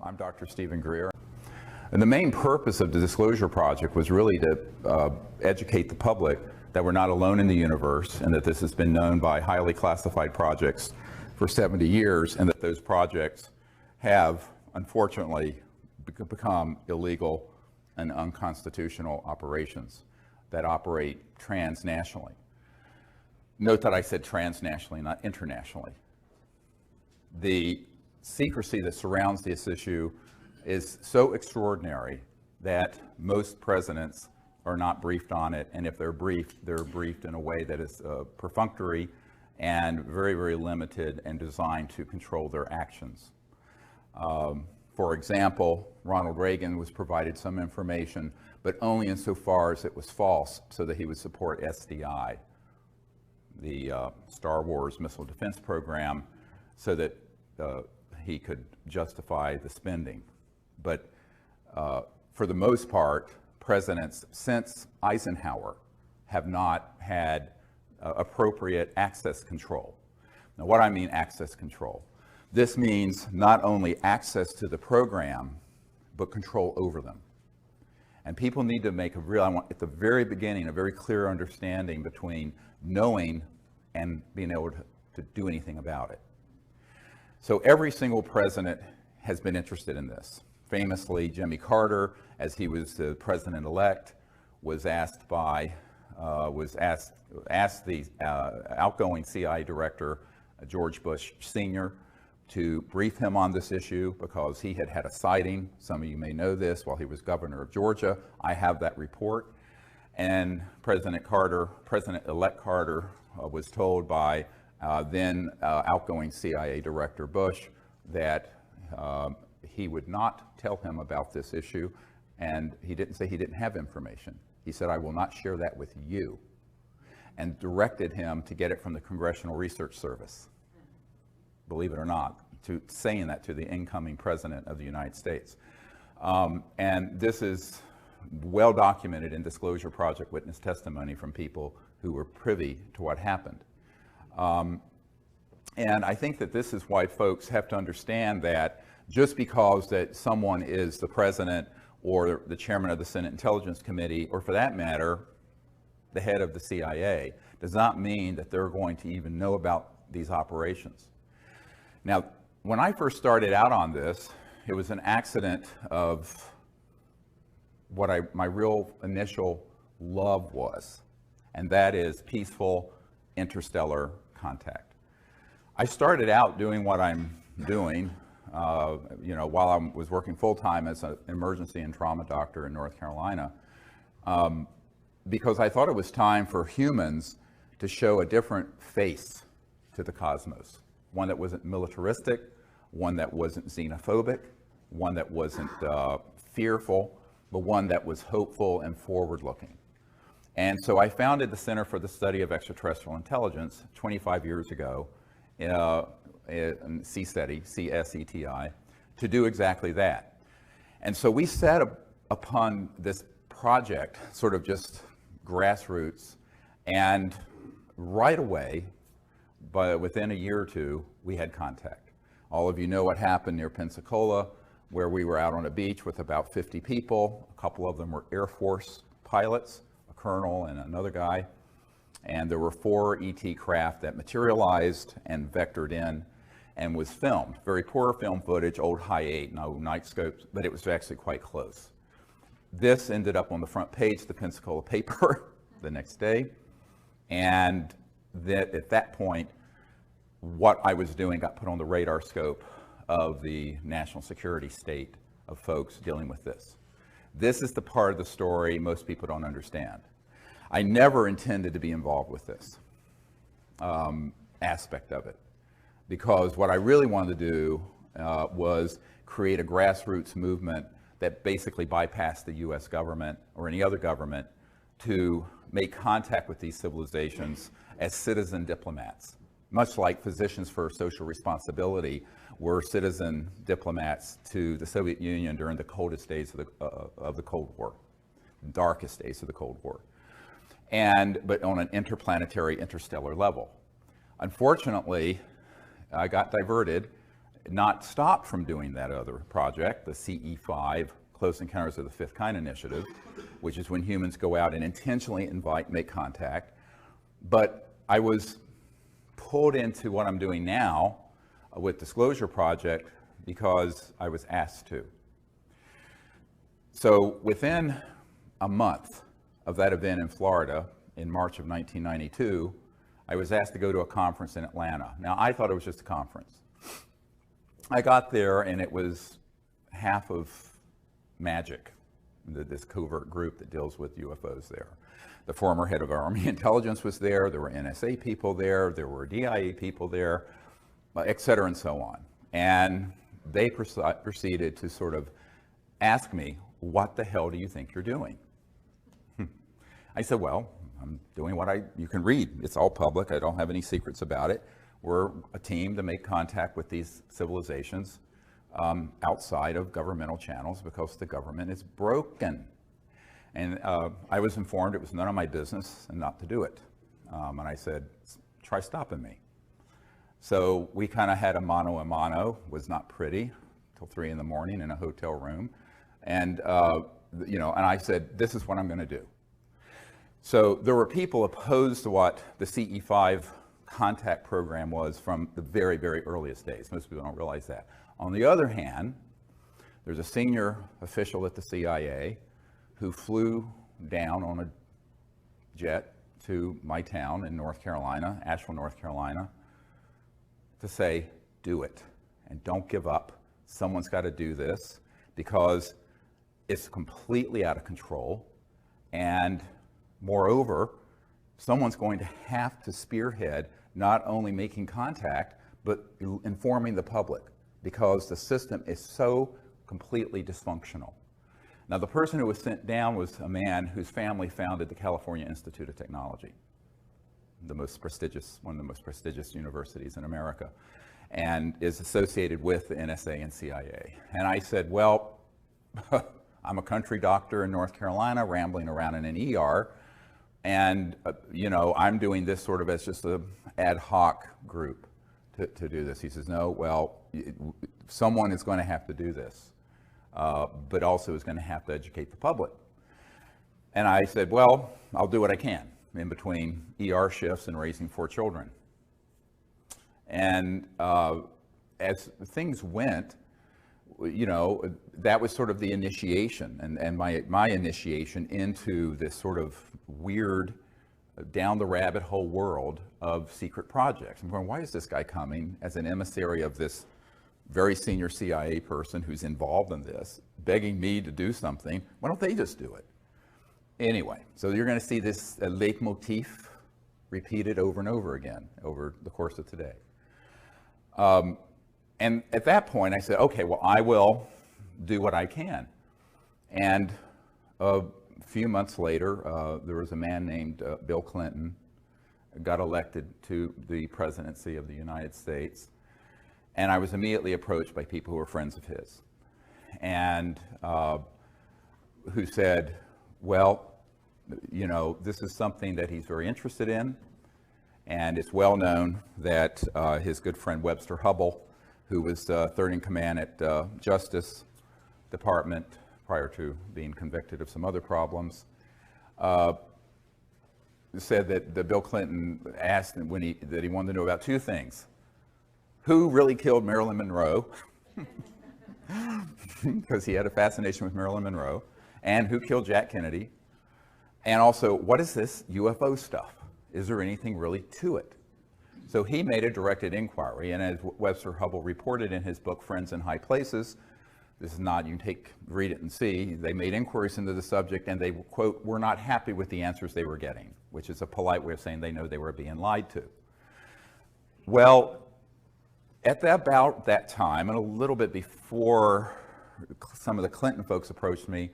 I'm Dr. Steven Greer. And the main purpose of the Disclosure Project was really to educate the public that we're not alone in the universe and that this has been known by highly classified projects for 70 years and that those projects have, unfortunately, become illegal and unconstitutional operations that operate transnationally. Note that I said transnationally, not internationally. The secrecy that surrounds this issue is so extraordinary that most presidents are not briefed on it, and if they're briefed in a way that is perfunctory and very, very limited and designed to control their actions. For example, Ronald Reagan was provided some information, but only insofar as it was false, so that he would support SDI, the Star Wars missile defense program, so that he could justify the spending. But for the most part, presidents since Eisenhower have not had appropriate access control. Now, what I mean access control, this means not only access to the program, but control over them. And people need to make at the very beginning, a very clear understanding between knowing and being able to do anything about it. So every single president has been interested in this. Famously, Jimmy Carter, as he was the president-elect, was asked the outgoing CIA director, George Bush Sr., to brief him on this issue because he had had a sighting. Some of you may know this while he was governor of Georgia. I have that report. And President-elect Carter was told by then outgoing CIA Director Bush that he would not tell him about this issue, and he didn't say he didn't have information. He said, "I will not share that with you," and directed him to get it from the Congressional Research Service. Believe it or not, saying that to the incoming President of the United States. And this is well documented in Disclosure Project witness testimony from people who were privy to what happened. And I think that this is why folks have to understand that just because that someone is the president or the chairman of the Senate Intelligence Committee, or for that matter, the head of the CIA, does not mean that they're going to even know about these operations. Now, when I first started out on this, it was an accident of what my real initial love was, and that is peaceful interstellar contact. I started out doing what I'm doing, while I was working full-time as an emergency and trauma doctor in North Carolina, because I thought it was time for humans to show a different face to the cosmos. One that wasn't militaristic, one that wasn't xenophobic, one that wasn't fearful, but one that was hopeful and forward-looking. And so I founded the Center for the Study of Extraterrestrial Intelligence 25 years ago, in CSETI, C-S-E-T-I, to do exactly that. And so we set upon this project, sort of just grassroots, and right away, but within a year or two, we had contact. All of you know what happened near Pensacola, where we were out on a beach with about 50 people. A couple of them were Air Force pilots, a colonel and another guy. And there were 4 ET craft that materialized and vectored in and was filmed. Very poor film footage, old Hi-8, no night scopes, but it was actually quite close. This ended up on the front page of the Pensacola paper the next day. And at that point, what I was doing got put on the radar scope of the national security state of folks dealing with this. This is the part of the story most people don't understand. I never intended to be involved with this aspect of it, because what I really wanted to do was create a grassroots movement that basically bypassed the US government or any other government to make contact with these civilizations as citizen diplomats, much like Physicians for Social Responsibility were citizen diplomats to the Soviet Union during the coldest days of the Cold War, darkest days of the Cold War. But on an interplanetary, interstellar level. Unfortunately, I got diverted not stopped from doing that other project, the CE5, Close Encounters of the Fifth Kind Initiative, which is when humans go out and intentionally make contact. But I was pulled into what I'm doing now with Disclosure Project because I was asked to. So within a month of that event in Florida in March of 1992, I was asked to go to a conference in Atlanta. Now, I thought it was just a conference. I got there and it was half of MAGIC, this covert group that deals with UFOs there. The former head of Army Intelligence was there, there were NSA people there were DIA people there, et cetera and so on. And they proceeded to sort of ask me, what the hell do you think you're doing? I said, well, I'm doing what you can read. It's all public. I don't have any secrets about it. We're a team to make contact with these civilizations outside of governmental channels because the government is broken. And I was informed it was none of my business and not to do it. And I said, try stopping me. So we kind of had a mano a mano, was not pretty, till 3 in the morning in a hotel room. And, and I said, this is what I'm going to do. So there were people opposed to what the CE5 contact program was from the very, very earliest days. Most people don't realize that. On the other hand, there's a senior official at the CIA who flew down on a jet to my town in North Carolina, Asheville, North Carolina, to say, do it and don't give up. Someone's got to do this because it's completely out of control. And moreover, someone's going to have to spearhead not only making contact, but informing the public because the system is so completely dysfunctional. Now, the person who was sent down was a man whose family founded the California Institute of Technology, one of the most prestigious universities in America, and is associated with the NSA and CIA. And I said, well, I'm a country doctor in North Carolina, rambling around in an ER, and I'm doing this sort of as just an ad hoc group to do this. He says, no, well, someone is going to have to do this. But also is going to have to educate the public. And I said, well, I'll do what I can in between ER shifts and raising 4 children. And as things went, that was sort of the initiation and my initiation into this sort of weird down the rabbit hole world of secret projects. I'm going, why is this guy coming as an emissary of this very senior CIA person who's involved in this, begging me to do something? Why don't they just do it? Anyway, so you're going to see this leitmotif repeated over and over again over the course of today. And at that point, I said, okay, well, I will do what I can. And a few months later, there was a man named Bill Clinton, got elected to the presidency of the United States. And I was immediately approached by people who were friends of his and who said, well, this is something that he's very interested in. And it's well known that his good friend Webster Hubbell, who was third in command at Justice Department prior to being convicted of some other problems, said that Bill Clinton asked that he wanted to know about 2 things. Who really killed Marilyn Monroe, because he had a fascination with Marilyn Monroe, and who killed Jack Kennedy, and also, what is this UFO stuff? Is there anything really to it? So he made a directed inquiry, and as Webster Hubbell reported in his book, Friends in High Places, this is not, you can read it and see, they made inquiries into the subject, and they, quote, were not happy with the answers they were getting, which is a polite way of saying they know they were being lied to. Well, at about that time, and a little bit before some of the Clinton folks approached me,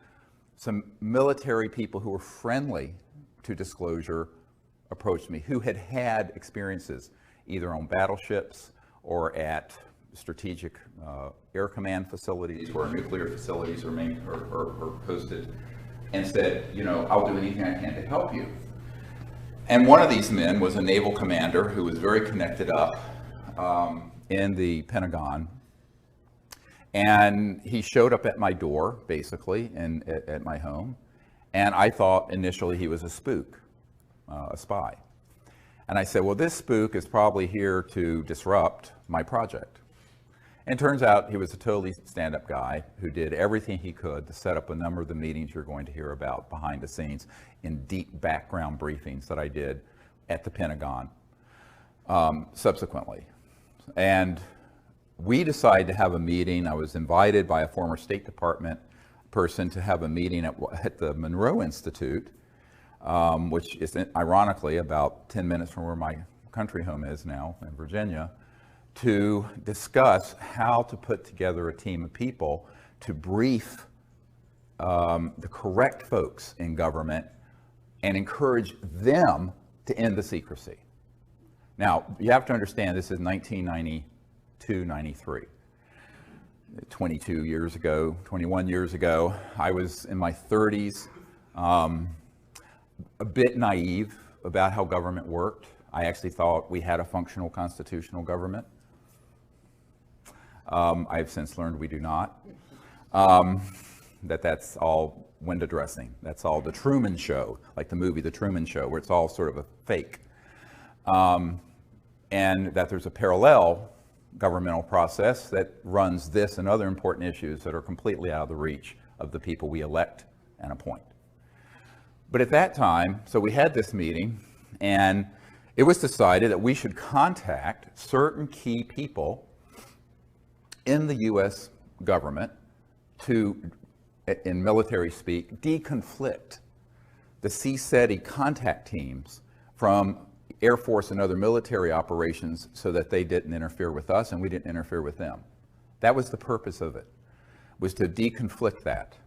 some military people who were friendly to disclosure approached me, who had had experiences either on battleships or at strategic air command facilities where nuclear facilities are posted, and said, I'll do anything I can to help you. And one of these men was a naval commander who was very connected up in the Pentagon And he showed up at my door, basically, at my home. And I thought initially he was a spook, a spy. And I said, well, this spook is probably here to disrupt my project. And it turns out he was a totally stand-up guy who did everything he could to set up a number of the meetings you're going to hear about behind the scenes in deep background briefings that I did at the Pentagon subsequently. And we decided to have a meeting. I was invited by a former State Department person to have a meeting at the Monroe Institute, which is ironically about 10 minutes from where my country home is now in Virginia, to discuss how to put together a team of people to brief the correct folks in government and encourage them to end the secrecy. Now, you have to understand this is 1992, 93. 22 years ago, 21 years ago, I was in my 30s, a bit naive about how government worked. I actually thought we had a functional constitutional government. I have since learned we do not. That's all window dressing. That's all the Truman Show, like the movie The Truman Show, where it's all sort of a fake. And that there's a parallel governmental process that runs this and other important issues that are completely out of the reach of the people we elect and appoint. But at that time, so we had this meeting, and it was decided that we should contact certain key people in the U.S. government to, in military speak, deconflict the CSETI contact teams from Air Force and other military operations so that they didn't interfere with us and we didn't interfere with them. That was the purpose of it, was to deconflict that,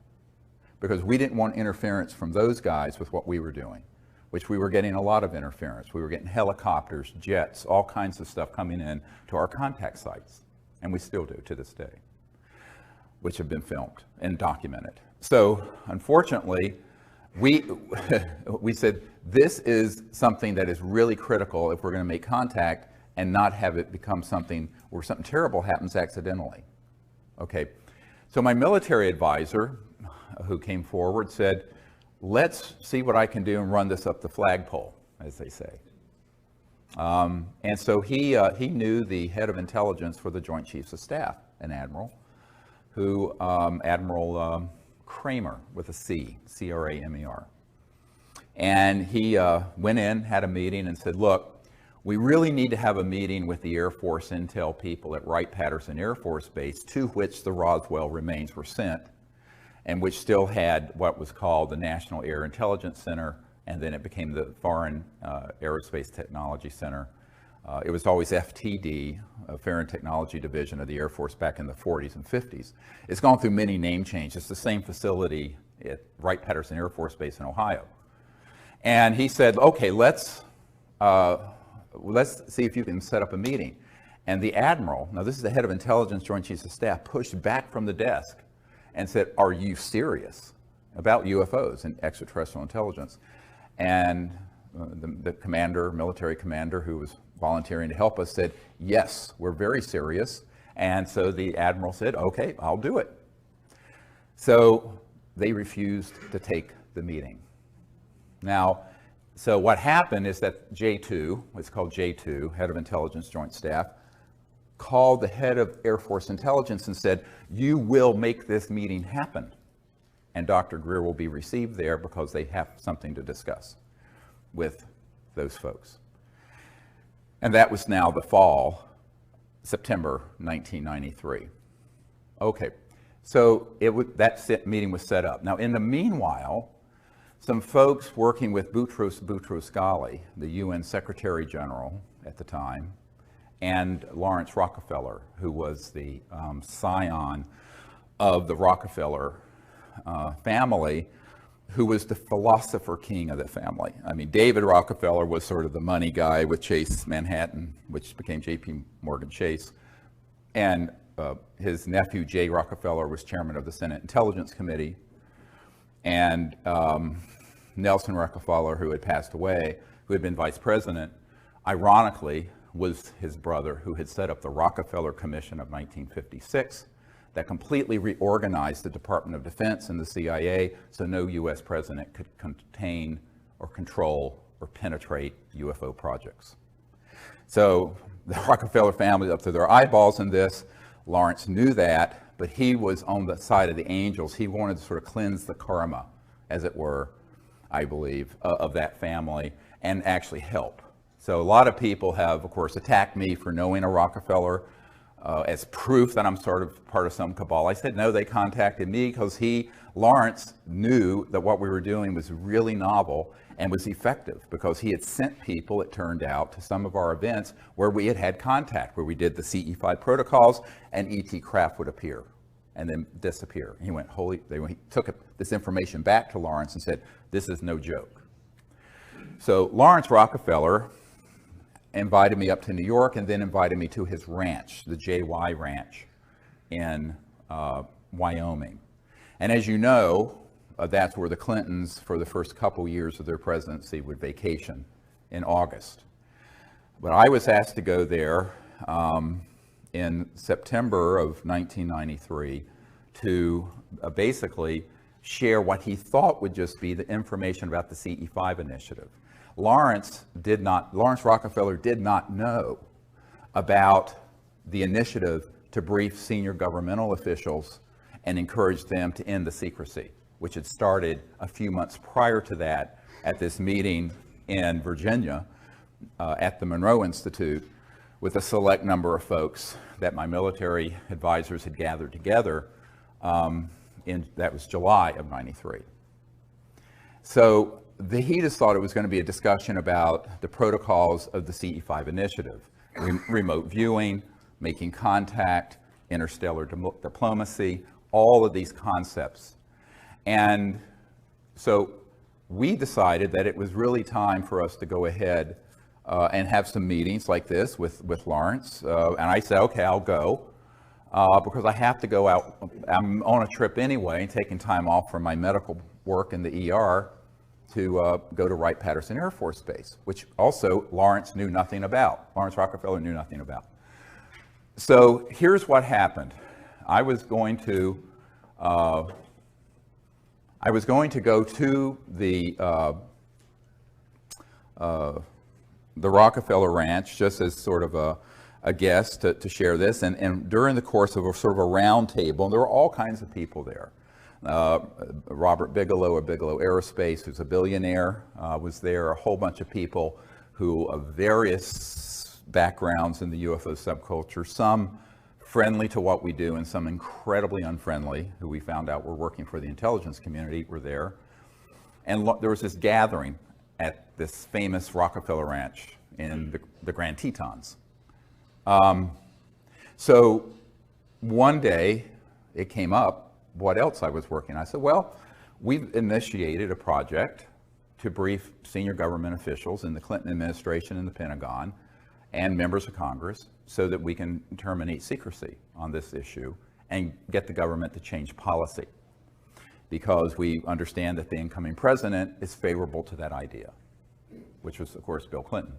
because we didn't want interference from those guys with what we were doing, which we were getting a lot of interference. We were getting helicopters, jets, all kinds of stuff coming in to our contact sites, and we still do to this day, which have been filmed and documented. So unfortunately, we said, this is something that is really critical if we're going to make contact and not have it become something where something terrible happens accidentally. Okay, so my military advisor, who came forward, said, let's see what I can do and run this up the flagpole, as they say. And so he knew the head of intelligence for the Joint Chiefs of Staff, an admiral, who, Admiral Kramer, with a C, C-R-A-M-E-R. And he went in, had a meeting, and said, look, we really need to have a meeting with the Air Force intel people at Wright-Patterson Air Force Base, to which the Roswell remains were sent, and which still had what was called the National Air Intelligence Center, and then it became the Foreign Aerospace Technology Center. It was always FTD, Foreign Technology Division of the Air Force, back in the 40s and 50s. It's gone through many name changes. It's the same facility at Wright-Patterson Air Force Base in Ohio. And he said, okay, let's see if you can set up a meeting. And the admiral, now this is the head of intelligence, Joint Chiefs of Staff, pushed back from the desk and said, are you serious about UFOs and extraterrestrial intelligence? And the commander, military commander, who was volunteering to help us, said, yes, we're very serious. And so the admiral said, okay, I'll do it. So they refused to take the meeting. Now, so what happened is that J2, what's called J2, head of intelligence joint staff, called the head of Air Force intelligence and said, you will make this meeting happen. And Dr. Greer will be received there because they have something to discuss with those folks. And that was now the fall, September 1993. Okay, so that meeting was set up. Now, in the meanwhile, some folks working with Boutros Ghali, the UN Secretary General at the time, and Lawrence Rockefeller, who was the scion of the Rockefeller family, who was the philosopher king of the family. I mean, David Rockefeller was sort of the money guy with Chase Manhattan, which became J.P. Morgan Chase. And his nephew, Jay Rockefeller, was chairman of the Senate Intelligence Committee. And Nelson Rockefeller, who had passed away, who had been vice president, ironically, was his brother, who had set up the Rockefeller Commission of 1956 that completely reorganized the Department of Defense and the CIA so no U.S. president could contain or control or penetrate UFO projects. So the Rockefeller family up to their eyeballs in this. Lawrence knew that, but he was on the side of the angels. He wanted to sort of cleanse the karma, as it were, I believe, of that family and actually help. So a lot of people have, of course, attacked me for knowing a Rockefeller as proof that I'm sort of part of some cabal. I said, no, they contacted me because Lawrence knew that what we were doing was really novel and was effective because he had sent people, it turned out, to some of our events where we had contact, where we did the CE5 protocols and ET craft would appear and then disappear. He went, he took this information back to Lawrence and said, this is no joke. So Lawrence Rockefeller invited me up to New York and then invited me to his ranch, the JY Ranch in Wyoming. And as you know, that's where the Clintons, for the first couple years of their presidency, would vacation in August. But I was asked to go there in September of 1993 to basically share what he thought would just be the information about the CE5 initiative. Lawrence Rockefeller did not know about the initiative to brief senior governmental officials and encourage them to end the secrecy, which had started a few months prior to that at this meeting in Virginia at the Monroe Institute with a select number of folks that my military advisors had gathered together that was July of '93. So he just thought it was going to be a discussion about the protocols of the CE5 initiative, remote viewing, making contact, interstellar diplomacy, all of these concepts. And so we decided that it was really time for us to go ahead and have some meetings like this with Lawrence. And I said, okay, I'll go because I have to go out. I'm on a trip anyway, taking time off from my medical work in the ER to go to Wright-Patterson Air Force Base, which also Lawrence knew nothing about. Lawrence Rockefeller knew nothing about. So here's what happened. I was going to go to the Rockefeller Ranch just as sort of a guest to share this, and during the course of a sort of a round table, and there were all kinds of people there. Robert Bigelow of Bigelow Aerospace, who's a billionaire, was there. A whole bunch of people who of various backgrounds in the UFO subculture, some friendly to what we do and some incredibly unfriendly, who we found out were working for the intelligence community, were there. And there was this gathering at this famous Rockefeller Ranch in the Grand Tetons. So one day it came up what else I was working on. I said, well, we've initiated a project to brief senior government officials in the Clinton administration and the Pentagon and members of Congress so that we can terminate secrecy on this issue and get the government to change policy, because we understand that the incoming president is favorable to that idea, which was, of course, Bill Clinton.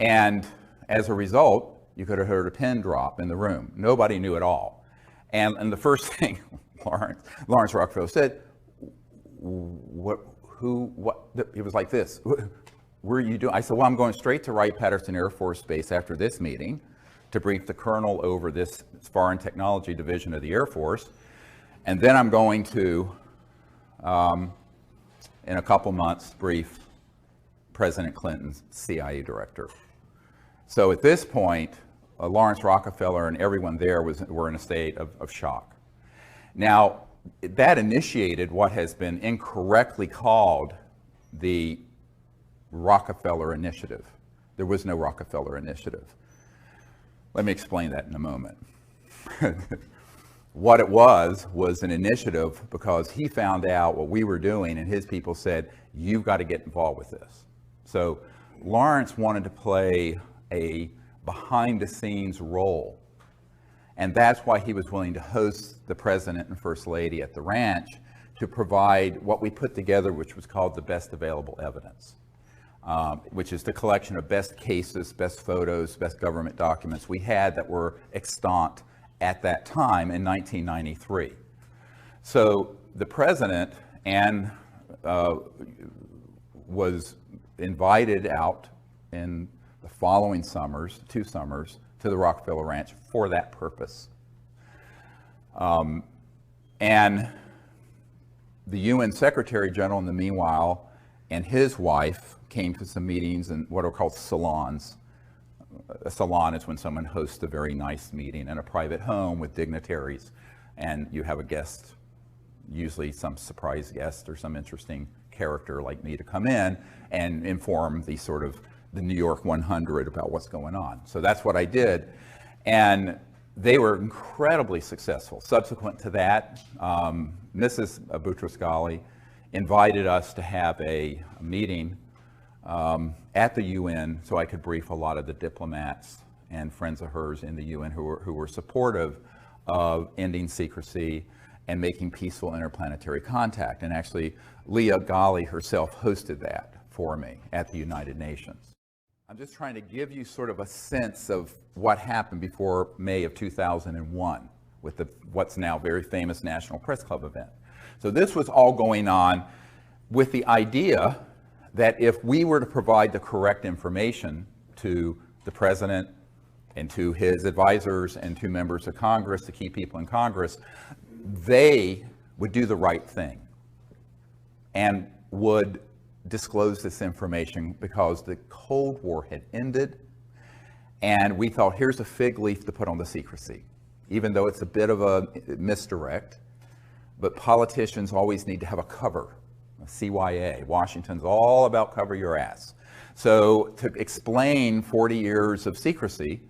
And as a result, you could have heard a pin drop in the room. Nobody knew at all. And the first thing Lawrence Rockefeller said, what, he was like this, where are you doing? I said, well, I'm going straight to Wright-Patterson Air Force Base after this meeting to brief the colonel over this Foreign Technology Division of the Air Force. And then I'm going to, in a couple months, brief President Clinton's CIA director. So at this point, Lawrence Rockefeller and everyone there were in a state of shock. Now, that initiated what has been incorrectly called the Rockefeller Initiative. There was no Rockefeller Initiative. Let me explain that in a moment. What it was an initiative because he found out what we were doing and his people said, you've got to get involved with this. So Lawrence wanted to play a behind-the-scenes role. And that's why he was willing to host the President and First Lady at the ranch to provide what we put together, which was called the best available evidence, which is the collection of best cases, best photos, best government documents we had that were extant at that time in 1993. So the president was invited out in the following summers, 2 summers, to the Rockefeller Ranch for that purpose. And the UN Secretary General in the meanwhile and his wife came to some meetings in what are called salons. A salon is when someone hosts a very nice meeting in a private home with dignitaries, and you have a guest, usually some surprise guest or some interesting character like me, to come in and inform the New York 100 about what's going on. So that's what I did, and they were incredibly successful. Subsequent to that, Mrs. Boutros-Ghali invited us to have a meeting at the UN so I could brief a lot of the diplomats and friends of hers in the UN who were supportive of ending secrecy and making peaceful interplanetary contact. And actually, Leah Ghali herself hosted that for me at the United Nations. I'm just trying to give you sort of a sense of what happened before May of 2001 with what's now very famous National Press Club event. So this was all going on with the idea that if we were to provide the correct information to the president and to his advisors and to members of Congress, the key people in Congress, they would do the right thing and would disclose this information, because the Cold War had ended, and we thought, here's a fig leaf to put on the secrecy, even though it's a bit of a misdirect. But politicians always need to have a cover. CYA, Washington's all about cover your ass. So to explain 40 years of secrecy,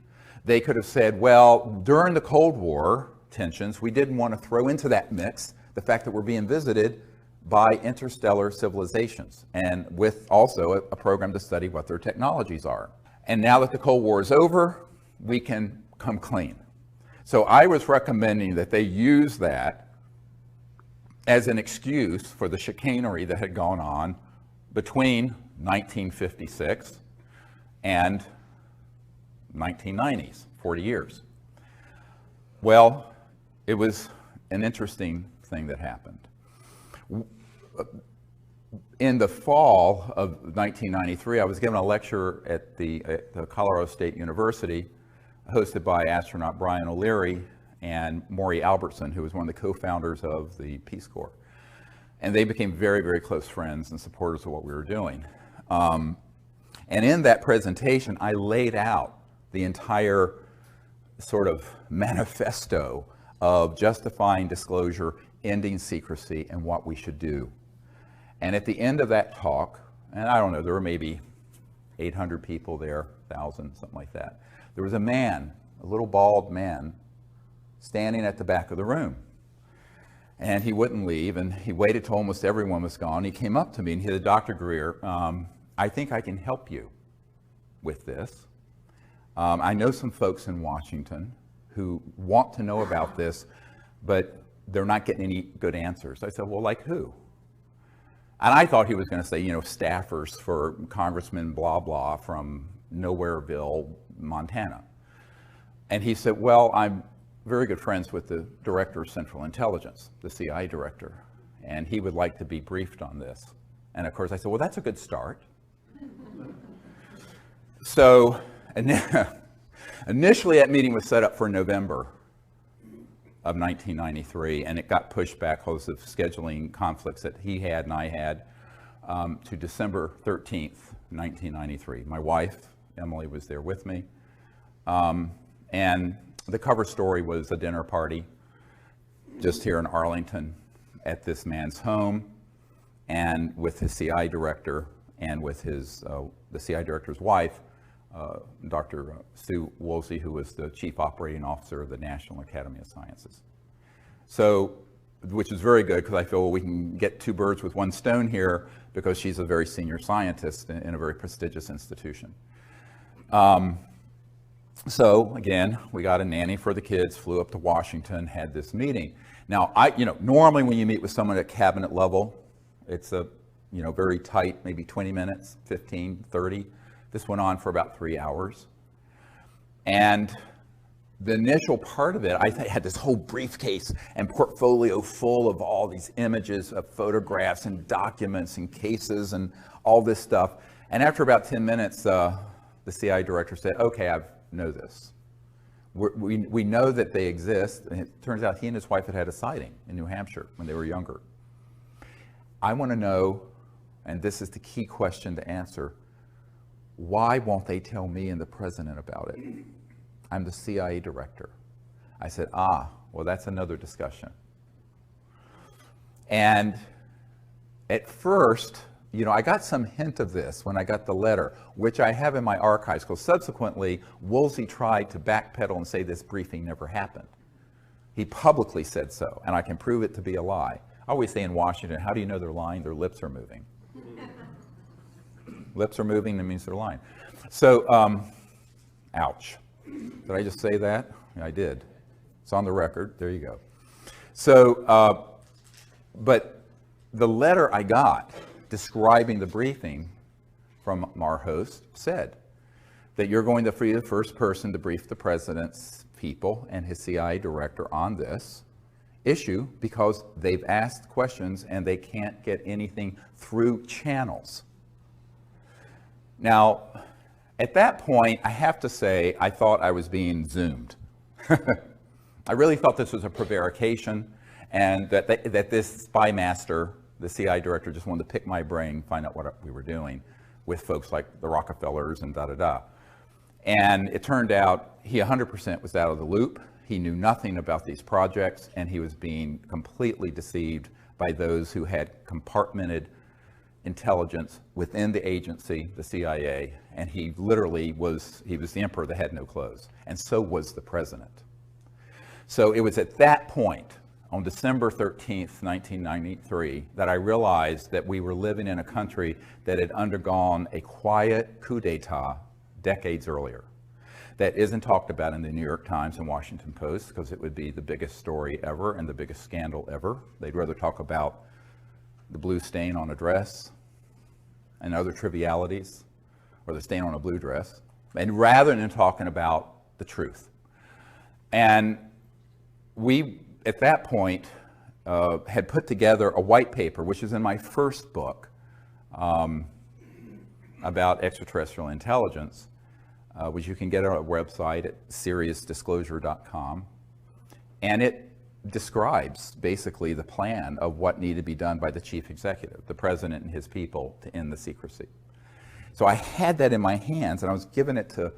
they could have said, well, during the Cold War tensions, we didn't want to throw into that mix the fact that we're being visited by interstellar civilizations, and with also a program to study what their technologies are. And now that the Cold War is over, we can come clean. So I was recommending that they use that as an excuse for the chicanery that had gone on between 1956 and 1990s, 40 years. Well, it was an interesting thing that happened. In the fall of 1993, I was given a lecture at the Colorado State University, hosted by astronaut Brian O'Leary and Maury Albertson, who was one of the co-founders of the Peace Corps. And they became very, very close friends and supporters of what we were doing. And in that presentation, I laid out the entire sort of manifesto of justifying disclosure, ending secrecy, and what we should do. And at the end of that talk, and I don't know, there were maybe 800 people there, 1,000, something like that. There was a man, a little bald man, standing at the back of the room. And he wouldn't leave, and he waited till almost everyone was gone. He came up to me and he said, Dr. Greer, I think I can help you with this. I know some folks in Washington who want to know about this, but they're not getting any good answers. I said, well, like who? And I thought he was going to say, you know, staffers for Congressman blah, blah from Nowhereville, Montana. And he said, well, I'm very good friends with the director of Central Intelligence, the CIA director, and he would like to be briefed on this. And of course I said, well, that's a good start. So initially that meeting was set up for November of 1993, and it got pushed back because of scheduling conflicts that he had and I had to December 13th, 1993. My wife, Emily, was there with me. And the cover story was a dinner party just here in Arlington at this man's home, and with his CI director and with his the CI director's wife, Dr. Sue Woolsey, who was the chief operating officer of the National Academy of Sciences. So, which is very good, because I feel, well, we can get 2 birds with 1 stone here, because she's a very senior scientist in a very prestigious institution. So again, we got a nanny for the kids, flew up to Washington, had this meeting. Now, normally when you meet with someone at cabinet level, it's a, very tight, maybe 20 minutes, 15, 30. This went on for about 3 hours. And the initial part of it, I had this whole briefcase and portfolio full of all these images of photographs and documents and cases and all this stuff. And after about 10 minutes, the CIA director said, okay, I know this. We know that they exist. And it turns out he and his wife had a sighting in New Hampshire when they were younger. I want to know, and this is the key question to answer, why won't they tell me and the president about it? I'm the CIA director. I said, well, that's another discussion. And at first, I got some hint of this when I got the letter, which I have in my archives, because subsequently, Woolsey tried to backpedal and say this briefing never happened. He publicly said so, and I can prove it to be a lie. I always say in Washington, how do you know they're lying? Their lips are moving. Lips are moving, that means they're lying. So, ouch. Did I just say that? Yeah, I did. It's on the record. There you go. So, but the letter I got describing the briefing from our host said that you're going to be the first person to brief the president's people and his CIA director on this issue because they've asked questions and they can't get anything through channels. Now, at that point, I have to say, I thought I was being Zoomed. I really thought this was a prevarication and that this spy master, the CIA director, just wanted to pick my brain, find out what we were doing with folks like the Rockefellers and da-da-da. And it turned out he 100% was out of the loop. He knew nothing about these projects, and he was being completely deceived by those who had compartmented intelligence within the agency, the CIA, and he literally was the emperor that had no clothes, and so was the president. So it was at that point, on December 13th, 1993, that I realized that we were living in a country that had undergone a quiet coup d'etat decades earlier. That isn't talked about in the New York Times and Washington Post because it would be the biggest story ever and the biggest scandal ever. They'd rather talk about the blue stain on a dress and other trivialities, or the stain on a blue dress, and rather than talking about the truth. And we, at that point, had put together a white paper, which is in my first book about extraterrestrial intelligence, which you can get on our website at seriousdisclosure.com. And it describes basically the plan of what needed to be done by the chief executive, the president and his people, to end the secrecy. So I had that in my hands, and I was giving it to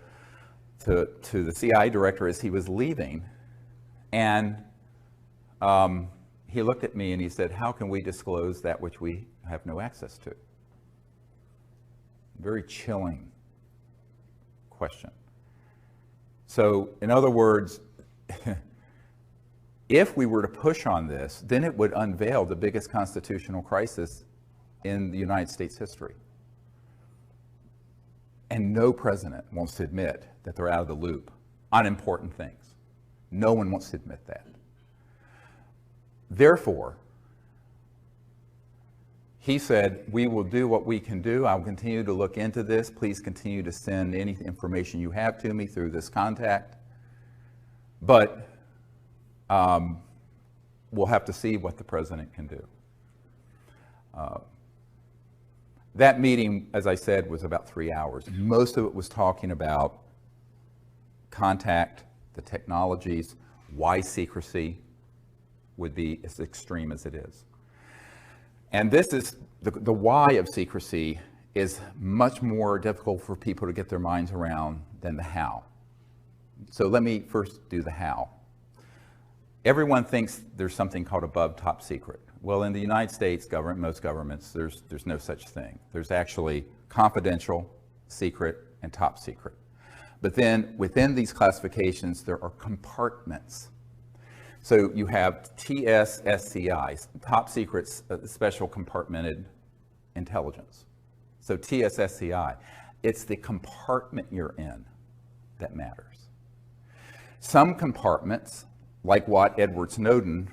the CIA director as he was leaving. And he looked at me and he said, how can we disclose that which we have no access to? Very chilling question. So, in other words, if we were to push on this, then it would unveil the biggest constitutional crisis in the United States history. And no president wants to admit that they're out of the loop on important things. No one wants to admit that. Therefore, he said, we will do what we can do. I'll continue to look into this. Please continue to send any information you have to me through this contact. But we'll have to see what the president can do. That meeting, as I said, was about 3 hours. Most of it was talking about contact, the technologies, why secrecy would be as extreme as it is. And this is, the why of secrecy is much more difficult for people to get their minds around than the how. So let me first do the how. Everyone thinks there's something called above top secret. Well, in the United States government, most governments, there's no such thing. There's actually confidential, secret, and top secret. But then within these classifications, there are compartments. So you have TSSCI, top secret special compartmented intelligence. So TSSCI, it's the compartment you're in that matters. Some compartments, like what Edward Snowden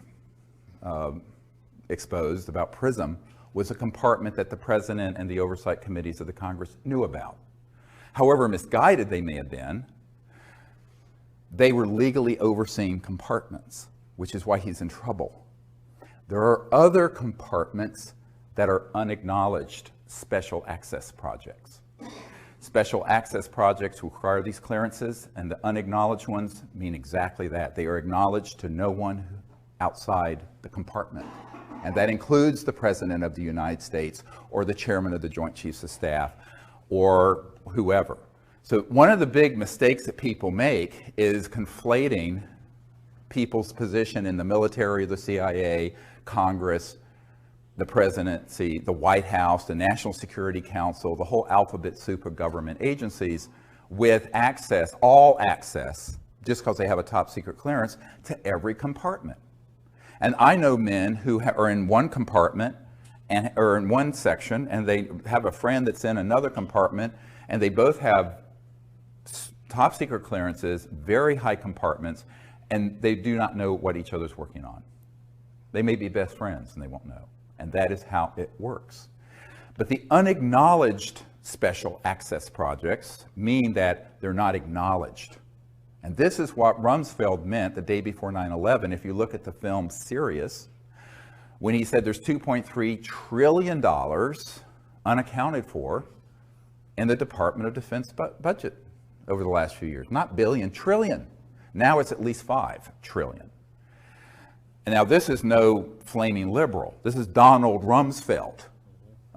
exposed about PRISM, was a compartment that the president and the oversight committees of the Congress knew about. However misguided they may have been, they were legally overseeing compartments, which is why he's in trouble. There are other compartments that are unacknowledged special access projects. Special access projects require these clearances, and the unacknowledged ones mean exactly that. They are acknowledged to no one outside the compartment. And that includes the President of the United States or the Chairman of the Joint Chiefs of Staff or whoever. So one of the big mistakes that people make is conflating people's position in the military, the CIA, Congress, the presidency, the White House, the National Security Council, the whole alphabet soup of government agencies with access, all access, just because they have a top secret clearance, to every compartment. And I know men who are in one compartment and or in one section, and they have a friend that's in another compartment, and they both have top secret clearances, very high compartments, and they do not know what each other's working on. They may be best friends and they won't know. And that is how it works. But the unacknowledged special access projects mean that they're not acknowledged. And this is what Rumsfeld meant the day before 9/11. If you look at the film Sirius, when he said there's $2.3 trillion unaccounted for in the Department of Defense budget over the last few years. Not billion, trillion. Now it's at least 5 trillion. And now this is no flaming liberal. This is Donald Rumsfeld,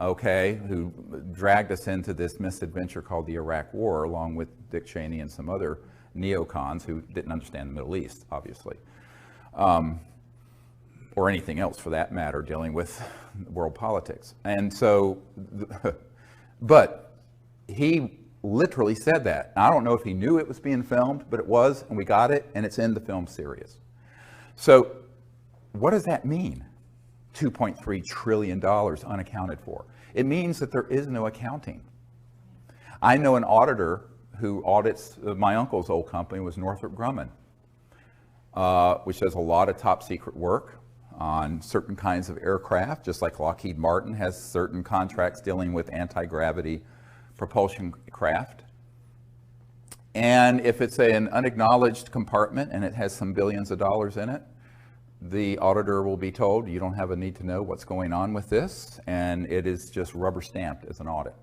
okay, who dragged us into this misadventure called the Iraq War, along with Dick Cheney and some other neocons who didn't understand the Middle East, obviously, or anything else for that matter, dealing with world politics. And so, but he literally said that. I don't know if he knew it was being filmed, but it was, and we got it, and it's in the film Sirius. So what does that mean? $2.3 trillion unaccounted for. It means that there is no accounting. I know an auditor who audits my uncle's old company, was Northrop Grumman, which does a lot of top secret work on certain kinds of aircraft, just like Lockheed Martin has certain contracts dealing with anti-gravity propulsion craft. And if it's an unacknowledged compartment and it has some billions of dollars in it, the auditor will be told, you don't have a need to know what's going on with this, and it is just rubber stamped as an audit.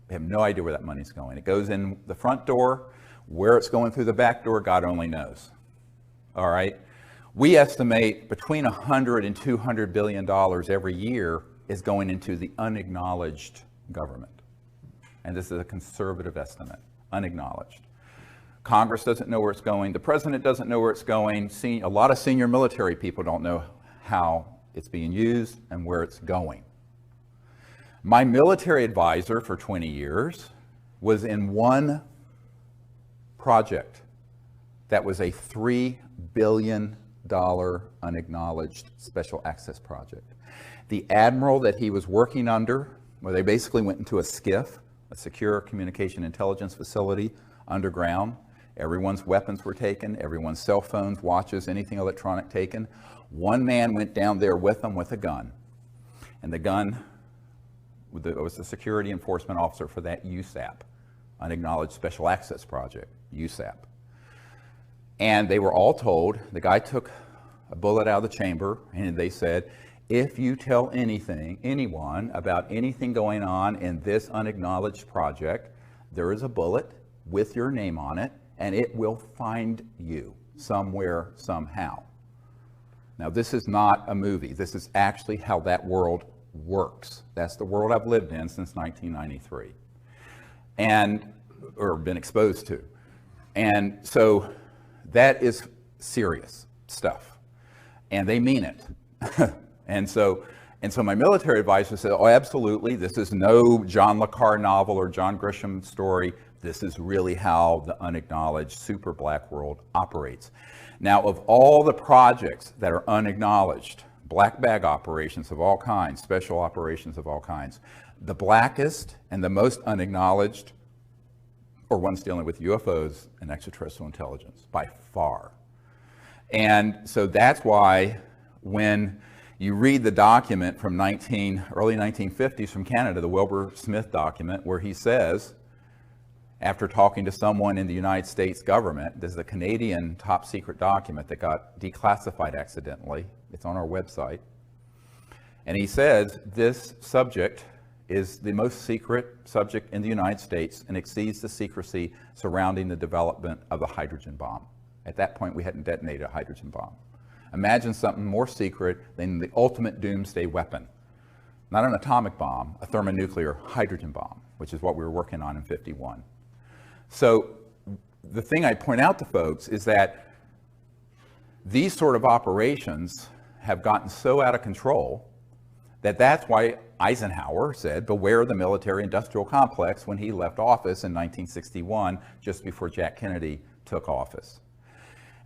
They have no idea where that money's going. It goes in the front door. Where it's going through the back door, God only knows. All right? We estimate between $100 and $200 billion every year is going into the unacknowledged government. And this is a conservative estimate, unacknowledged. Congress doesn't know where it's going. The president doesn't know where it's going. A lot of senior military people don't know how it's being used and where it's going. My military advisor for 20 years was in one project that was a $3 billion unacknowledged special access project. The admiral that he was working under, where they basically went into a SCIF, a secure communication intelligence facility underground. Everyone's weapons were taken, everyone's cell phones, watches, anything electronic taken. One man went down there with them with a gun. And the gun was the security enforcement officer for that USAP, Unacknowledged Special Access Project, USAP. And they were all told, the guy took a bullet out of the chamber and they said, if you tell anyone about anything going on in this unacknowledged project, there is a bullet with your name on it, and it will find you somewhere, somehow. Now, this is not a movie. This is actually how that world works. That's the world I've lived in since 1993, or been exposed to. And so that is serious stuff, and they mean it. And so my military advisor said, oh, absolutely, this is no John le Carre novel or John Grisham story. This is really how the unacknowledged super black world operates. Now, of all the projects that are unacknowledged, black bag operations of all kinds, special operations of all kinds, the blackest and the most unacknowledged are ones dealing with UFOs and extraterrestrial intelligence, by far. And so that's why when you read the document from early 1950s from Canada, the Wilbur Smith document, where he says, after talking to someone in the United States government. This is a Canadian top secret document that got declassified accidentally. It's on our website. And he says this subject is the most secret subject in the United States and exceeds the secrecy surrounding the development of the hydrogen bomb. At that point, we hadn't detonated a hydrogen bomb. Imagine something more secret than the ultimate doomsday weapon. Not an atomic bomb, a thermonuclear hydrogen bomb, which is what we were working on in '51. So the thing I point out to folks is that these sort of operations have gotten so out of control that that's why Eisenhower said, beware the military-industrial complex when he left office in 1961, just before Jack Kennedy took office.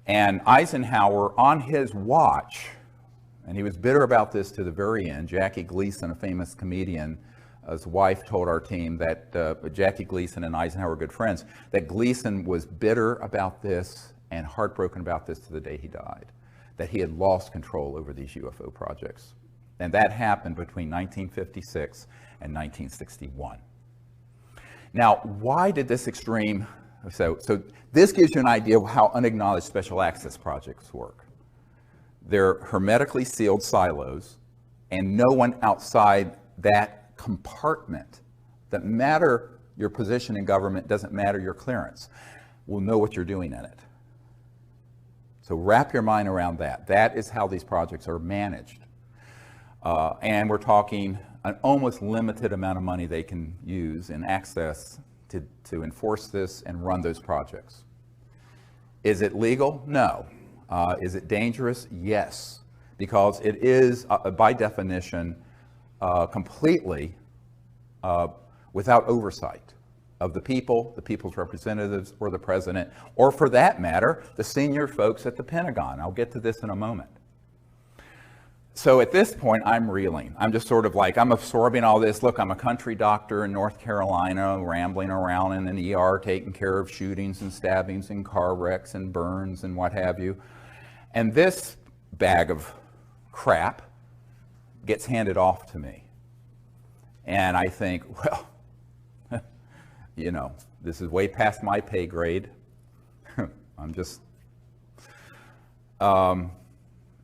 And Eisenhower, on his watch, and he was bitter about this to the very end, Jackie Gleason, a famous comedian, his wife told our team that Jackie Gleason and Eisenhower were good friends, that Gleason was bitter about this and heartbroken about this to the day he died, that he had lost control over these UFO projects. And that happened between 1956 and 1961. Now, why did this extreme, so this gives you an idea of how unacknowledged special access projects work. They're hermetically sealed silos, and no one outside that compartment, that matter your position in government, doesn't matter your clearance, will know what you're doing in it. So wrap your mind around that. That is how these projects are managed. And we're talking an almost limited amount of money they can use and access to enforce this and run those projects. Is it legal? No. Is it dangerous? Yes, because it is, by definition, completely without oversight of the people, the people's representatives, or the president, or for that matter, the senior folks at the Pentagon. I'll get to this in a moment. So at this point, I'm reeling. I'm just sort of like, I'm absorbing all this. Look, I'm a country doctor in North Carolina, rambling around in an ER, taking care of shootings and stabbings and car wrecks and burns and what have you. And this bag of crap gets handed off to me. And I think, well, you know, this is way past my pay grade. I'm just...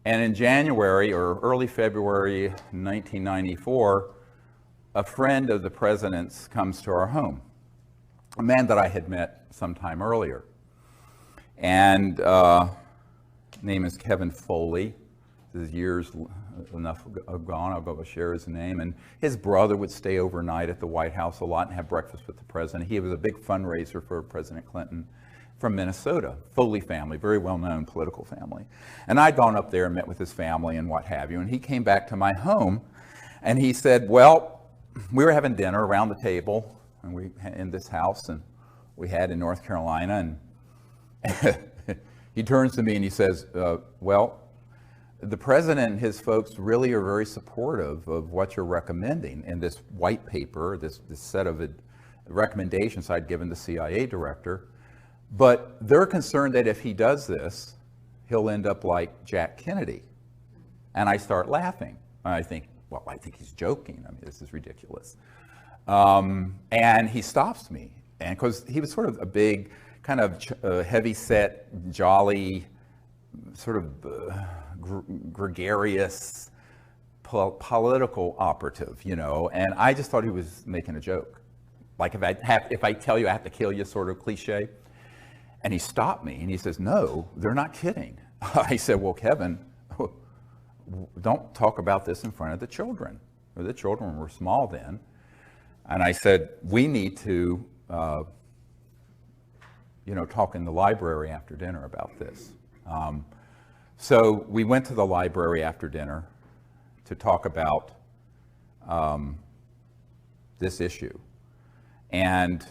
And in January or early February 1994, a friend of the president's comes to our home, a man that I had met sometime earlier. And name is Kevin Foley. This is years enough gone, I'll go share his name. And his brother would stay overnight at the White House a lot and have breakfast with the president. He was a big fundraiser for President Clinton. From Minnesota, Foley family, very well-known political family. And I'd gone up there and met with his family and what have you, and he came back to my home and he said, well, we were having dinner around the table and we in this house and we had in North Carolina, and he turns to me and he says, well, the president and his folks really are very supportive of what you're recommending in this white paper, this set of recommendations I'd given the CIA director. But they're concerned that if he does this, he'll end up like Jack Kennedy. And I start laughing. I think, well, I think he's joking. I mean, this is ridiculous. And he stops me. And because he was sort of a big, kind of heavy-set, jolly, sort of gregarious political operative, you know. And I just thought he was making a joke. Like if I tell you I have to kill you sort of cliche. And he stopped me and he says, no, they're not kidding. I said, well, Kevin, don't talk about this in front of the children. The children were small then. And I said, we need to, talk in the library after dinner about this. So we went to the library after dinner to talk about this issue. And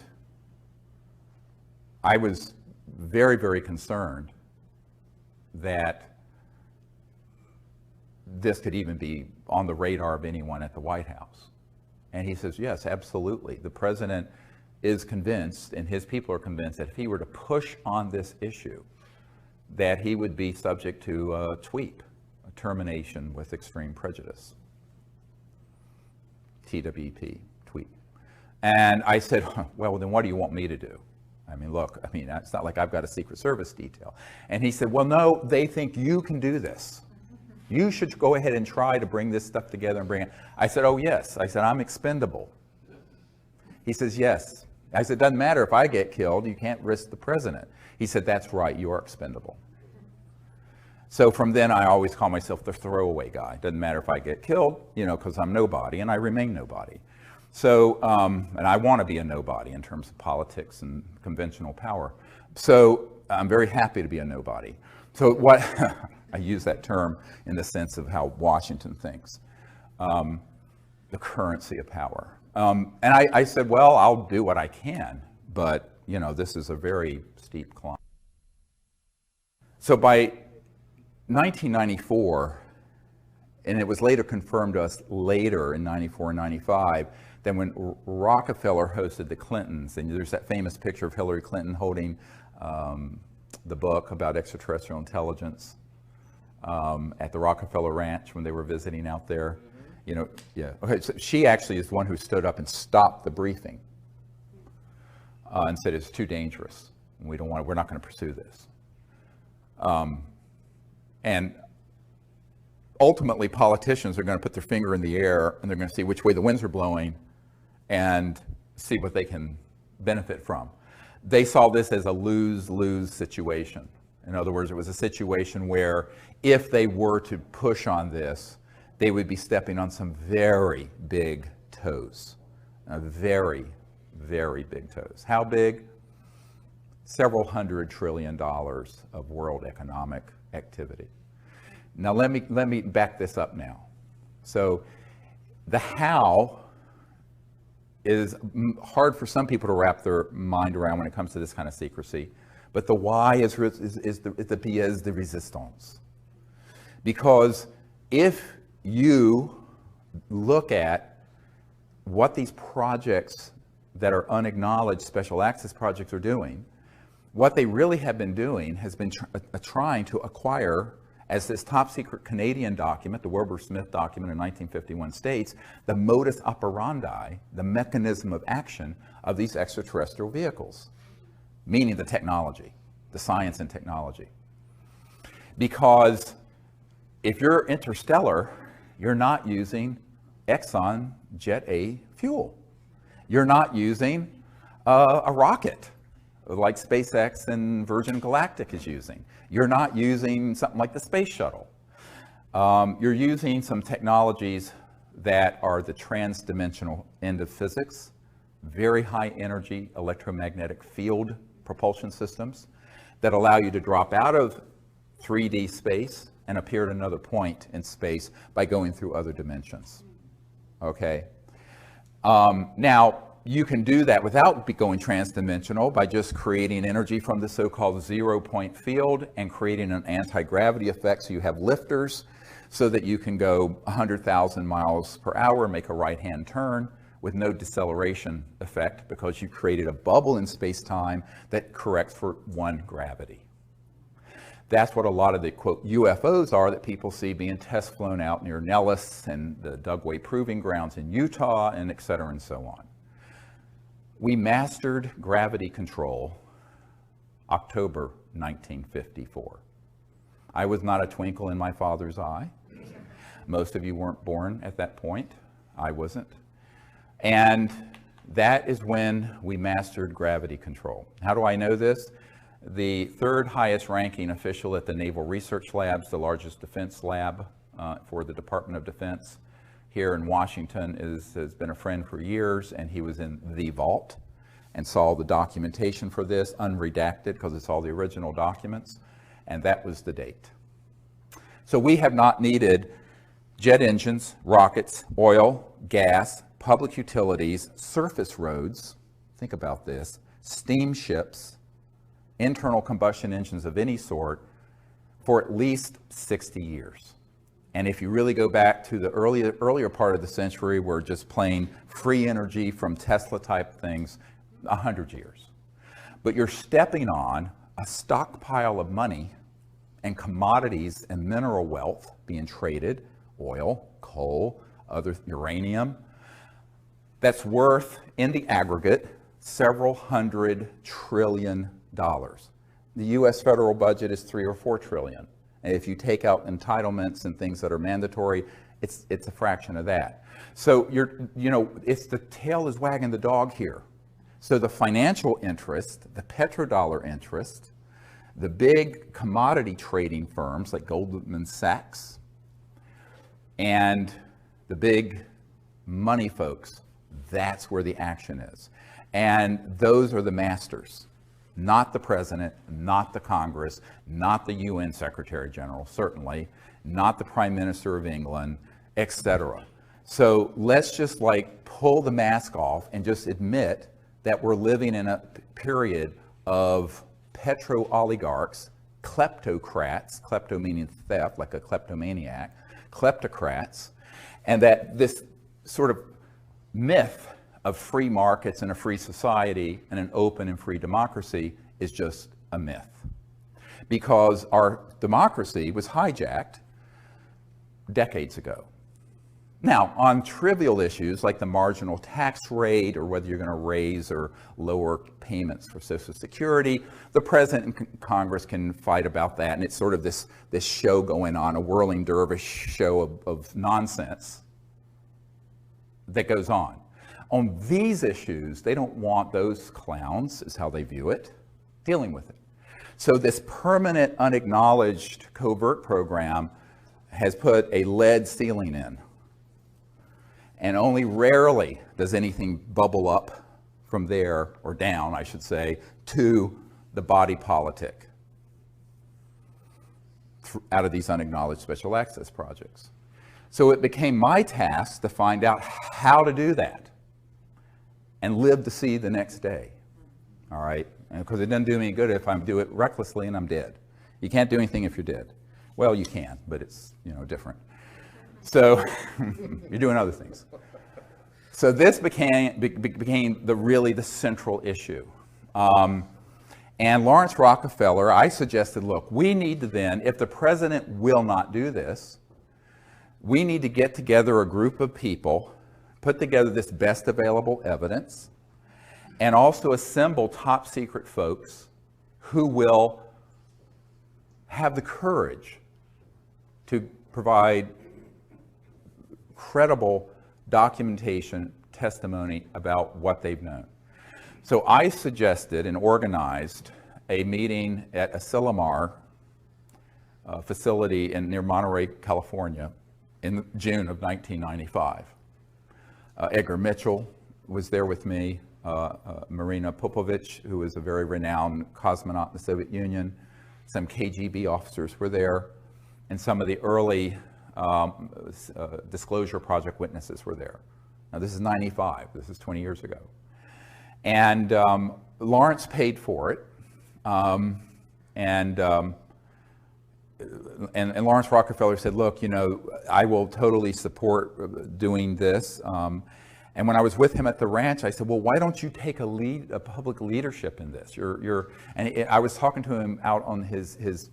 I was very, very concerned that this could even be on the radar of anyone at the White House. And he says, yes, absolutely. The president is convinced, and his people are convinced, that if he were to push on this issue, that he would be subject to a TWEEP, a termination with extreme prejudice. TWEP, TWEEP. And I said, well, then what do you want me to do? I mean, look, I mean, it's not like I've got a Secret Service detail. And he said, well, no, they think you can do this. You should go ahead and try to bring this stuff together and bring it. I said, oh, yes. I said, I'm expendable. He says, yes. I said, doesn't matter if I get killed, you can't risk the president. He said, that's right, you are expendable. So from then, I always call myself the throwaway guy. Doesn't matter if I get killed, you know, because I'm nobody, and I remain nobody. So, and I want to be a nobody in terms of politics and conventional power. So I'm very happy to be a nobody. So what, I use that term in the sense of how Washington thinks, the currency of power. And I said, well, I'll do what I can, but, you know, this is a very steep climb. So by 1994, and it was later confirmed to us later in 94 and 95, then when Rockefeller hosted the Clintons, and there's that famous picture of Hillary Clinton holding the book about extraterrestrial intelligence at the Rockefeller Ranch when they were visiting out there. You know, yeah. Okay, so she actually is the one who stood up and stopped the briefing and said it's too dangerous. We don't want. We're not going to pursue this. And ultimately, politicians are going to put their finger in the air and they're going to see which way the winds are blowing and see what they can benefit from. They saw this as a lose-lose situation. In other words, it was a situation where if they were to push on this, they would be stepping on some very big toes. Very, very big toes. How big? Several $100 trillion of world economic activity. Now let me back this up now. So the how is hard for some people to wrap their mind around when it comes to this kind of secrecy, but the why is the pièce de résistance. Because if you look at what these projects that are unacknowledged special access projects are doing, what they really have been doing has been trying to acquire, as this top secret Canadian document, the Wilbur-Smith document in 1951 states, the modus operandi, the mechanism of action of these extraterrestrial vehicles, meaning the technology, the science and technology. Because if you're interstellar, you're not using Exxon Jet A fuel. You're not using a rocket like SpaceX and Virgin Galactic is using. You're not using something like the space shuttle. You're using some technologies that are the trans-dimensional end of physics, very high energy electromagnetic field propulsion systems that allow you to drop out of 3D space and appear at another point in space by going through other dimensions. Okay? Now, you can do that without going trans-dimensional by just creating energy from the so-called zero-point field and creating an anti-gravity effect, so you have lifters so that you can go 100,000 miles per hour, make a right-hand turn with no deceleration effect because you created a bubble in space-time that corrects for one gravity. That's what a lot of the, quote, UFOs are that people see being test flown out near Nellis and the Dugway Proving Grounds in Utah, and et cetera and so on. We mastered gravity control October 1954. I was not a twinkle in my father's eye. Most of you weren't born at that point. I wasn't. And that is when we mastered gravity control. How do I know this? The third highest ranking official at the Naval Research Labs, the largest defense lab for the Department of Defense here in Washington, has been a friend for years, and he was in the vault and saw the documentation for this, unredacted, because it's all the original documents, and that was the date. So we have not needed jet engines, rockets, oil, gas, public utilities, surface roads, think about this, steamships, internal combustion engines of any sort, for at least 60 years. And if you really go back to the earlier part of the century, we're just plain free energy from Tesla type things, 100 years. But you're stepping on a stockpile of money and commodities and mineral wealth being traded, oil, coal, other uranium, that's worth, in the aggregate, several $100 trillion. The U.S. federal budget is $3 or $4 trillion. And if you take out entitlements and things that are mandatory, it's a fraction of that. So it's the tail is wagging the dog here. So the financial interest, the petrodollar interest, the big commodity trading firms like Goldman Sachs, and the big money folks, that's where the action is. And those are the masters, not the president, not the Congress, not the UN Secretary General, certainly, not the Prime Minister of England, etc. So let's just pull the mask off and just admit that we're living in a period of petro-oligarchs, kleptocrats, klepto meaning theft, like a kleptomaniac, kleptocrats, and that this sort of myth of free markets and a free society and an open and free democracy is just a myth. Because our democracy was hijacked decades ago. Now, on trivial issues like the marginal tax rate or whether you're going to raise or lower payments for Social Security, the President and Congress can fight about that, and it's sort of this show going on, a whirling dervish show of nonsense that goes on. On these issues, they don't want those clowns, is how they view it, dealing with it. So this permanent, unacknowledged covert program has put a lead ceiling in. And only rarely does anything bubble up from there, or down, I should say, to the body politic out of these unacknowledged special access projects. So it became my task to find out how to do that and live to see the next day, all right? Because it doesn't do me any good if I do it recklessly and I'm dead. You can't do anything if you're dead. Well, you can, but it's different. So you're doing other things. So this became really the central issue. And Lawrence Rockefeller, I suggested, look, we need to then, if the president will not do this, we need to get together a group of people, put together this best available evidence, and also assemble top secret folks who will have the courage to provide credible documentation, testimony about what they've known. So I suggested and organized a meeting at a Asilomar facility near Monterey, California, in June of 1995. Edgar Mitchell was there with me, Marina Popovich, who was a very renowned cosmonaut in the Soviet Union, some KGB officers were there, and some of the early Disclosure Project witnesses were there. Now this is 95, this is 20 years ago. And Lawrence paid for it, and Lawrence Rockefeller said, look, I will totally support doing this. And when I was with him at the ranch, I said, well, why don't you take a public leadership in this? And I was talking to him out on his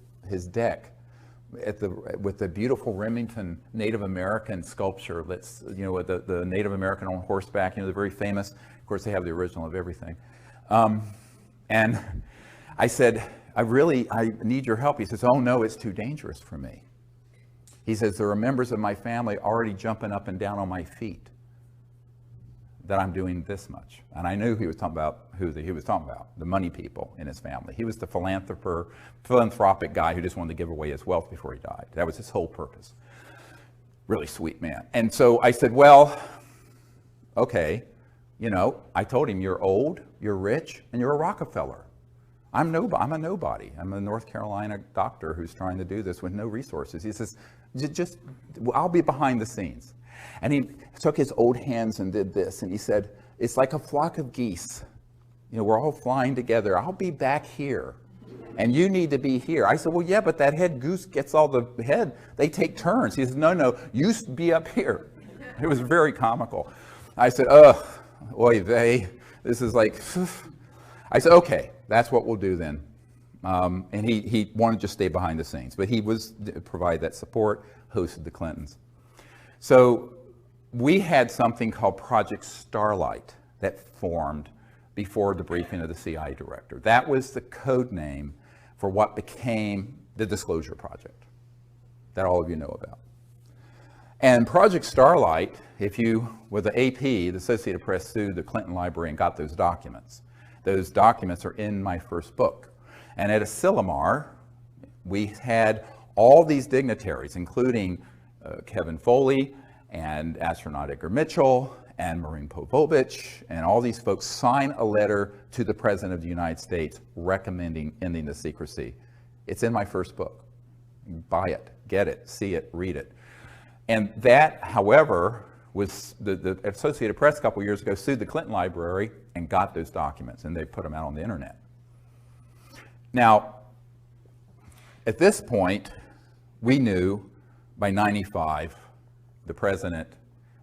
deck with the beautiful Remington Native American sculpture that's, with the Native American on horseback, they're very famous. Of course, they have the original of everything. And I said, I need your help. He says, oh no, it's too dangerous for me. He says, there are members of my family already jumping up and down on my feet that I'm doing this much. And I knew he was talking about he was talking about, the money people in his family. He was the philanthropic guy who just wanted to give away his wealth before he died. That was his whole purpose. Really sweet man. And so I said, well, okay, I told him, you're old, you're rich, and you're a Rockefeller. I'm a nobody. I'm a North Carolina doctor who's trying to do this with no resources. He says, I'll be behind the scenes. And he took his old hands and did this, and he said, it's like a flock of geese. We're all flying together. I'll be back here, and you need to be here. I said, well, yeah, but that head goose gets all the head. They take turns. He said, no, you be up here. It was very comical. I said, oy vey, this is like, I said, okay, that's what we'll do then. And he wanted to just stay behind the scenes, but he was provide that support, hosted the Clintons. So we had something called Project Starlight that formed before the briefing of the CIA director. That was the code name for what became the Disclosure Project that all of you know about. And Project Starlight, if you, with the AP, the Associated Press, sued the Clinton Library and got those documents. Those documents are in my first book. And at Asilomar, we had all these dignitaries, including Kevin Foley and astronaut Edgar Mitchell and Marin Povovich, and all these folks sign a letter to the President of the United States recommending ending the secrecy. It's in my first book. Buy it, get it, see it, read it. And that, however, was the Associated Press a couple years ago sued the Clinton Library and got those documents, and they put them out on the internet. Now, at this point, we knew by '95, the president,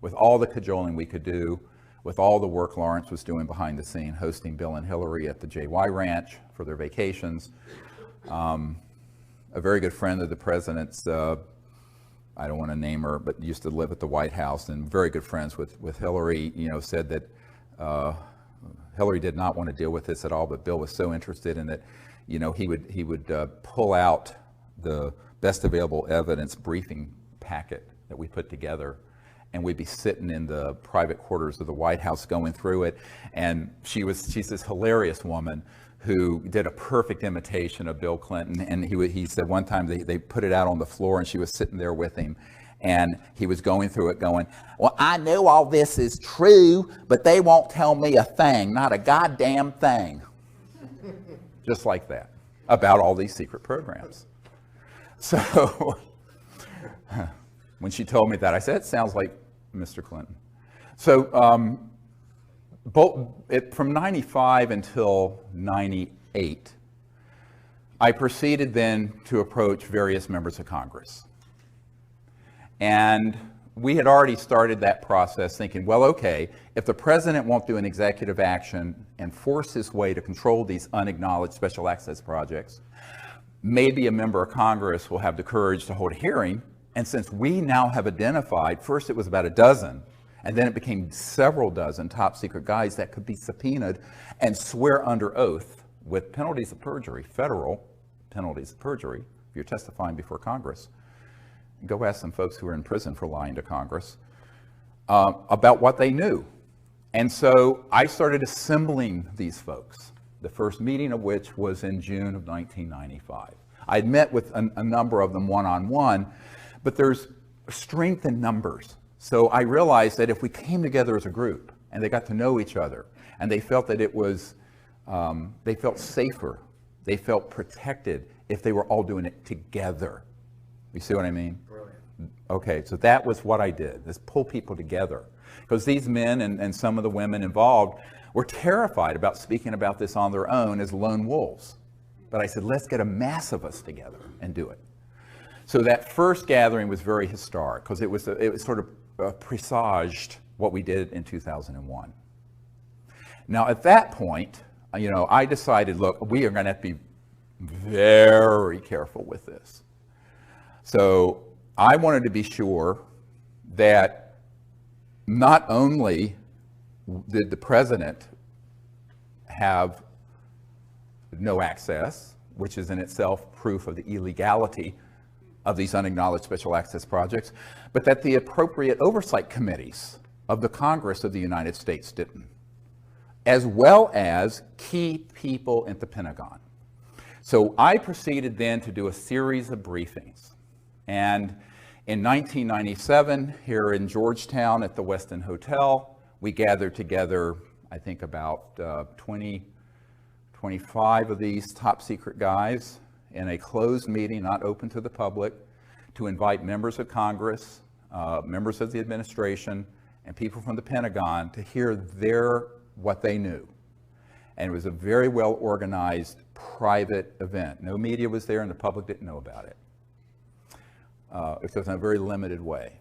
with all the cajoling we could do, with all the work Lawrence was doing behind the scene, hosting Bill and Hillary at the JY Ranch for their vacations. A very good friend of the president's, I don't want to name her, but used to live at the White House and very good friends with Hillary, said that Hillary did not want to deal with this at all, but Bill was so interested in it, he would pull out the best available evidence briefing packet that we put together, and we'd be sitting in the private quarters of the White House going through it. And she's this hilarious woman who did a perfect imitation of Bill Clinton. And he said one time they put it out on the floor and she was sitting there with him. And he was going through it going, well, I know all this is true, but they won't tell me a thing, not a goddamn thing. Just like that, about all these secret programs. So when she told me that, I said, it sounds like Mr. Clinton. So from '95 until '98, I proceeded then to approach various members of Congress. And we had already started that process thinking, well, okay, if the president won't do an executive action and force his way to control these unacknowledged special access projects, maybe a member of Congress will have the courage to hold a hearing. And since we now have identified, first it was about a dozen, and then it became several dozen top secret guys that could be subpoenaed and swear under oath with penalties of perjury, federal penalties of perjury, if you're testifying before Congress. Go ask some folks who are in prison for lying to Congress about what they knew. And so I started assembling these folks, the first meeting of which was in June of 1995. I'd met with a number of them one-on-one, but there's strength in numbers. So I realized that if we came together as a group and they got to know each other and they felt that it was, they felt safer, they felt protected if they were all doing it together. You see what I mean? Brilliant. Okay, so that was what I did, is pull people together. Because these men and some of the women involved were terrified about speaking about this on their own as lone wolves. But I said, let's get a mass of us together and do it. So that first gathering was very historic because it was sort of presaged what we did in 2001. Now at that point, I decided, look, we are going to have to be very careful with this. So I wanted to be sure that not only did the president have no access, which is in itself proof of the illegality of these unacknowledged special access projects, but that the appropriate oversight committees of the Congress of the United States didn't, as well as key people at the Pentagon. So I proceeded then to do a series of briefings. And in 1997, here in Georgetown at the Westin Hotel, we gathered together, I think about 25 of these top secret guys in a closed meeting, not open to the public, to invite members of Congress, members of the administration, and people from the Pentagon to hear what they knew. And it was a very well organized private event. No media was there and the public didn't know about it. It was in a very limited way.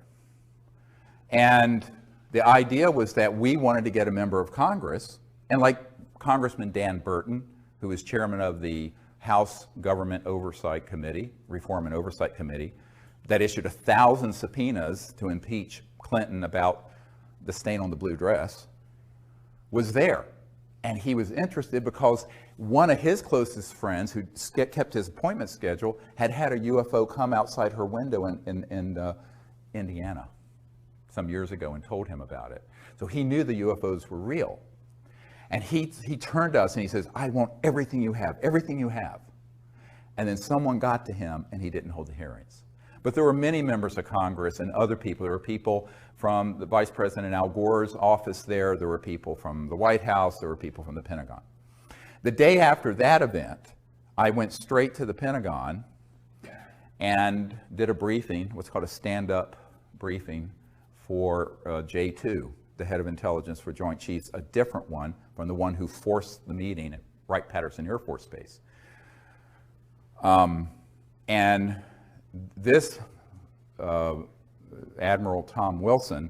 And the idea was that we wanted to get a member of Congress, and like Congressman Dan Burton, who is chairman of the House Government Oversight Committee, Reform and Oversight Committee, that issued 1,000 subpoenas to impeach Clinton about the stain on the blue dress, was there. And he was interested because one of his closest friends, who kept his appointment schedule, had had a UFO come outside her window in Indiana some years ago and told him about it. So he knew the UFOs were real. And he turned to us and he says, I want everything you have, everything you have. And then someone got to him and he didn't hold the hearings. But there were many members of Congress and other people. There were people from the Vice President Al Gore's office there. There were people from the White House. There were people from the Pentagon. The day after that event, I went straight to the Pentagon and did a briefing, what's called a stand-up briefing for J2, the head of intelligence for Joint Chiefs, a different one from the one who forced the meeting at Wright-Patterson Air Force Base. And this Admiral Tom Wilson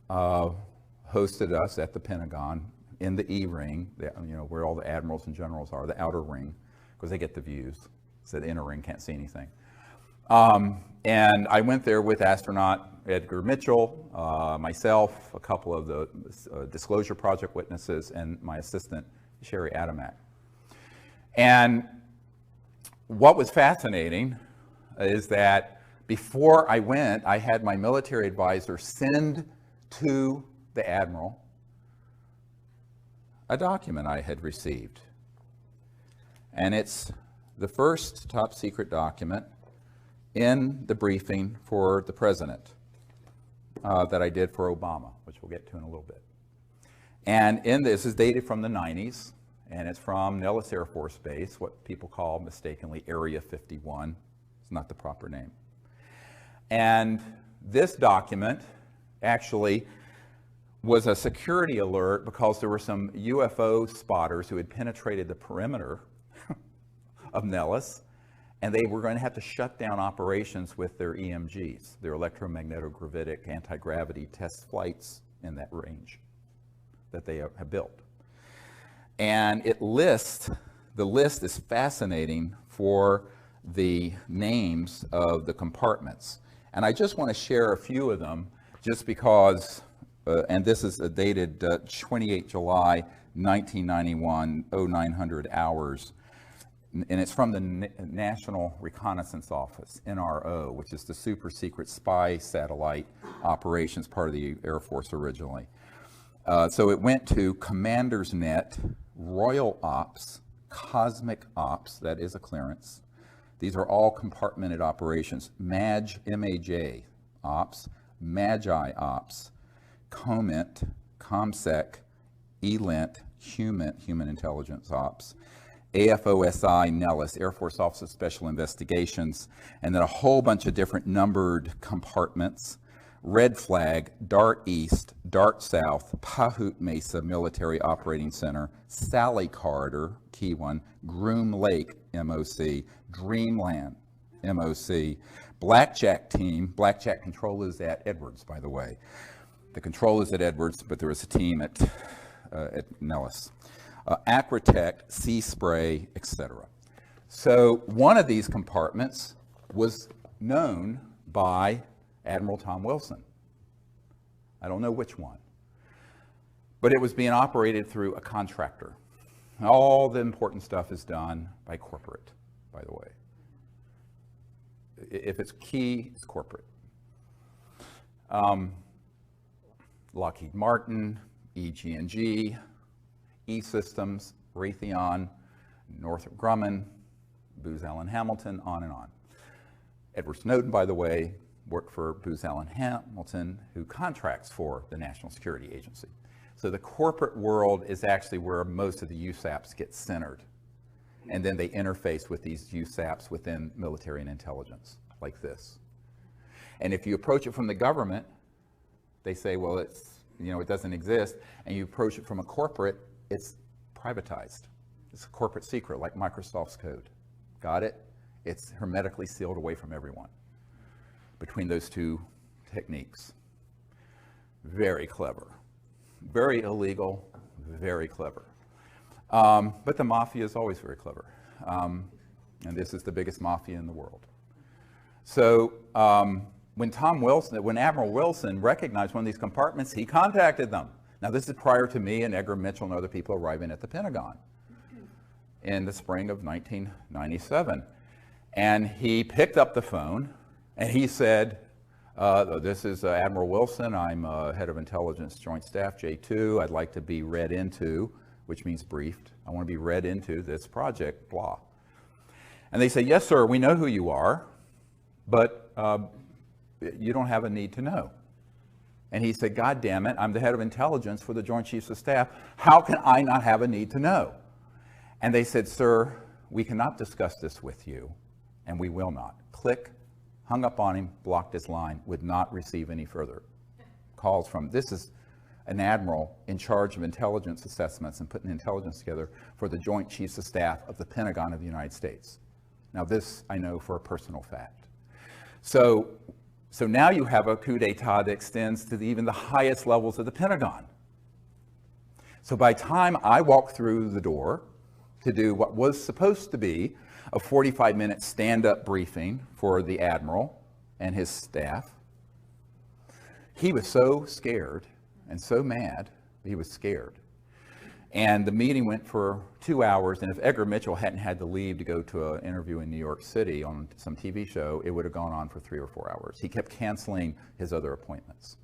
hosted us at the Pentagon in the E-ring, where all the admirals and generals are, the outer ring, because they get the views. So the inner ring can't see anything. And I went there with astronaut Edgar Mitchell, myself, a couple of the Disclosure Project witnesses, and my assistant, Sherry Adamak. And what was fascinating is that before I went, I had my military advisor send to the Admiral a document I had received. And it's the first top secret document in the briefing for the President that I did for Obama, which we'll get to in a little bit. And in this is dated from the 90s, and it's from Nellis Air Force Base, what people call mistakenly Area 51. It's not the proper name. And this document actually was a security alert because there were some UFO spotters who had penetrated the perimeter of Nellis, and they were going to have to shut down operations with their EMGs, their electromagnetic anti-gravity test flights in that range that they have built. And the list is fascinating for the names of the compartments. And I just want to share a few of them just because, and this is dated 28 July 1991, 0900 hours. And it's from the National Reconnaissance Office, NRO, which is the super secret spy satellite operations part of the Air Force originally. So it went to Commander's Net, Royal Ops, Cosmic Ops, that is a clearance. These are all compartmented operations. MAJ, M-A-J Ops, Magi Ops, COMINT, COMSEC, ELINT, Human Intelligence Ops, AFOSI, Nellis, Air Force Office of Special Investigations, and then a whole bunch of different numbered compartments. Red Flag, Dart East, Dart South, Pahut Mesa Military Operating Center, Sally Corridor, key one, Groom Lake, MOC, Dreamland, MOC, Blackjack Team. Blackjack control is at Edwards, by the way. The control is at Edwards, but there is a team at Nellis. Acrotech, Sea Spray, etc. So one of these compartments was known by Admiral Tom Wilson. I don't know which one, but it was being operated through a contractor. All the important stuff is done by corporate, by the way. If it's key, it's corporate. Lockheed Martin, EG&G, E-Systems, Raytheon, Northrop Grumman, Booz Allen Hamilton, on and on. Edward Snowden, by the way, worked for Booz Allen Hamilton, who contracts for the National Security Agency. So the corporate world is actually where most of the USAPs get centered. And then they interface with these USAPs within military and intelligence, like this. And if you approach it from the government, they say, well, it doesn't exist. And you approach it from a corporate, it's privatized. It's a corporate secret, like Microsoft's code. Got it? It's hermetically sealed away from everyone between those two techniques. Very clever. Very illegal, very clever. But the mafia is always very clever. And this is the biggest mafia in the world. So when Admiral Wilson recognized one of these compartments, he contacted them. Now, this is prior to me and Edgar Mitchell and other people arriving at the Pentagon in the spring of 1997. And he picked up the phone and he said, this is Admiral Wilson. I'm head of intelligence joint staff, J2. I'd like to be read into, which means briefed. I want to be read into this project, blah. And they say, yes, sir, we know who you are, but you don't have a need to know. And he said, God damn it, I'm the head of intelligence for the Joint Chiefs of Staff. How can I not have a need to know? And they said, sir, we cannot discuss this with you, and we will not. Click, hung up on him, blocked his line, would not receive any further calls from. This is an admiral in charge of intelligence assessments and putting intelligence together for the Joint Chiefs of Staff of the Pentagon of the United States. Now this I know for a personal fact. So now you have a coup d'etat that extends to even the highest levels of the Pentagon. So by the time I walked through the door to do what was supposed to be a 45-minute stand-up briefing for the admiral and his staff, he was so scared and so mad, he was scared. And the meeting went for 2 hours, and if Edgar Mitchell hadn't had to leave to go to an interview in New York City on some TV show, it would have gone on for 3 or 4 hours. He kept canceling his other appointments.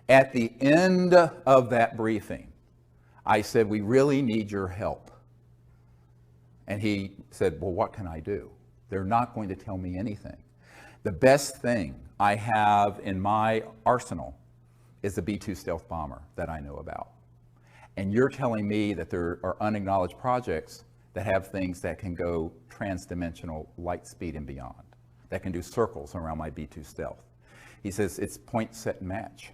At the end of that briefing, I said, we really need your help. And he said, well, what can I do? They're not going to tell me anything. The best thing I have in my arsenal is the B-2 stealth bomber that I know about. And you're telling me that there are unacknowledged projects that have things that can go transdimensional light speed and beyond, that can do circles around my B-2 stealth. He says, it's point, set, and match.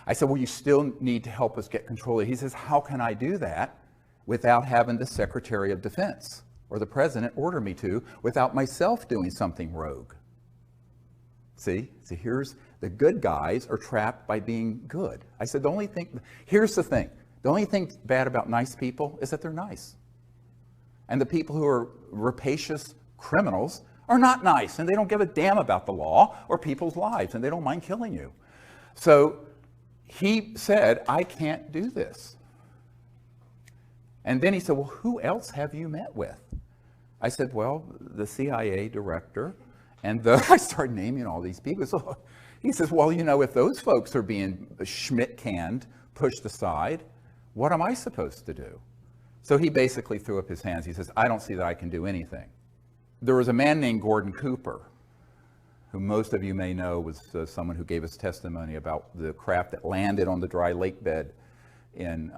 I said, well, you still need to help us get control of it. He says, how can I do that without having the Secretary of Defense or the President order me to, without myself doing something rogue? See, here's the good guys are trapped by being good. I said, here's the thing. The only thing bad about nice people is that they're nice. And the people who are rapacious criminals are not nice, and they don't give a damn about the law or people's lives, and they don't mind killing you. So he said, I can't do this. And then he said, well, who else have you met with? I said, well, the CIA director. And I started naming all these people. So he says, well, you know, if those folks are being Schmidt-canned, pushed aside, what am I supposed to do? So he basically threw up his hands. He says, I don't see that I can do anything. There was a man named Gordon Cooper, who most of you may know was someone who gave us testimony about the craft that landed on the dry lake bed in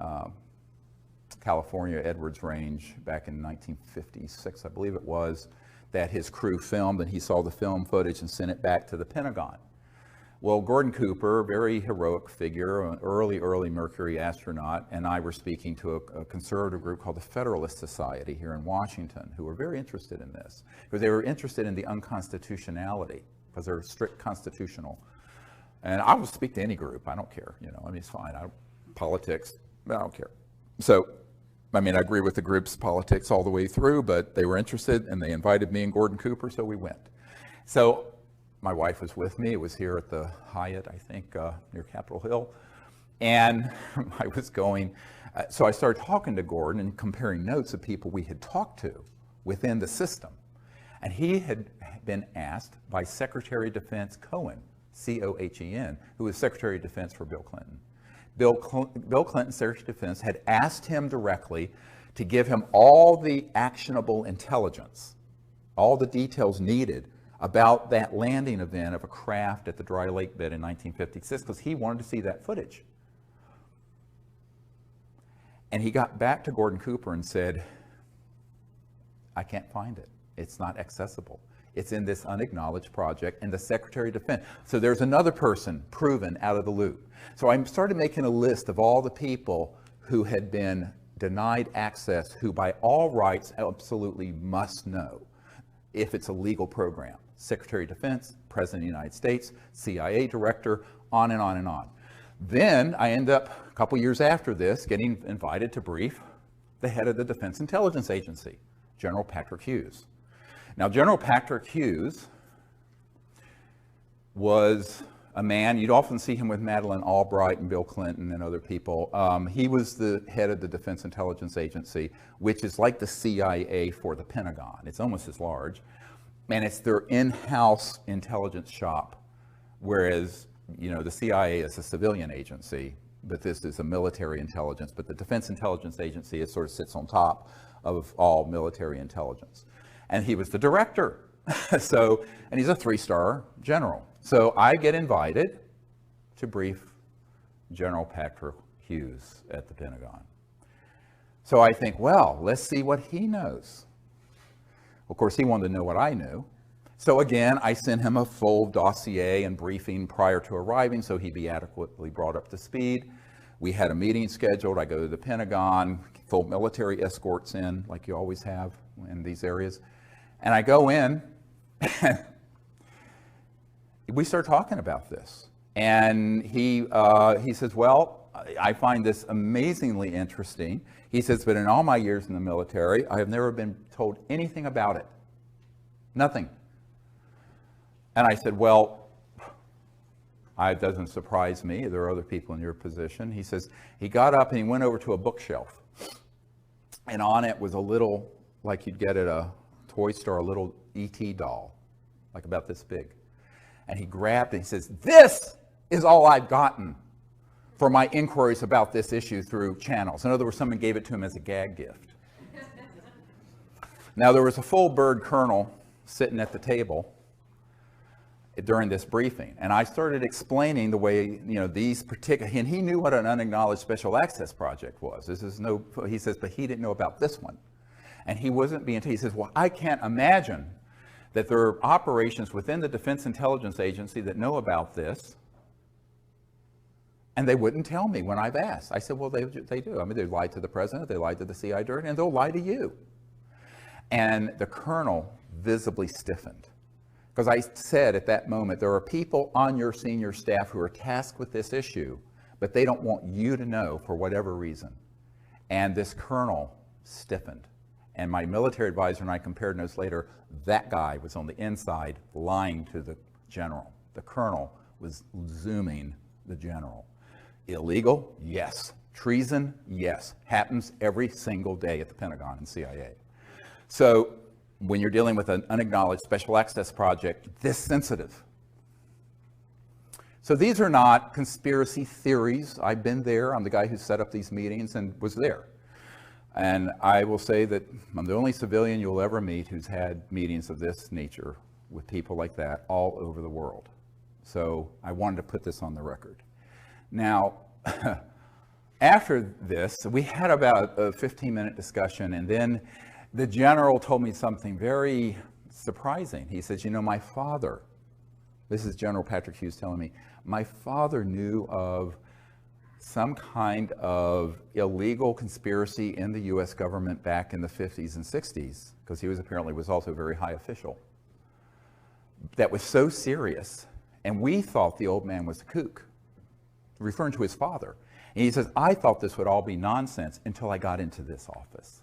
California, Edwards Range, back in 1956, I believe it was, that his crew filmed, and he saw the film footage and sent it back to the Pentagon. Well, Gordon Cooper, very heroic figure, an early Mercury astronaut, and I were speaking to a conservative group called the Federalist Society here in Washington, who were very interested in this, because they were interested in the unconstitutionality, because they're strict constitutional. And I will speak to any group, I don't care, you know, I mean, it's fine, politics, I don't care. So, I mean, I agree with the group's politics all the way through, but they were interested and they invited me and Gordon Cooper, so we went. So my wife was with me. It was here at the Hyatt, I think, near Capitol Hill. And I was going, so I started talking to Gordon and comparing notes of people we had talked to within the system. And he had been asked by Secretary of Defense Cohen, C-O-H-E-N, who was Secretary of Defense for Bill Clinton. Bill Clinton, Secretary of Defense, had asked him directly to give him all the actionable intelligence, all the details needed about that landing event of a craft at the dry lake bed in 1956, because he wanted to see that footage. And he got back to Gordon Cooper and said, I can't find it. It's not accessible. It's in this unacknowledged project, and the Secretary of Defense. So there's another person proven out of the loop. So I started making a list of all the people who had been denied access, who by all rights absolutely must know if it's a legal program. Secretary of Defense, President of the United States, CIA Director, on and on and on. Then I end up, a couple years after this, getting invited to brief the head of the Defense Intelligence Agency, General Patrick Hughes. Now, General Patrick Hughes was a man, you'd often see him with Madeleine Albright and Bill Clinton and other people. He was the head of the Defense Intelligence Agency, which is like the CIA for the Pentagon. It's almost as large. And it's their in-house intelligence shop, whereas, you know, the CIA is a civilian agency, but this is a military intelligence. But the Defense Intelligence Agency, it sort of sits on top of all military intelligence. And he was the director. So, and he's a 3-star general. So I get invited to brief General Patrick Hughes at the Pentagon. So I think, well, let's see what he knows. Of course, he wanted to know what I knew. So again, I sent him a full dossier and briefing prior to arriving so he'd be adequately brought up to speed. We had a meeting scheduled. I go to the Pentagon, full military escorts in, like you always have in these areas. And I go in, and we start talking about this. And he says, well, I find this amazingly interesting. He says, but in all my years in the military, I have never been told anything about it. Nothing. And I said, well, it doesn't surprise me. There are other people in your position. He says, he got up and he went over to a bookshelf. And on it was a little, like you'd get at a toy store, a little E.T. doll, like about this big. And he grabbed it and he says, this is all I've gotten for my inquiries about this issue through channels. In other words, someone gave it to him as a gag gift. Now, there was a full bird colonel sitting at the table during this briefing, and I started explaining the way, you know, these particular, and he knew what an unacknowledged special access project was. This is no, he says, but he didn't know about this one. And he wasn't being, he says, well, I can't imagine that there are operations within the Defense Intelligence Agency that know about this, and they wouldn't tell me when I've asked. I said, well, they do. I mean, they lied to the president, they lied to the CIA director, and they'll lie to you. And the colonel visibly stiffened. Because I said at that moment, there are people on your senior staff who are tasked with this issue, but they don't want you to know for whatever reason. And this colonel stiffened. And my military advisor and I compared notes later. That guy was on the inside lying to the general. The colonel was zooming the general. Illegal? Yes. Treason? Yes. Happens every single day at the Pentagon and CIA. So when you're dealing with an unacknowledged special access project this sensitive. So these are not conspiracy theories. I've been there. I'm the guy who set up these meetings and was there. And I will say that I'm the only civilian you'll ever meet who's had meetings of this nature with people like that all over the world. So I wanted to put this on the record. Now, after this, we had about a 15-minute discussion, and then the general told me something very surprising. He says, you know, my father, this is General Patrick Hughes telling me, my father knew of some kind of illegal conspiracy in the U.S. government back in the 50s and 60s, because he was also a very high official, that was so serious, and we thought the old man was a kook, referring to his father. And he says, I thought this would all be nonsense until I got into this office,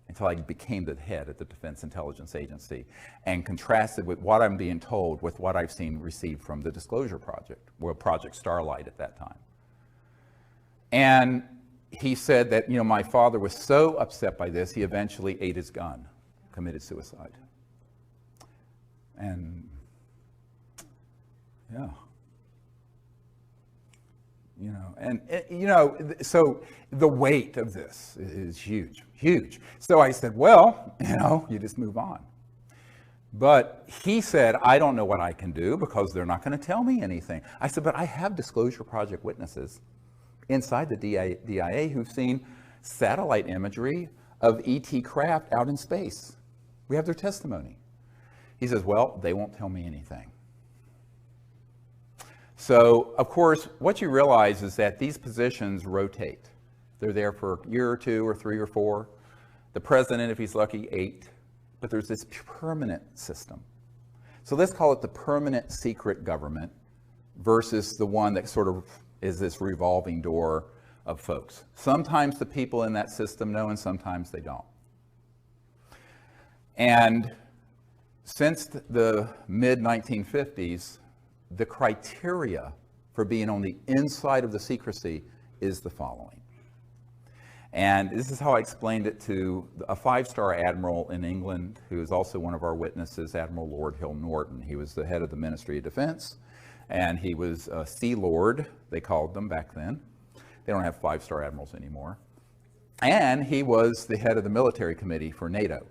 until I became the head of the Defense Intelligence Agency, and contrasted with what I'm being told with what I've seen received from the Disclosure Project, or Project Starlight at that time. And he said that, you know, my father was so upset by this, he eventually ate his gun, committed suicide. And, yeah. You know, and, you know, so the weight of this is huge, huge. So I said, well, you know, you just move on. But he said, I don't know what I can do because they're not going to tell me anything. I said, but I have Disclosure Project witnesses inside the DIA who've seen satellite imagery of ET craft out in space. We have their testimony. He says, well, they won't tell me anything. So, of course, what you realize is that these positions rotate. They're there for a year or two or 3 or 4. The president, if he's lucky, 8. But there's this permanent system. So let's call it the permanent secret government versus the one that sort of is this revolving door of folks. Sometimes the people in that system know and sometimes they don't. And Since the mid-1950s, the criteria for being on the inside of the secrecy is the following. And this is how I explained it to a 5-star admiral in England, who is also one of our witnesses, Admiral Lord Hill Norton. He was the head of the Ministry of Defense, and he was a Sea Lord, they called them back then. They don't have 5-star admirals anymore. And he was the head of the military committee for NATO.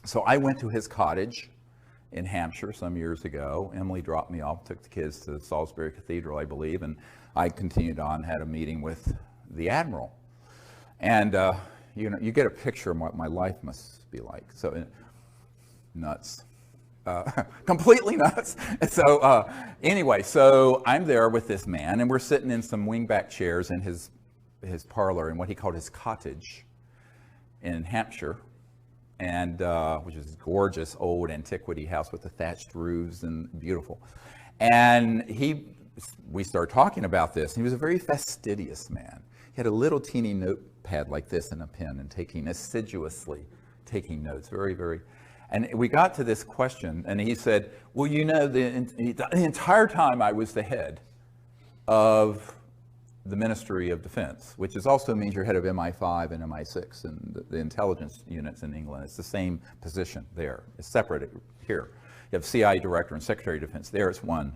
So I went to his cottage in Hampshire some years ago. Emily dropped me off, took the kids to Salisbury Cathedral, I believe, and I continued on, had a meeting with the admiral. And you know, you get a picture of what my life must be like. So nuts, completely nuts. So anyway, so I'm there with this man, and we're sitting in some wingback chairs in his parlor in what he called his cottage in Hampshire, and which is a gorgeous old antiquity house with the thatched roofs and beautiful. And we started talking about this. He was a very fastidious man. He had a little teeny notepad like this and a pen, and assiduously taking notes, very, very. And we got to this question, and he said, well, you know, the entire time I was the head of the Ministry of Defense, which also means you're head of MI5 and MI6 and the intelligence units in England. It's the same position there. It's separate here. You have CIA Director and Secretary of Defense. There it's one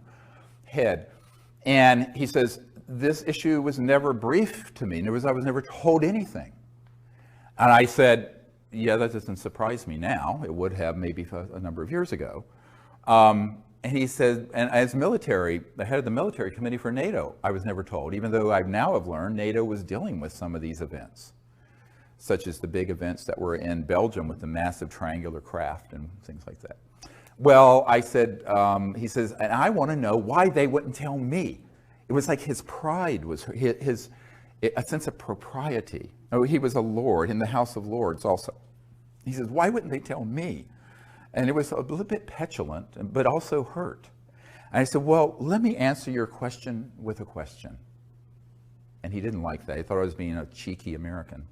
head. And he says, this issue was never briefed to me. I was never told anything. And I said, yeah, that doesn't surprise me now. It would have maybe a number of years ago. And he said, and as the head of the military committee for NATO, I was never told, even though I now have learned NATO was dealing with some of these events, such as the big events that were in Belgium with the massive triangular craft and things like that. Well, I said, he says, and I want to know why they wouldn't tell me. It was like his pride was a sense of propriety. Oh, he was a lord in the House of Lords also. He says, why wouldn't they tell me? And it was a little bit petulant, but also hurt. And I said, well, let me answer your question with a question. And he didn't like that. He thought I was being a cheeky American.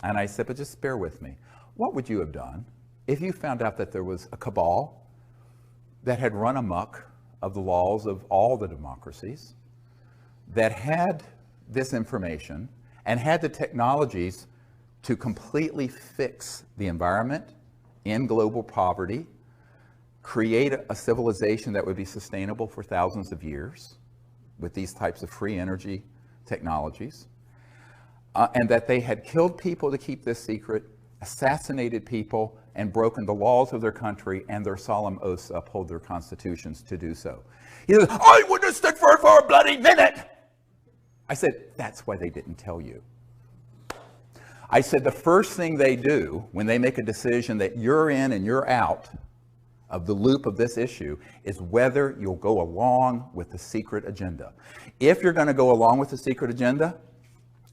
And I said, but just bear with me. What would you have done if you found out that there was a cabal that had run amok of the laws of all the democracies, that had this information and had the technologies to completely fix the environment, end global poverty, create a civilization that would be sustainable for thousands of years with these types of free energy technologies, and that they had killed people to keep this secret, assassinated people, and broken the laws of their country and their solemn oaths to uphold their constitutions to do so. He says, I wouldn't stick for it for a bloody minute. I said, that's why they didn't tell you. I said, the first thing they do when they make a decision that you're in and you're out of the loop of this issue is whether you'll go along with the secret agenda. If you're going to go along with the secret agenda,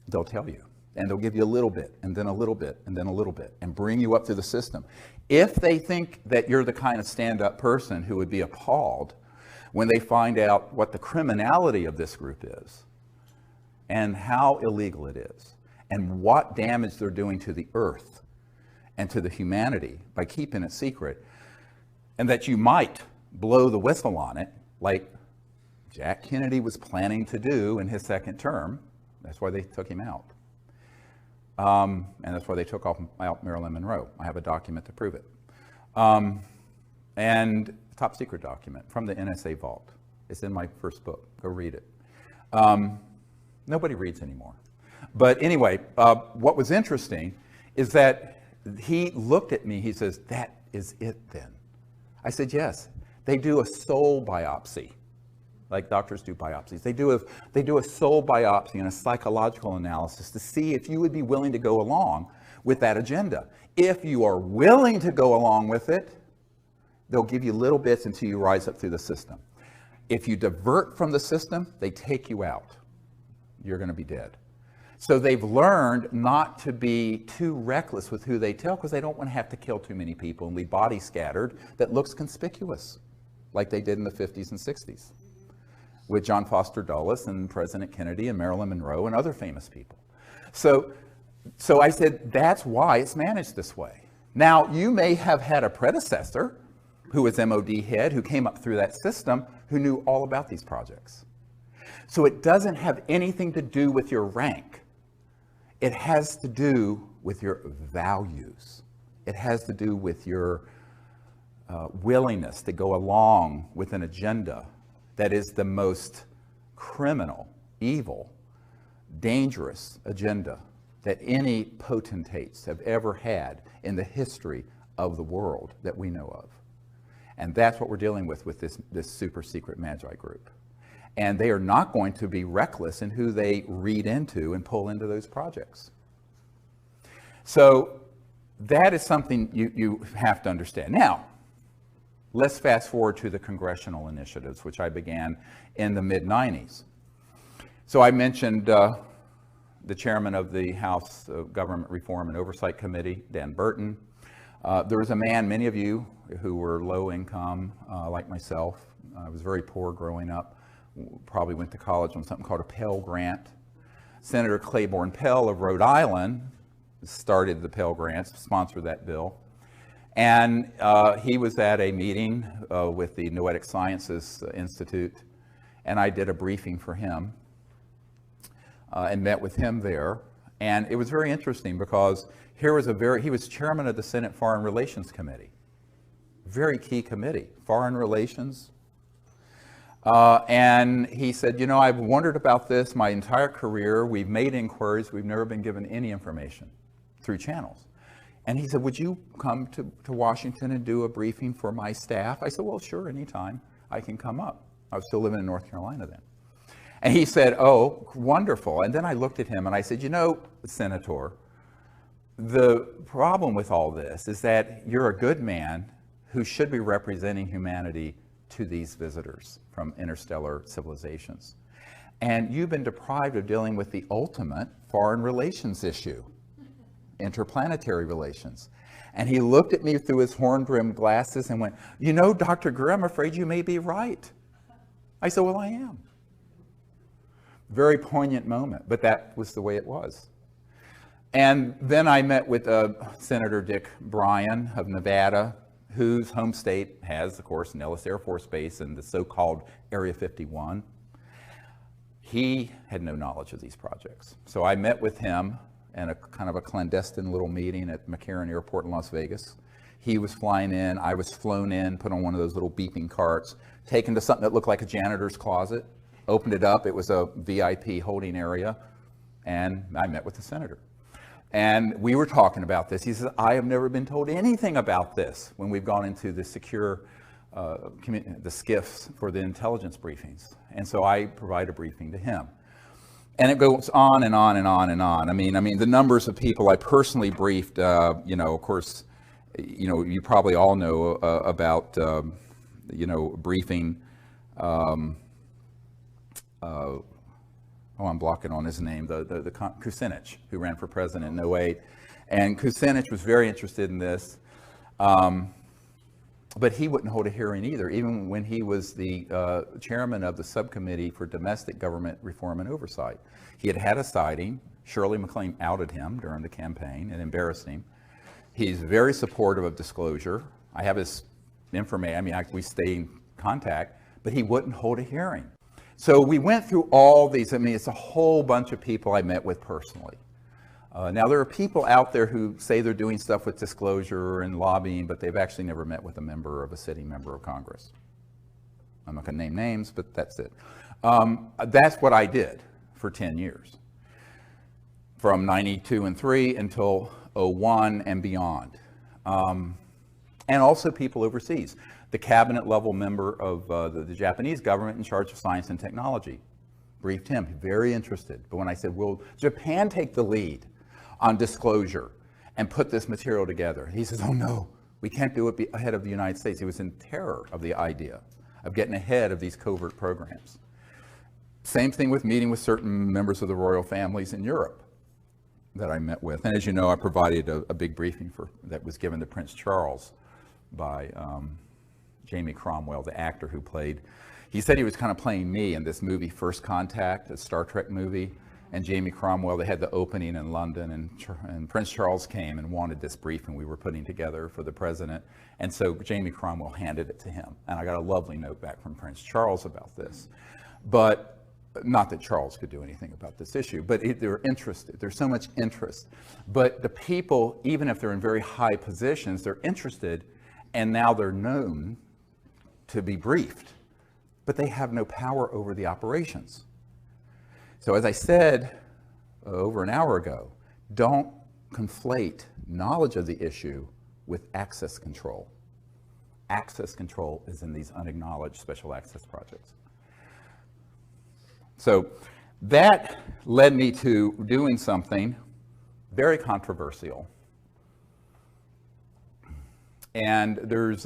they'll tell you. And they'll give you a little bit, and then a little bit, and then a little bit, and bring you up through the system. If they think that you're the kind of stand-up person who would be appalled when they find out what the criminality of this group is, and how illegal it is, and what damage they're doing to the earth and to the humanity by keeping it secret, and that you might blow the whistle on it, like Jack Kennedy was planning to do in his second term. That's why they took him out. And that's why they took out Marilyn Monroe. I have a document to prove it. And top secret document from the NSA vault. It's in my first book. Go read it. Nobody reads anymore. But anyway, what was interesting is that he looked at me, he says, that is it then? I said, yes. They do a soul biopsy, like doctors do biopsies. They do a soul biopsy and a psychological analysis to see if you would be willing to go along with that agenda. If you are willing to go along with it, they'll give you little bits until you rise up through the system. If you divert from the system, they take you out. You're going to be dead. So they've learned not to be too reckless with who they tell, because they don't want to have to kill too many people and leave bodies scattered that looks conspicuous, like they did in the 50s and 60s with John Foster Dulles and President Kennedy and Marilyn Monroe and other famous people. So I said, that's why it's managed this way. Now, you may have had a predecessor who was MOD head, who came up through that system, who knew all about these projects. So it doesn't have anything to do with your rank. It has to do with your values. It has to do with your willingness to go along with an agenda that is the most criminal, evil, dangerous agenda that any potentates have ever had in the history of the world that we know of. And that's what we're dealing with this super secret Magi group. And they are not going to be reckless in who they read into and pull into those projects. So that is something you have to understand. Now, let's fast forward to the congressional initiatives, which I began in the mid-90s. So I mentioned the chairman of the House Government Reform and Oversight Committee, Dan Burton. There was a man, many of you who were low income, like myself. I was very poor growing up, probably went to college on something called a Pell Grant. Senator Claiborne Pell of Rhode Island started the Pell Grants, sponsored that bill. And he was at a meeting with the Noetic Sciences Institute, and I did a briefing for him and met with him there. And it was very interesting because he was chairman of the Senate Foreign Relations Committee. Very key committee, foreign relations. And he said, you know, I've wondered about this my entire career. We've made inquiries. We've never been given any information through channels. And he said, would you come to Washington and do a briefing for my staff? I said, well, sure, anytime I can come up. I was still living in North Carolina then. And he said, oh, wonderful. And then I looked at him and I said, you know, Senator, the problem with all this is that you're a good man who should be representing humanity to these visitors from interstellar civilizations. And you've been deprived of dealing with the ultimate foreign relations issue, interplanetary relations. And he looked at me through his horn-rimmed glasses and went, you know, Dr. Greer, I'm afraid you may be right. I said, well, I am. Very poignant moment, but that was the way it was. And then I met with Senator Dick Bryan of Nevada, whose home state has, of course, Nellis Air Force Base and the so-called Area 51. He had no knowledge of these projects. So I met with him in a kind of a clandestine little meeting at McCarran Airport in Las Vegas. He was flying in, I was flown in, put on one of those little beeping carts, taken to something that looked like a janitor's closet, opened it up, it was a VIP holding area, and I met with the senator. And we were talking about this. He says, I have never been told anything about this when we've gone into the secure, the SCIFs for the intelligence briefings. And so I provide a briefing to him. And it goes on and on and on and on. I mean, the numbers of people I personally briefed, you know, of course, you know, you probably all know about, you know, briefing, I'm blocking on his name, the Kucinich, who ran for president in 2008. And Kucinich was very interested in this, but he wouldn't hold a hearing either, even when he was the chairman of the subcommittee for domestic government reform and oversight. He had had a sighting. Shirley MacLaine outed him during the campaign and embarrassed him. He's very supportive of disclosure. I have his information, we stay in contact, but he wouldn't hold a hearing. So we went through all these. It's a whole bunch of people I met with personally. Now, there are people out there who say they're doing stuff with disclosure and lobbying, but they've actually never met with a sitting member of Congress. I'm not going to name names, but that's it. That's what I did for 10 years, from 92 and 3 until 01 and beyond. And also people overseas. The cabinet level member of the Japanese government in charge of science and technology. Briefed him, very interested. But when I said, will Japan take the lead on disclosure and put this material together? He says, oh no, we can't do it ahead of the United States. He was in terror of the idea of getting ahead of these covert programs. Same thing with meeting with certain members of the royal families in Europe that I met with. And as you know, I provided a big briefing that was given to Prince Charles by Jamie Cromwell, the actor who played. He said he was kind of playing me in this movie, First Contact, a Star Trek movie. and Jamie Cromwell. They had the opening in London, and Prince Charles came and wanted this briefing we were putting together for the president. And so Jamie Cromwell handed it to him. And I got a lovely note back from Prince Charles about this. But not that Charles could do anything about this issue, but they're interested. There's so much interest. But the people, even if they're in very high positions, they're interested, and now they're known to be briefed. But they have no power over the operations. So as I said over an hour ago, don't conflate knowledge of the issue with access control. Access control is in these unacknowledged special access projects. So that led me to doing something very controversial. And there's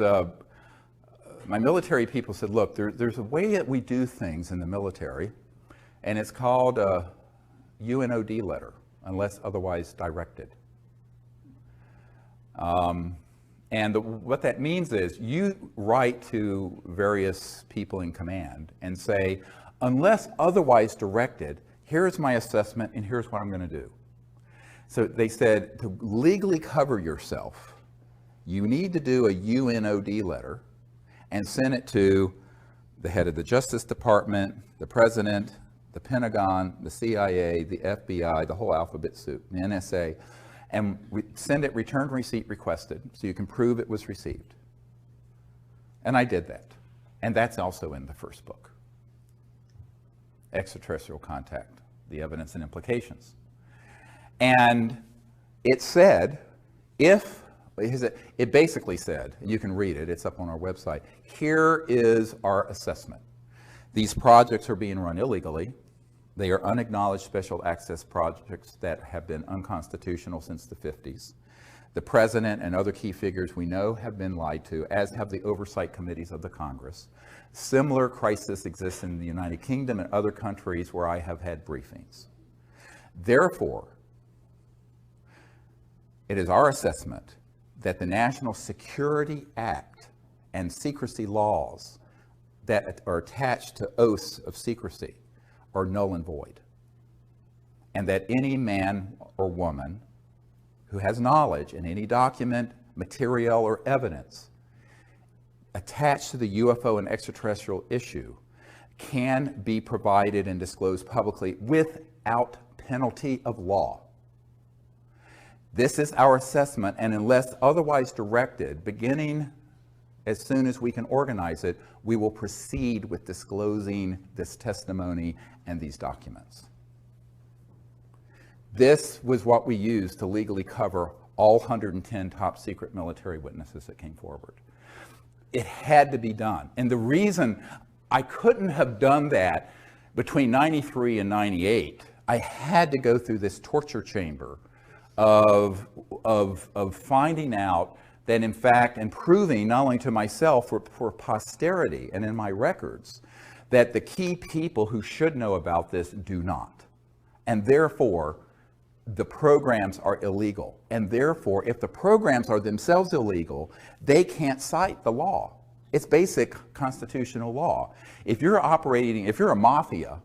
my military people said, look, there's a way that we do things in the military, and it's called a UNOD letter, unless otherwise directed. What that means is you write to various people in command and say, unless otherwise directed, here's my assessment and here's what I'm going to do. So they said to legally cover yourself, you need to do a UNOD letter and send it to the head of the Justice Department, the President, the Pentagon, the CIA, the FBI, the whole alphabet soup, the NSA, and send it return receipt requested so you can prove it was received. And I did that. And that's also in the first book. Extraterrestrial Contact, the Evidence and Implications. And it said, it basically said, you can read it, it's up on our website, here is our assessment. These projects are being run illegally. They are unacknowledged special access projects that have been unconstitutional since the 50s. The president and other key figures we know have been lied to, as have the oversight committees of the Congress. Similar crisis exists in the United Kingdom and other countries where I have had briefings. Therefore, it is our assessment that the National Security Act and secrecy laws that are attached to oaths of secrecy are null and void, and that any man or woman who has knowledge in any document, material, or evidence attached to the UFO and extraterrestrial issue can be provided and disclosed publicly without penalty of law. This is our assessment, and unless otherwise directed, beginning as soon as we can organize it, we will proceed with disclosing this testimony and these documents. This was what we used to legally cover all 110 top secret military witnesses that came forward. It had to be done. And the reason I couldn't have done that between 93 and 98, I had to go through this torture chamber of finding out that, in fact, and proving not only to myself, for posterity and in my records, that the key people who should know about this do not. And therefore, the programs are illegal. And therefore, if the programs are themselves illegal, they can't cite the law. It's basic constitutional law. If you're operating, if you're a mafia,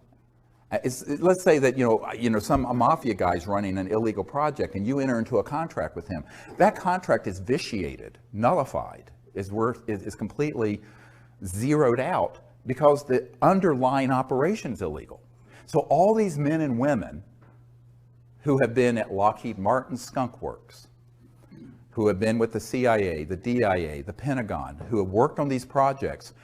let's say that some mafia guy's running an illegal project and you enter into a contract with him. That contract is vitiated, nullified, is completely zeroed out because the underlying operation is illegal. So all these men and women who have been at Lockheed Martin Skunk Works, who have been with the CIA, the DIA, the Pentagon, who have worked on these projects,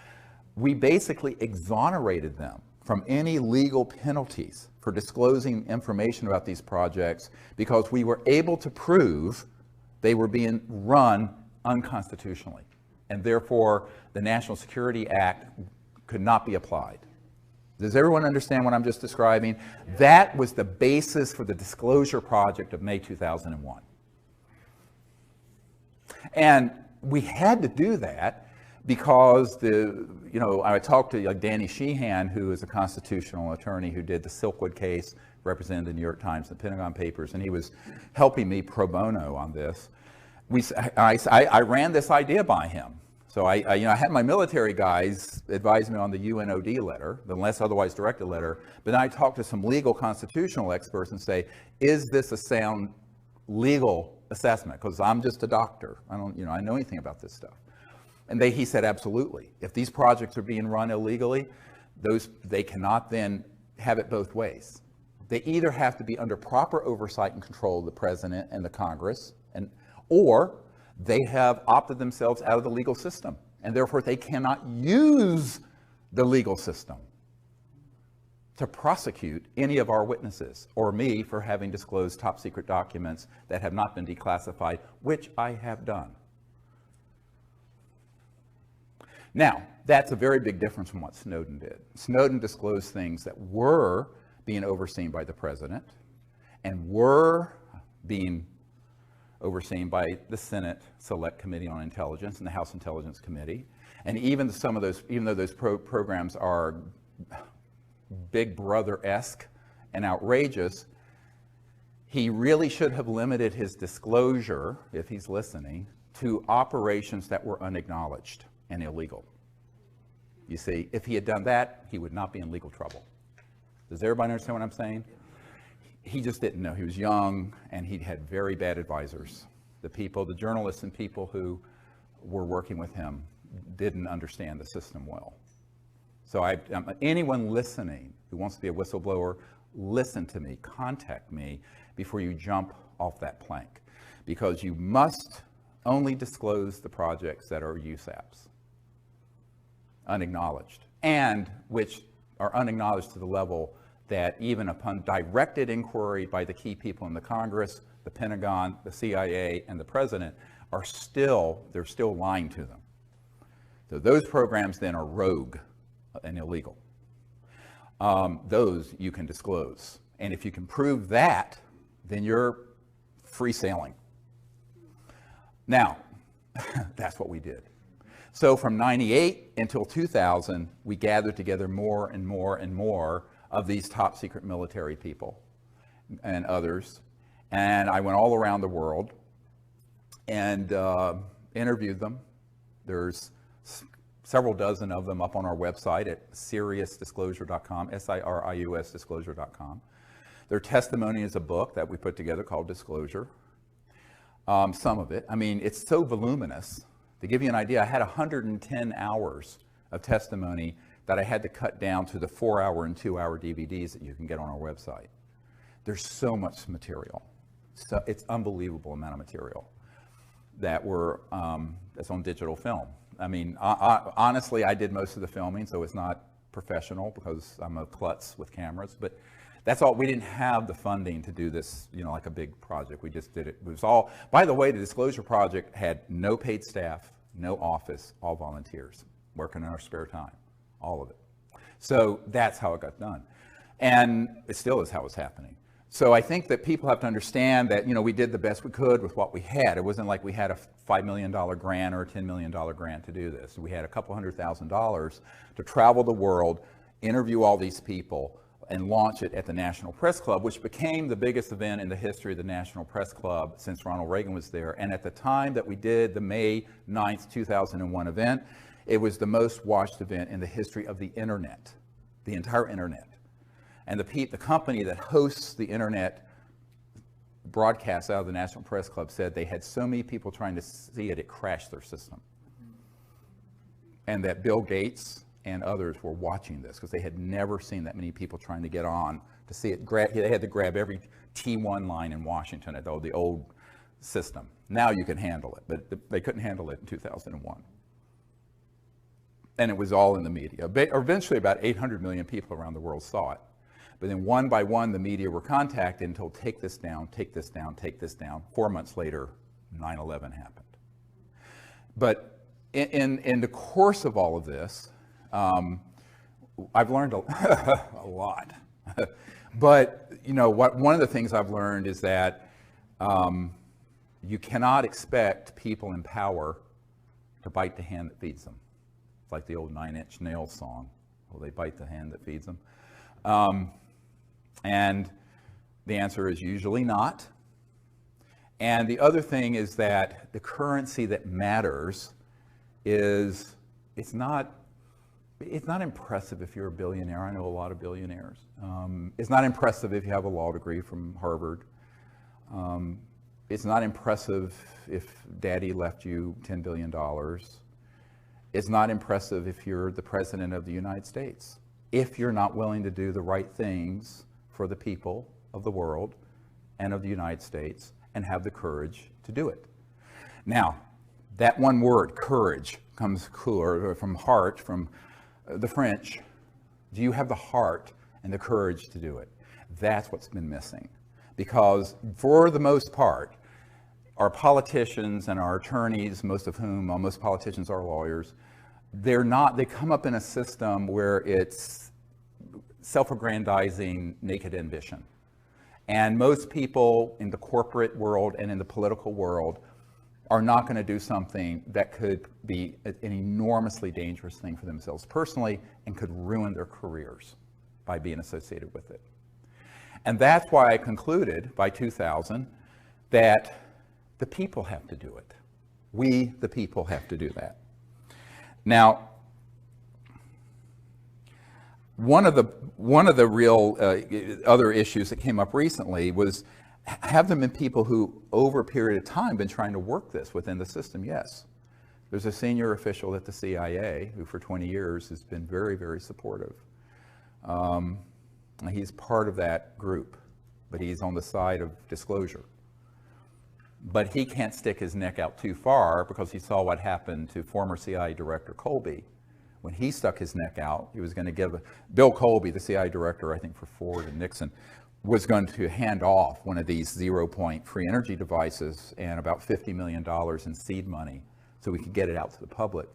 we basically exonerated them from any legal penalties for disclosing information about these projects because we were able to prove they were being run unconstitutionally. And therefore, the National Security Act could not be applied. Does everyone understand what I'm just describing? That was the basis for the disclosure project of May 2001. And we had to do that because I talked to Danny Sheehan, who is a constitutional attorney who did the Silkwood case, represented the New York Times, the Pentagon Papers, and he was helping me pro bono on this. I ran this idea by him. So I had my military guys advise me on the UNOD letter, the unless otherwise directed letter, but then I talked to some legal constitutional experts and say, is this a sound legal assessment? Because I'm just a doctor. I don't know anything about this stuff. And he said, absolutely. If these projects are being run illegally, they cannot then have it both ways. They either have to be under proper oversight and control of the president and the Congress, or they have opted themselves out of the legal system, and therefore they cannot use the legal system to prosecute any of our witnesses or me for having disclosed top secret documents that have not been declassified, which I have done. Now, that's a very big difference from what Snowden did. Snowden disclosed things that were being overseen by the president and were being overseen by the Senate Select Committee on Intelligence and the House Intelligence Committee. And even some of those, even though those programs are Big Brother-esque and outrageous, he really should have limited his disclosure, if he's listening, to operations that were unacknowledged and illegal. You see, if he had done that, he would not be in legal trouble. Does everybody understand what I'm saying? He just didn't know. He was young, and he had very bad advisors. The journalists and people who were working with him didn't understand the system well. So anyone listening who wants to be a whistleblower, listen to me, contact me before you jump off that plank, because you must only disclose the projects that are USAPs, unacknowledged, and which are unacknowledged to the level that even upon directed inquiry by the key people in the Congress, the Pentagon, the CIA, and the president, they're still lying to them. So those programs then are rogue and illegal. Those you can disclose. And if you can prove that, then you're free sailing. Now, that's what we did. So from 98 until 2000, we gathered together more and more and more of these top secret military people and others. And I went all around the world and interviewed them. There's several dozen of them up on our website at SiriusDisclosure.com, SIRIUS Disclosure.com. Their testimony is a book that we put together called Disclosure. Some of it, it's so voluminous. To give you an idea, I had 110 hours of testimony that I had to cut down to the 4-hour and 2-hour DVDs that you can get on our website. There's so much material. So it's unbelievable amount of material that that's on digital film. Honestly, I did most of the filming, so it's not professional because I'm a klutz with cameras, but that's all. We didn't have the funding to do this, like a big project. We just did it. It was all, by the way, the Disclosure Project had no paid staff, no office, all volunteers working in our spare time. All of it. So that's how it got done. And it still is how it's happening. So I think that people have to understand that, we did the best we could with what we had. It wasn't like we had a $5 million grant or a $10 million grant to do this. We had a couple $100,000 to travel the world, interview all these people, and launch it at the National Press Club, which became the biggest event in the history of the National Press Club since Ronald Reagan was there. And at the time that we did the May 9th, 2001 event, it was the most watched event in the history of the internet, the entire internet. And the company that hosts the internet broadcasts out of the National Press Club said they had so many people trying to see it, it crashed their system. And that Bill Gates and others were watching this because they had never seen that many people trying to get on to see it. They had to grab every T1 line in Washington at the old system. Now you can handle it, but they couldn't handle it in 2001. And it was all in the media. Eventually, about 800 million people around the world saw it. But then one by one, the media were contacted and told, take this down, take this down, take this down. 4 months later, 9/11 happened. But in the course of all of this, I've learned a lot. But, one of the things I've learned is that you cannot expect people in power to bite the hand that feeds them. Like the old 9 Inch Nails song. Will they bite the hand that feeds them? And the answer is usually not. And the other thing is that the currency that matters is it's not impressive if you're a billionaire. I know a lot of billionaires. It's not impressive if you have a law degree from Harvard. It's not impressive if daddy left you $10 billion. It's not impressive if you're the president of the United States, if you're not willing to do the right things for the people of the world and of the United States and have the courage to do it. Now, that one word, courage, comes from heart, from the French. Do you have the heart and the courage to do it? That's what's been missing. Because for the most part, our politicians and our attorneys, most politicians are lawyers, they come up in a system where it's self-aggrandizing naked ambition. And most people in the corporate world and in the political world are not going to do something that could be an enormously dangerous thing for themselves personally and could ruin their careers by being associated with it. And that's why I concluded by 2000 that the people have to do it. We, the people, have to do that. Now, one of the real other issues that came up recently was, have there been people who, over a period of time, been trying to work this within the system? Yes. There's a senior official at the CIA who, for 20 years, has been very, very supportive. He's part of that group, but he's on the side of disclosure. But he can't stick his neck out too far because he saw what happened to former CIA Director Colby. When he stuck his neck out, he was going to give Bill Colby, the CIA director, I think, for Ford and Nixon, was going to hand off one of these zero-point free energy devices and about $50 million in seed money so we could get it out to the public.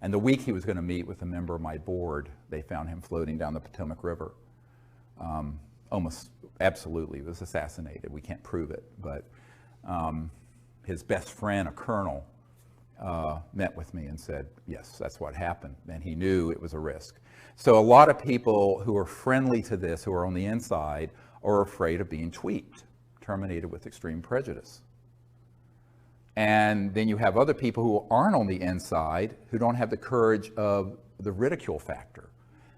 And the week he was going to meet with a member of my board, they found him floating down the Potomac River. Almost absolutely was assassinated. We can't prove it, but his best friend, a colonel, met with me and said, yes, that's what happened. And he knew it was a risk. So a lot of people who are friendly to this, who are on the inside, are afraid of being tweaked, terminated with extreme prejudice. And then you have other people who aren't on the inside, who don't have the courage of the ridicule factor,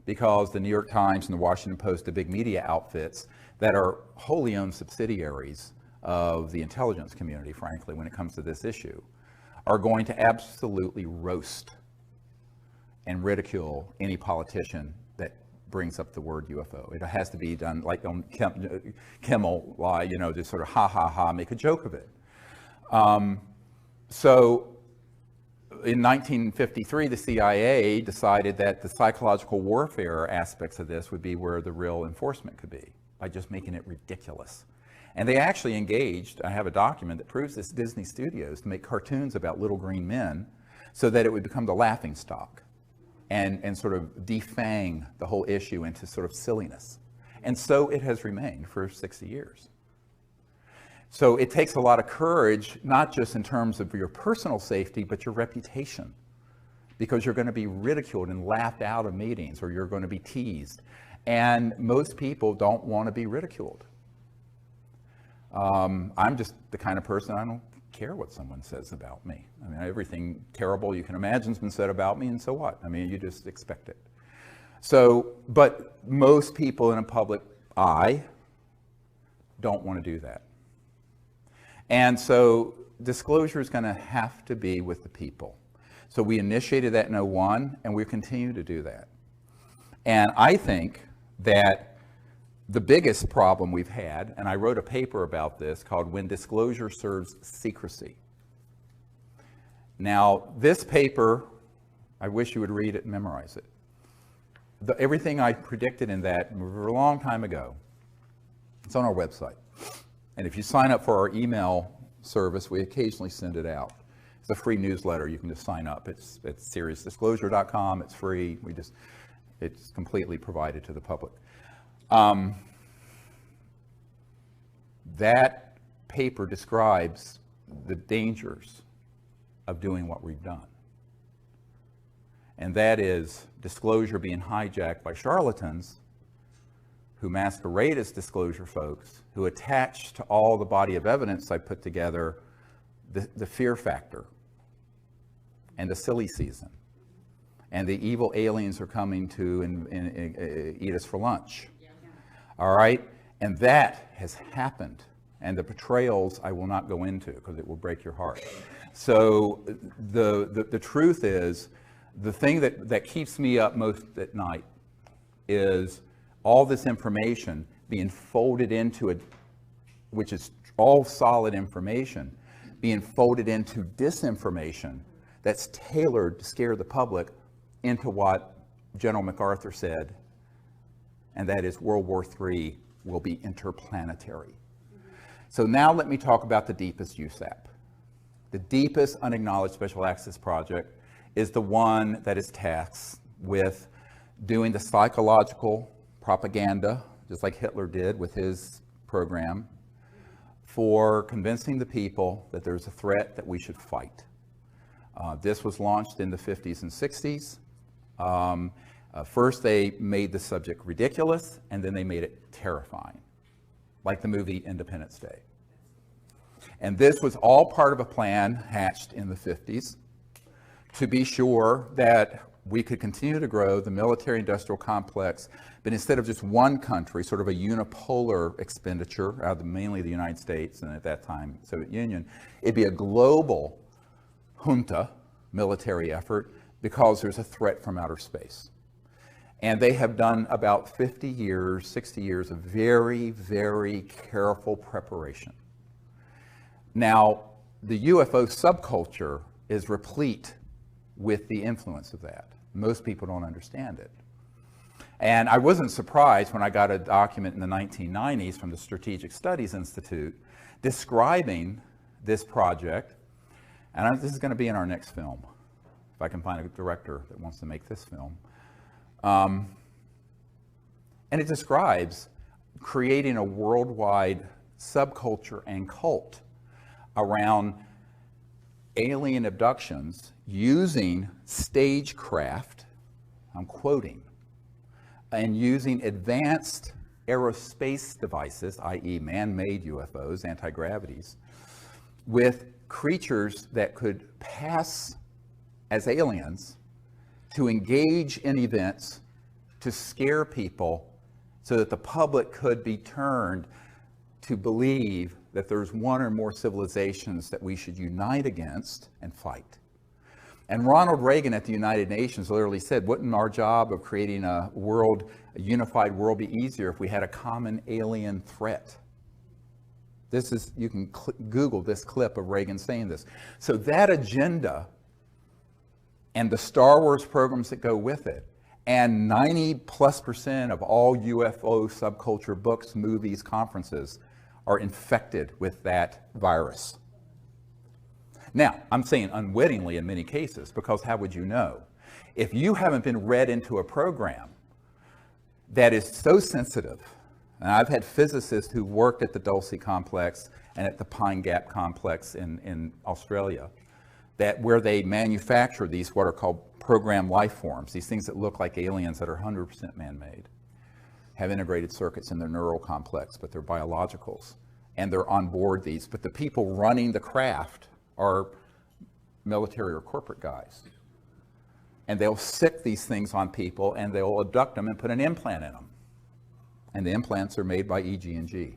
because the New York Times and the Washington Post, the big media outfits that are wholly owned subsidiaries of the intelligence community, frankly, when it comes to this issue, are going to absolutely roast and ridicule any politician that brings up the word UFO. It has to be done like on Kimmel, just sort of ha ha ha, make a joke of it. So in 1953, the CIA decided that the psychological warfare aspects of this would be where the real enforcement could be, by just making it ridiculous. And they actually engaged, I have a document that proves this, Disney Studios, to make cartoons about little green men so that it would become the laughing stock and sort of defang the whole issue into sort of silliness. And so it has remained for 60 years. So it takes a lot of courage, not just in terms of your personal safety, but your reputation, because you're going to be ridiculed and laughed out of meetings, or you're going to be teased. And most people don't want to be ridiculed. I'm just the kind of person, I don't care what someone says about me. I mean, everything terrible you can imagine has been said about me, and so what? I mean, you just expect it. So, but most people in a public eye don't want to do that. And so disclosure is going to have to be with the people. So we initiated that in 2001, and we continue to do that. And I think that the biggest problem we've had, and I wrote a paper about this called When Disclosure Serves Secrecy. Now, this paper, I wish you would read it and memorize it. Everything I predicted in that a long time ago, it's on our website. And if you sign up for our email service, we occasionally send it out. It's a free newsletter. You can just sign up. It's seriousdisclosure.com. It's free. It's completely provided to the public. That paper describes the dangers of doing what we've done. And that is disclosure being hijacked by charlatans who masquerade as disclosure folks, who attach to all the body of evidence I put together the fear factor. and the silly season, and the evil aliens are coming to eat us for lunch. All right? And that has happened. And the betrayals I will not go into because it will break your heart. So the truth is, the thing that keeps me up most at night is all this information being folded into it, which is all solid information, being folded into disinformation that's tailored to scare the public into what General MacArthur said, and that is World War III will be interplanetary. So now let me talk about the deepest USAP. The deepest unacknowledged special access project is the one that is tasked with doing the psychological propaganda, just like Hitler did with his program, for convincing the people that there's a threat that we should fight. This was launched in the 50s and 60s. First they made the subject ridiculous, and then they made it terrifying, like the movie Independence Day. And this was all part of a plan hatched in the 50s to be sure that we could continue to grow the military-industrial complex, but instead of just one country, sort of a unipolar expenditure out of mainly the United States and at that time Soviet Union, it'd be a global junta military effort because there's a threat from outer space. And they have done about 50 years, 60 years of very, very careful preparation. Now, the UFO subculture is replete with the influence of that. Most people don't understand it. And I wasn't surprised when I got a document in the 1990s from the Strategic Studies Institute describing this project. And this is going to be in our next film, if I can find a director that wants to make this film. And it describes creating a worldwide subculture and cult around alien abductions using stagecraft, I'm quoting, and using advanced aerospace devices, i.e. man-made UFOs, anti-gravities, with creatures that could pass as aliens to engage in events to scare people so that the public could be turned to believe that there's one or more civilizations that we should unite against and fight. And Ronald Reagan at the United Nations literally said, wouldn't our job of creating a unified world be easier if we had a common alien threat? This is, you can Google this clip of Reagan saying this. So that agenda and the Star Wars programs that go with it, and 90+% of all UFO subculture books, movies, conferences are infected with that virus. Now, I'm saying unwittingly in many cases, because how would you know? If you haven't been read into a program that is so sensitive, and I've had physicists who worked at the Dulce complex and at the Pine Gap complex in Australia, that where they manufacture these what are called programmed life forms, these things that look like aliens that are 100% man-made, have integrated circuits in their neural complex, but they're biologicals, and they're on board these. But the people running the craft are military or corporate guys. And they'll sick these things on people, and they'll abduct them and put an implant in them. And the implants are made by EG&G.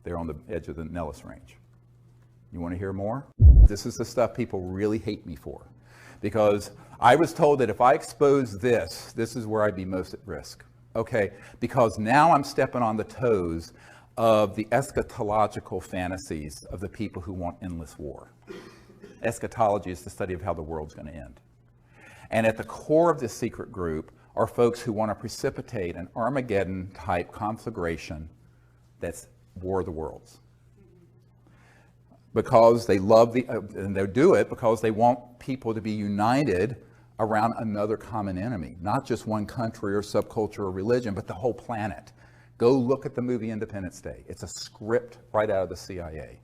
They're on the edge of the Nellis Range. You want to hear more? This is the stuff people really hate me for. Because I was told that if I expose this, this is where I'd be most at risk. Okay, because now I'm stepping on the toes of the eschatological fantasies of the people who want endless war. Eschatology is the study of how the world's going to end. And at the core of this secret group are folks who want to precipitate an Armageddon-type conflagration that's War of the Worlds. Because they love and they do it because they want people to be united around another common enemy, not just one country or subculture or religion, but the whole planet. Go look at the movie Independence Day. It's a script right out of the CIA.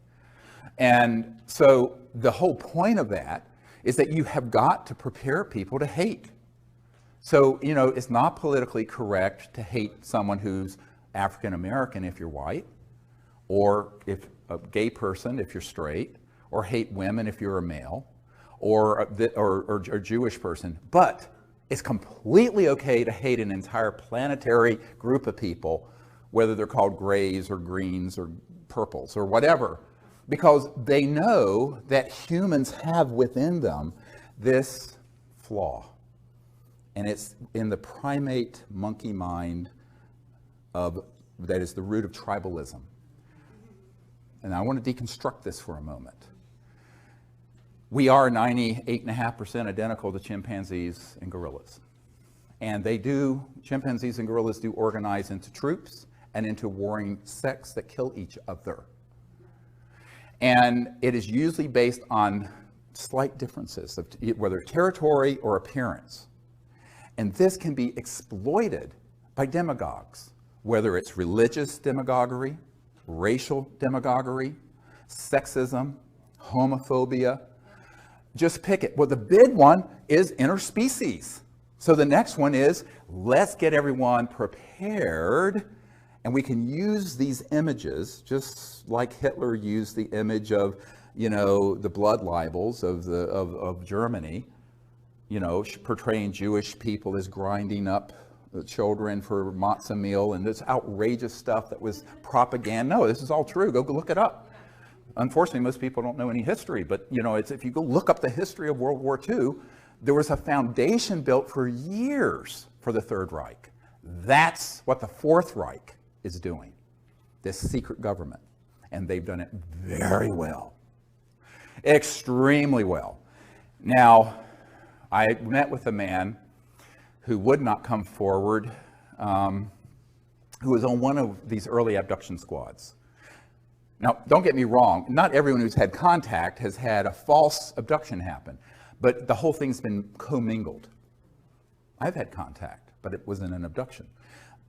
And so the whole point of that is that you have got to prepare people to hate. So, you know, it's not politically correct to hate someone who's African American if you're white, or if a gay person if you're straight, or hate women if you're a male, or Jewish person, but it's completely okay to hate an entire planetary group of people, whether they're called grays or greens or purples or whatever, because they know that humans have within them this flaw. And it's in the primate monkey mind that is the root of tribalism. And I want to deconstruct this for a moment. We are 98.5% identical to chimpanzees and gorillas. And chimpanzees and gorillas do organize into troops and into warring sects that kill each other. And it is usually based on slight differences of whether territory or appearance. And this can be exploited by demagogues, whether it's religious demagoguery, racial demagoguery, sexism, homophobia. Just pick it. Well, the big one is interspecies. So the next one is, let's get everyone prepared, and we can use these images, just like Hitler used the image of, the blood libels of Germany, portraying Jewish people as grinding up children for matzah meal, and this outrageous stuff that was propaganda. No, this is all true. Go look it up. Unfortunately, most people don't know any history, but if you go look up the history of World War II, there was a foundation built for years for the Third Reich. That's what the Fourth Reich is doing, this secret government. And they've done it very well, extremely well. Now, I met with a man who would not come forward, who was on one of these early abduction squads. Now, don't get me wrong, not everyone who's had contact has had a false abduction happen, but the whole thing's been commingled. I've had contact, but it wasn't an abduction.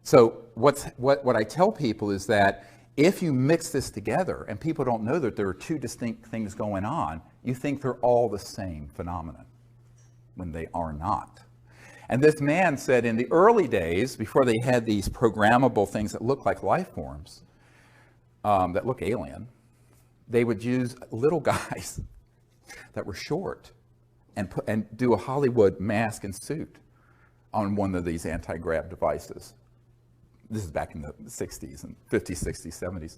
So what I tell people is that if you mix this together and people don't know that there are two distinct things going on, you think they're all the same phenomenon, when they are not. And this man said in the early days, before they had these programmable things that look like life forms, that look alien, they would use little guys that were short and do a Hollywood mask and suit on one of these anti-grav devices. This is back in the 60s and 50s, 60s, 70s,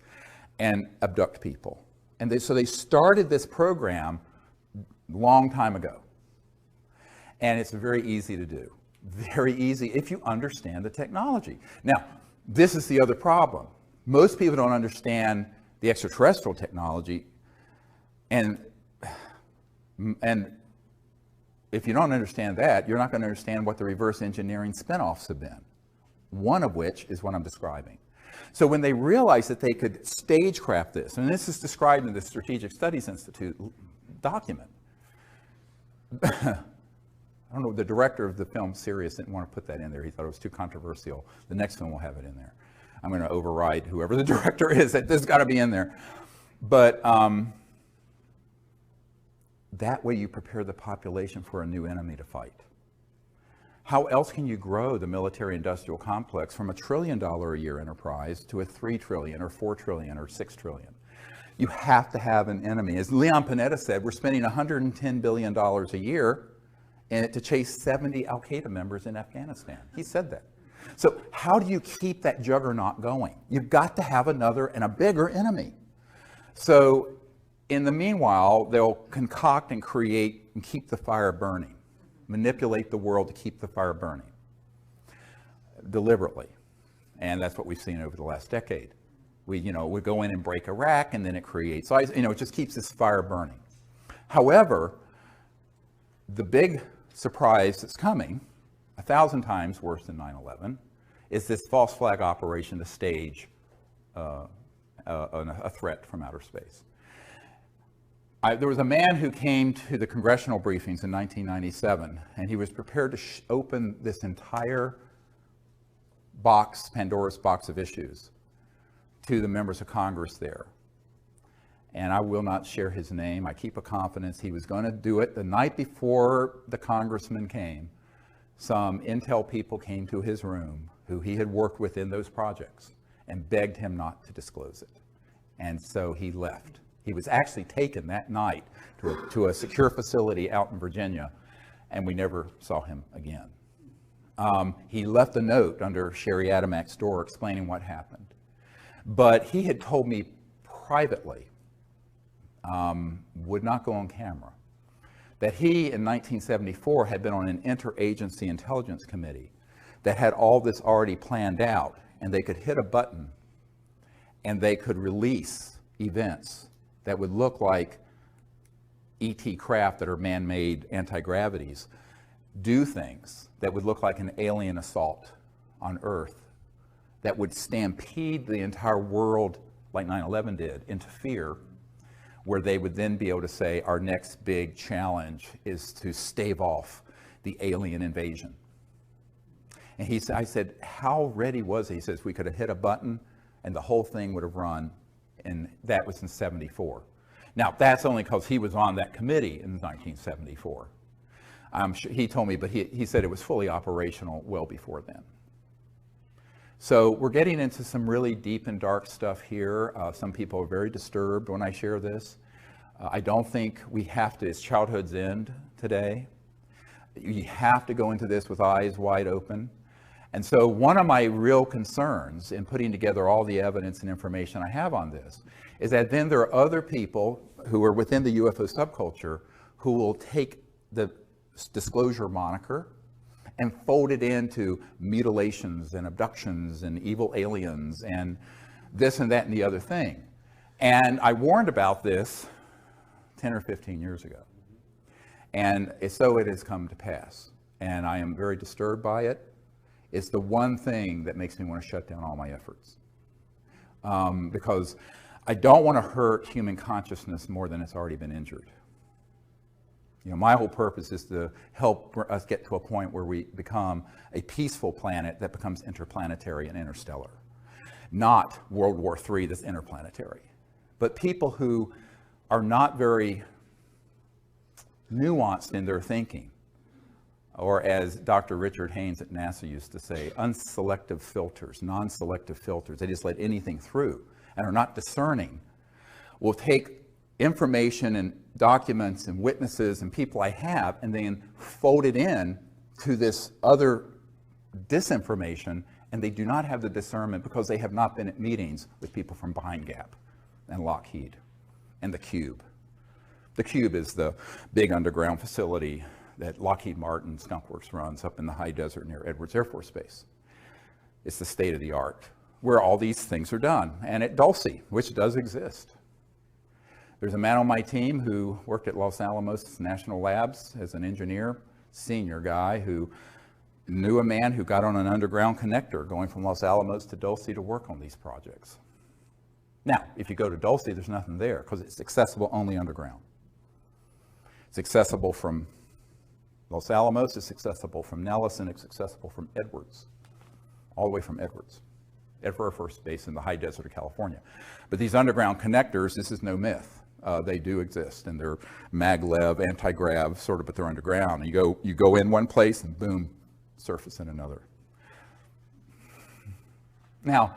and abduct people. And so they started this program long time ago. And it's very easy to do. Very easy if you understand the technology. Now, this is the other problem. Most people don't understand the extraterrestrial technology, and if you don't understand that, you're not going to understand what the reverse engineering spinoffs have been, one of which is what I'm describing. So when they realized that they could stagecraft this, and this is described in the Strategic Studies Institute document. I don't know, the director of the film Sirius didn't want to put that in there. He thought it was too controversial. The next film will have it in there. I'm going to override whoever the director is. This has got to be in there. But that way you prepare the population for a new enemy to fight. How else can you grow the military-industrial complex from $1 trillion a year enterprise to a $3 trillion or $4 trillion or $6 trillion? You have to have an enemy. As Leon Panetta said, we're spending $110 billion a year to chase 70 Al-Qaeda members in Afghanistan. He said that. So how do you keep that juggernaut going? You've got to have another and a bigger enemy. So in the meanwhile, they'll concoct and create and keep the fire burning, manipulate the world to keep the fire burning deliberately. And that's what we've seen over the last decade. We go in and break Iraq, and then it creates, it just keeps this fire burning. However, the big surprise that's coming, 1,000 times worse than 9/11, is this false flag operation to stage a threat from outer space. There was a man who came to the congressional briefings in 1997, and he was prepared to open this entire box, Pandora's box of issues, to the members of Congress there. And I will not share his name. I keep a confidence he was going to do it. The night before the congressman came, some intel people came to his room who he had worked with in those projects and begged him not to disclose it. And so he left. He was actually taken that night to a secure facility out in Virginia, and we never saw him again. He left a note under Sherry Adamak's door explaining what happened. But he had told me privately, would not go on camera, that he in 1974 had been on an interagency intelligence committee that had all this already planned out, and they could hit a button and they could release events that would look like ET craft that are man-made anti-gravities, do things that would look like an alien assault on Earth, that would stampede the entire world like 9/11 did into fear, where they would then be able to say our next big challenge is to stave off the alien invasion. And I said, how ready was he? He says, we could have hit a button and the whole thing would have run, and that was in 74. Now, that's only because he was on that committee in 1974. He told me, but he said it was fully operational well before then. So we're getting into some really deep and dark stuff here. Some people are very disturbed when I share this. I don't think we have to, it's childhood's end today. You have to go into this with eyes wide open. And so one of my real concerns in putting together all the evidence and information I have on this is that then there are other people who are within the UFO subculture who will take the disclosure moniker and fold it into mutilations and abductions and evil aliens and this and that and the other thing. And I warned about this 10 or 15 years ago. And so it has come to pass. And I am very disturbed by it. It's the one thing that makes me want to shut down all my efforts. Because I don't want to hurt human consciousness more than it's already been injured. You know, my whole purpose is to help us get to a point where we become a peaceful planet that becomes interplanetary and interstellar. Not World War III that's interplanetary. But people who are not very nuanced in their thinking, or as Dr. Richard Haynes at NASA used to say, unselective filters, non-selective filters. They just let anything through and are not discerning, will take information and documents and witnesses and people I have and then fold it in to this other disinformation, and they do not have the discernment because they have not been at meetings with people from Pine Gap and Lockheed and the Cube. The Cube is the big underground facility that Lockheed Martin Skunk Works runs up in the high desert near Edwards Air Force Base. It's the state of the art where all these things are done. And at Dulce, which does exist. There's a man on my team who worked at Los Alamos National Labs as an engineer, senior guy who knew a man who got on an underground connector going from Los Alamos to Dulce to work on these projects. Now, if you go to Dulce, there's nothing there because it's accessible only underground. It's accessible from Los Alamos, it's accessible from Nellis, and it's accessible from Edwards, all the way from Edwards, Air Force Base in the high desert of California. But these underground connectors, this is no myth. They do exist, and they're maglev, anti-grav, sort of, but they're underground. And you go in one place, and boom, surface in another. Now,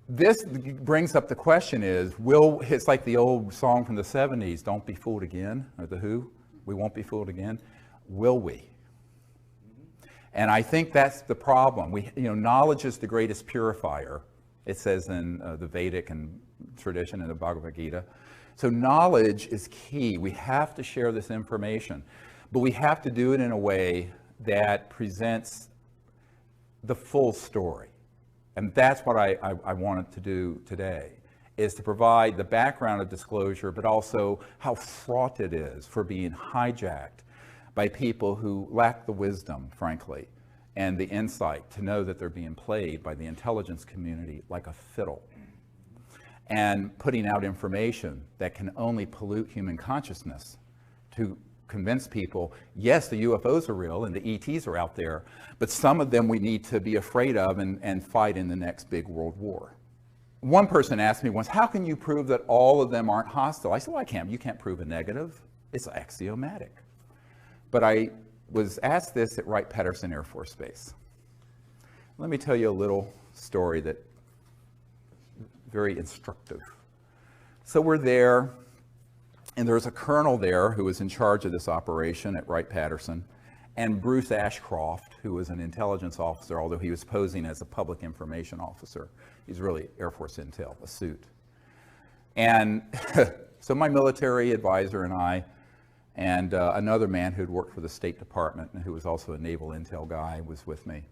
this brings up the question is, it's like the old song from the 70s, Don't Be Fooled Again, or The Who, we won't be fooled again. Will we? And I think that's the problem. Knowledge is the greatest purifier, it says in the Vedic and tradition in the Bhagavad Gita. So knowledge is key. We have to share this information, but we have to do it in a way that presents the full story. And that's what I wanted to do today, is to provide the background of disclosure, but also how fraught it is for being hijacked by people who lack the wisdom, frankly, and the insight to know that they're being played by the intelligence community like a fiddle, and putting out information that can only pollute human consciousness to convince people, yes, the UFOs are real and the ETs are out there, but some of them we need to be afraid of and fight in the next big world war. One person asked me once, how can you prove that all of them aren't hostile? I said, well, you can't prove a negative. It's axiomatic. But I was asked this at Wright-Patterson Air Force Base. Let me tell you a little story that very instructive. So we're there, And there was a colonel there who was in charge of this operation at Wright-Patterson, and Bruce Ashcroft, who was an intelligence officer, although he was posing as a public information officer. He's really Air Force Intel, a suit. And so my military advisor and I, and another man who'd worked for the State Department and who was also a naval intel guy, was with me.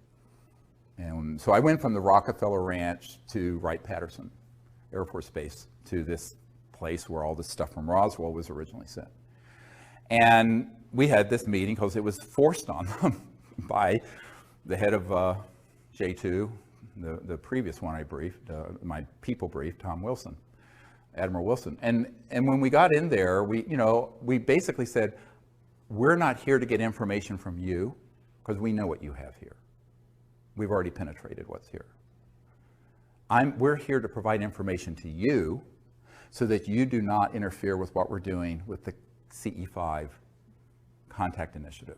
And so I went from the Rockefeller Ranch to Wright-Patterson Air Force Base, to this place where all this stuff from Roswell was originally sent. And we had this meeting because it was forced on them by the head of J2, the previous one I briefed, my people briefed, Tom Wilson, Admiral Wilson. And when we got in there, we basically said, we're not here to get information from you because we know what you have here. We've already penetrated what's here. We're here to provide information to you so that you do not interfere with what we're doing with the CE5 contact initiative.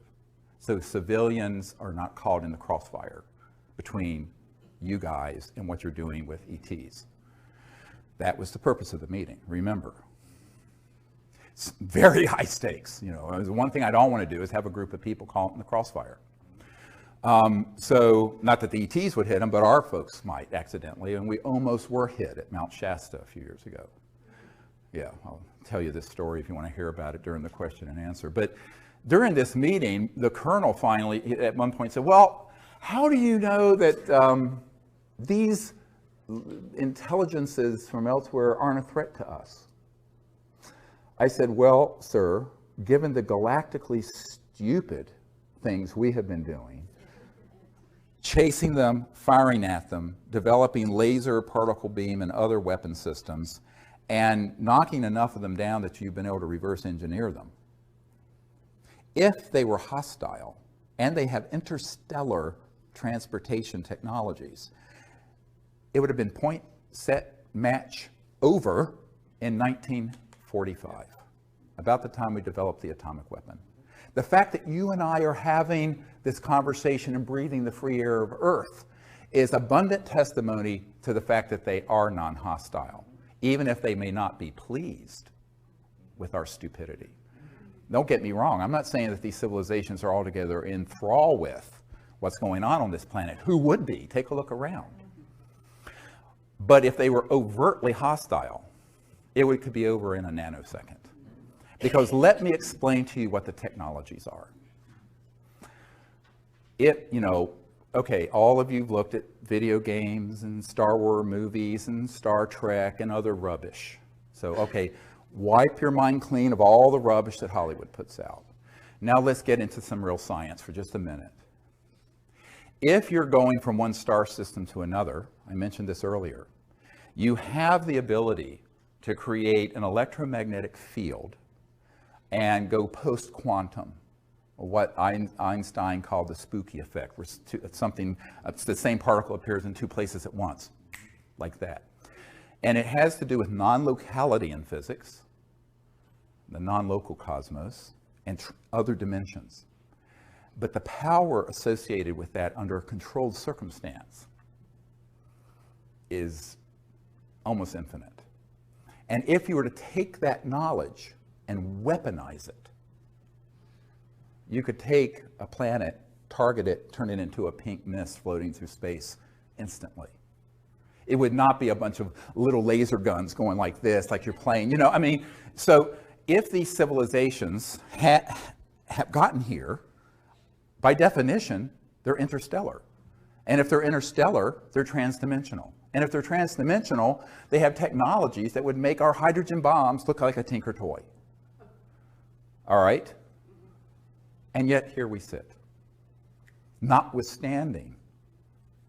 So civilians are not caught in the crossfire between you guys and what you're doing with ETs. That was the purpose of the meeting, remember. It's very high stakes. The one thing I don't want to do is have a group of people caught in the crossfire. So not that the ETs would hit them, but our folks might accidentally, and we almost were hit at Mount Shasta a few years ago. Yeah, I'll tell you this story if you want to hear about it during the question and answer. But during this meeting, the colonel finally, at one point, said, well, how do you know that these intelligences from elsewhere aren't a threat to us? I said, well, sir, given the galactically stupid things we have been doing, chasing them, firing at them, developing laser, particle beam, and other weapon systems, and knocking enough of them down that you've been able to reverse engineer them. If they were hostile and they have interstellar transportation technologies, it would have been point, set, match, over in 1945, about the time we developed the atomic weapon. The fact that you and I are having this conversation and breathing the free air of Earth is abundant testimony to the fact that they are non-hostile, even if they may not be pleased with our stupidity. Don't get me wrong, I'm not saying that these civilizations are altogether in thrall with what's going on this planet. Who would be? Take a look around. But if they were overtly hostile, it could be over in a nanosecond. Because let me explain to you what the technologies are. Okay, all of you have looked at video games and Star Wars movies and Star Trek and other rubbish. So, okay, wipe your mind clean of all the rubbish that Hollywood puts out. Now let's get into some real science for just a minute. If you're going from one star system to another, I mentioned this earlier, you have the ability to create an electromagnetic field and go post-quantum, what Einstein called the spooky effect, where it's the same particle appears in two places at once, like that. And it has to do with non-locality in physics, the non-local cosmos, and other dimensions. But the power associated with that under a controlled circumstance is almost infinite. And if you were to take that knowledge and weaponize it, you could take a planet, target it, turn it into a pink mist floating through space instantly. It would not be a bunch of little laser guns going like this, like you're playing, So if these civilizations have gotten here, by definition, they're interstellar. And if they're interstellar, they're transdimensional. And if they're transdimensional, they have technologies that would make our hydrogen bombs look like a Tinker toy. All right? And yet here we sit, notwithstanding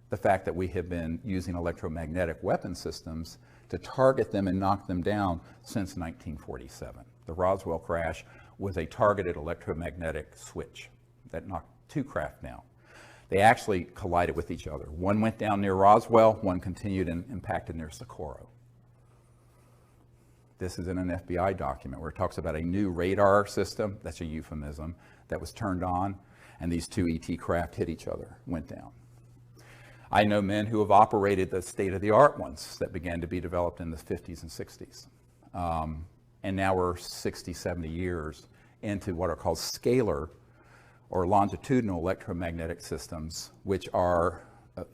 the fact that we have been using electromagnetic weapon systems to target them and knock them down since 1947. The Roswell crash was a targeted electromagnetic switch that knocked two craft down. They actually collided with each other. One went down near Roswell, one continued and impacted near Socorro. This is in an FBI document where it talks about a new radar system, that's a euphemism, that was turned on, and these two ET craft hit each other, went down. I know men who have operated the state-of-the-art ones that began to be developed in the 50s and 60s. and now we're 60, 70 years into what are called scalar or longitudinal electromagnetic systems, which are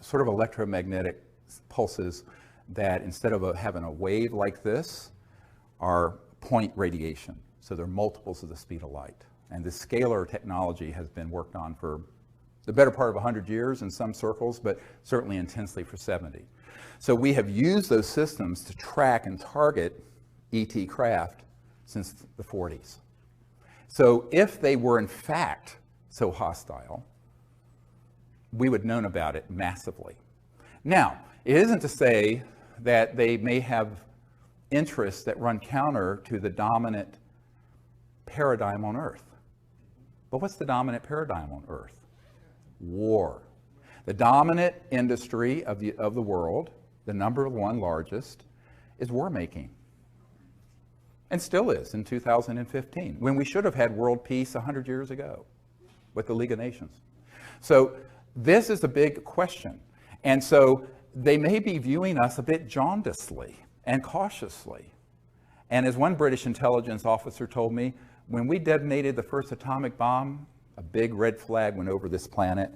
sort of electromagnetic pulses that instead of having a wave like this, are point radiation. So they're multiples of the speed of light. And this scalar technology has been worked on for the better part of 100 years in some circles, but certainly intensely for 70. So we have used those systems to track and target ET craft since the 40s. So if they were in fact so hostile, we would have known about it massively. Now, it isn't to say that they may have interests that run counter to the dominant paradigm on Earth. But what's the dominant paradigm on Earth? War. The dominant industry of the world, the number one largest, is war making. And still is in 2015, when we should have had world peace 100 years ago with the League of Nations. So this is a big question. And so they may be viewing us a bit jaundicedly and cautiously. And as one British intelligence officer told me, when we detonated the first atomic bomb, a big red flag went over this planet,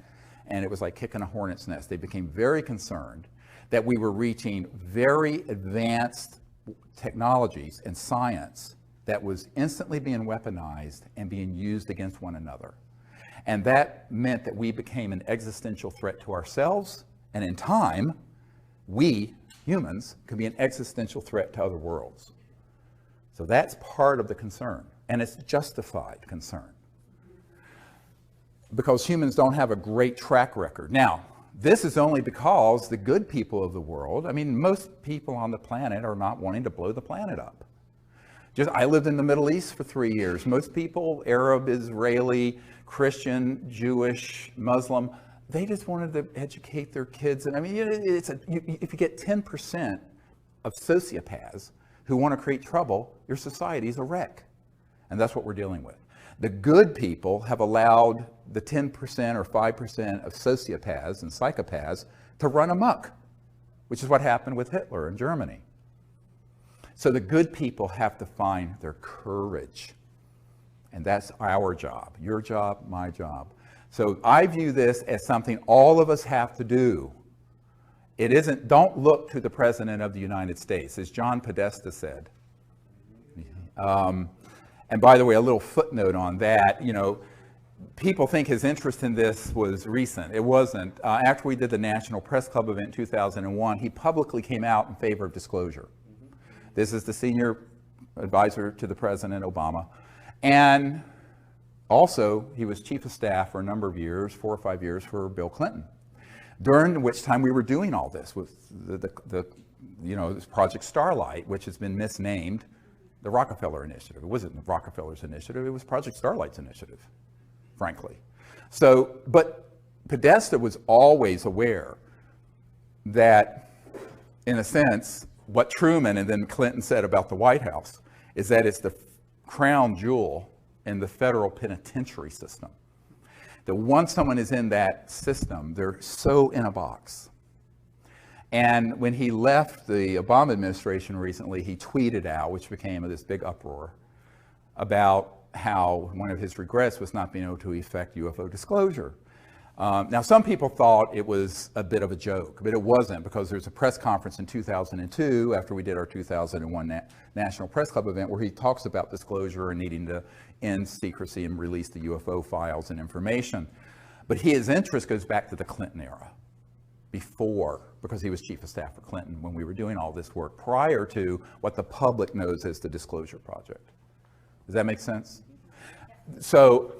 and it was like kicking a hornet's nest. They became very concerned that we were reaching very advanced technologies and science that was instantly being weaponized and being used against one another. And that meant that we became an existential threat to ourselves, and in time, we, humans, could be an existential threat to other worlds. So that's part of the concern, and it's justified concern, because humans don't have a great track record. Now, this is only because the good people of the world, I mean, most people on the planet are not wanting to blow the planet up. I lived in the Middle East for 3 years. Most people, Arab, Israeli, Christian, Jewish, Muslim, they just wanted to educate their kids. And I mean, if you get 10% of sociopaths who want to create trouble, your society is a wreck. And that's what we're dealing with. The good people have allowed the 10% or 5% of sociopaths and psychopaths to run amok, which is what happened with Hitler in Germany. So the good people have to find their courage. And that's our job, your job, my job. So I view this as something all of us have to do. It isn't, don't look to the President of the United States, as John Podesta said. And by the way, a little footnote on that, you know, people think his interest in this was recent. It wasn't. After we did the National Press Club event in 2001, he publicly came out in favor of disclosure. This is the senior advisor to the President Obama. And also, he was chief of staff for a number of years, 4 or 5 years, for Bill Clinton, during which time we were doing all this with this Project Starlight, which has been misnamed the Rockefeller Initiative. It wasn't Rockefeller's initiative, it was Project Starlight's initiative, frankly. So, but Podesta was always aware that, in a sense, what Truman and then Clinton said about the White House is that it's the crown jewel in the federal penitentiary system. That once someone is in that system, they're so in a box. And when he left the Obama administration recently, he tweeted out, which became this big uproar, about how one of his regrets was not being able to effect UFO disclosure. Now, some people thought it was a bit of a joke, but it wasn't, because there was a press conference in 2002 after we did our 2001 National Press Club event where he talks about disclosure and needing to end secrecy and release the UFO files and information. But his interest goes back to the Clinton era, before, because he was chief of staff for Clinton when we were doing all this work, prior to what the public knows as the Disclosure Project. Does that make sense? So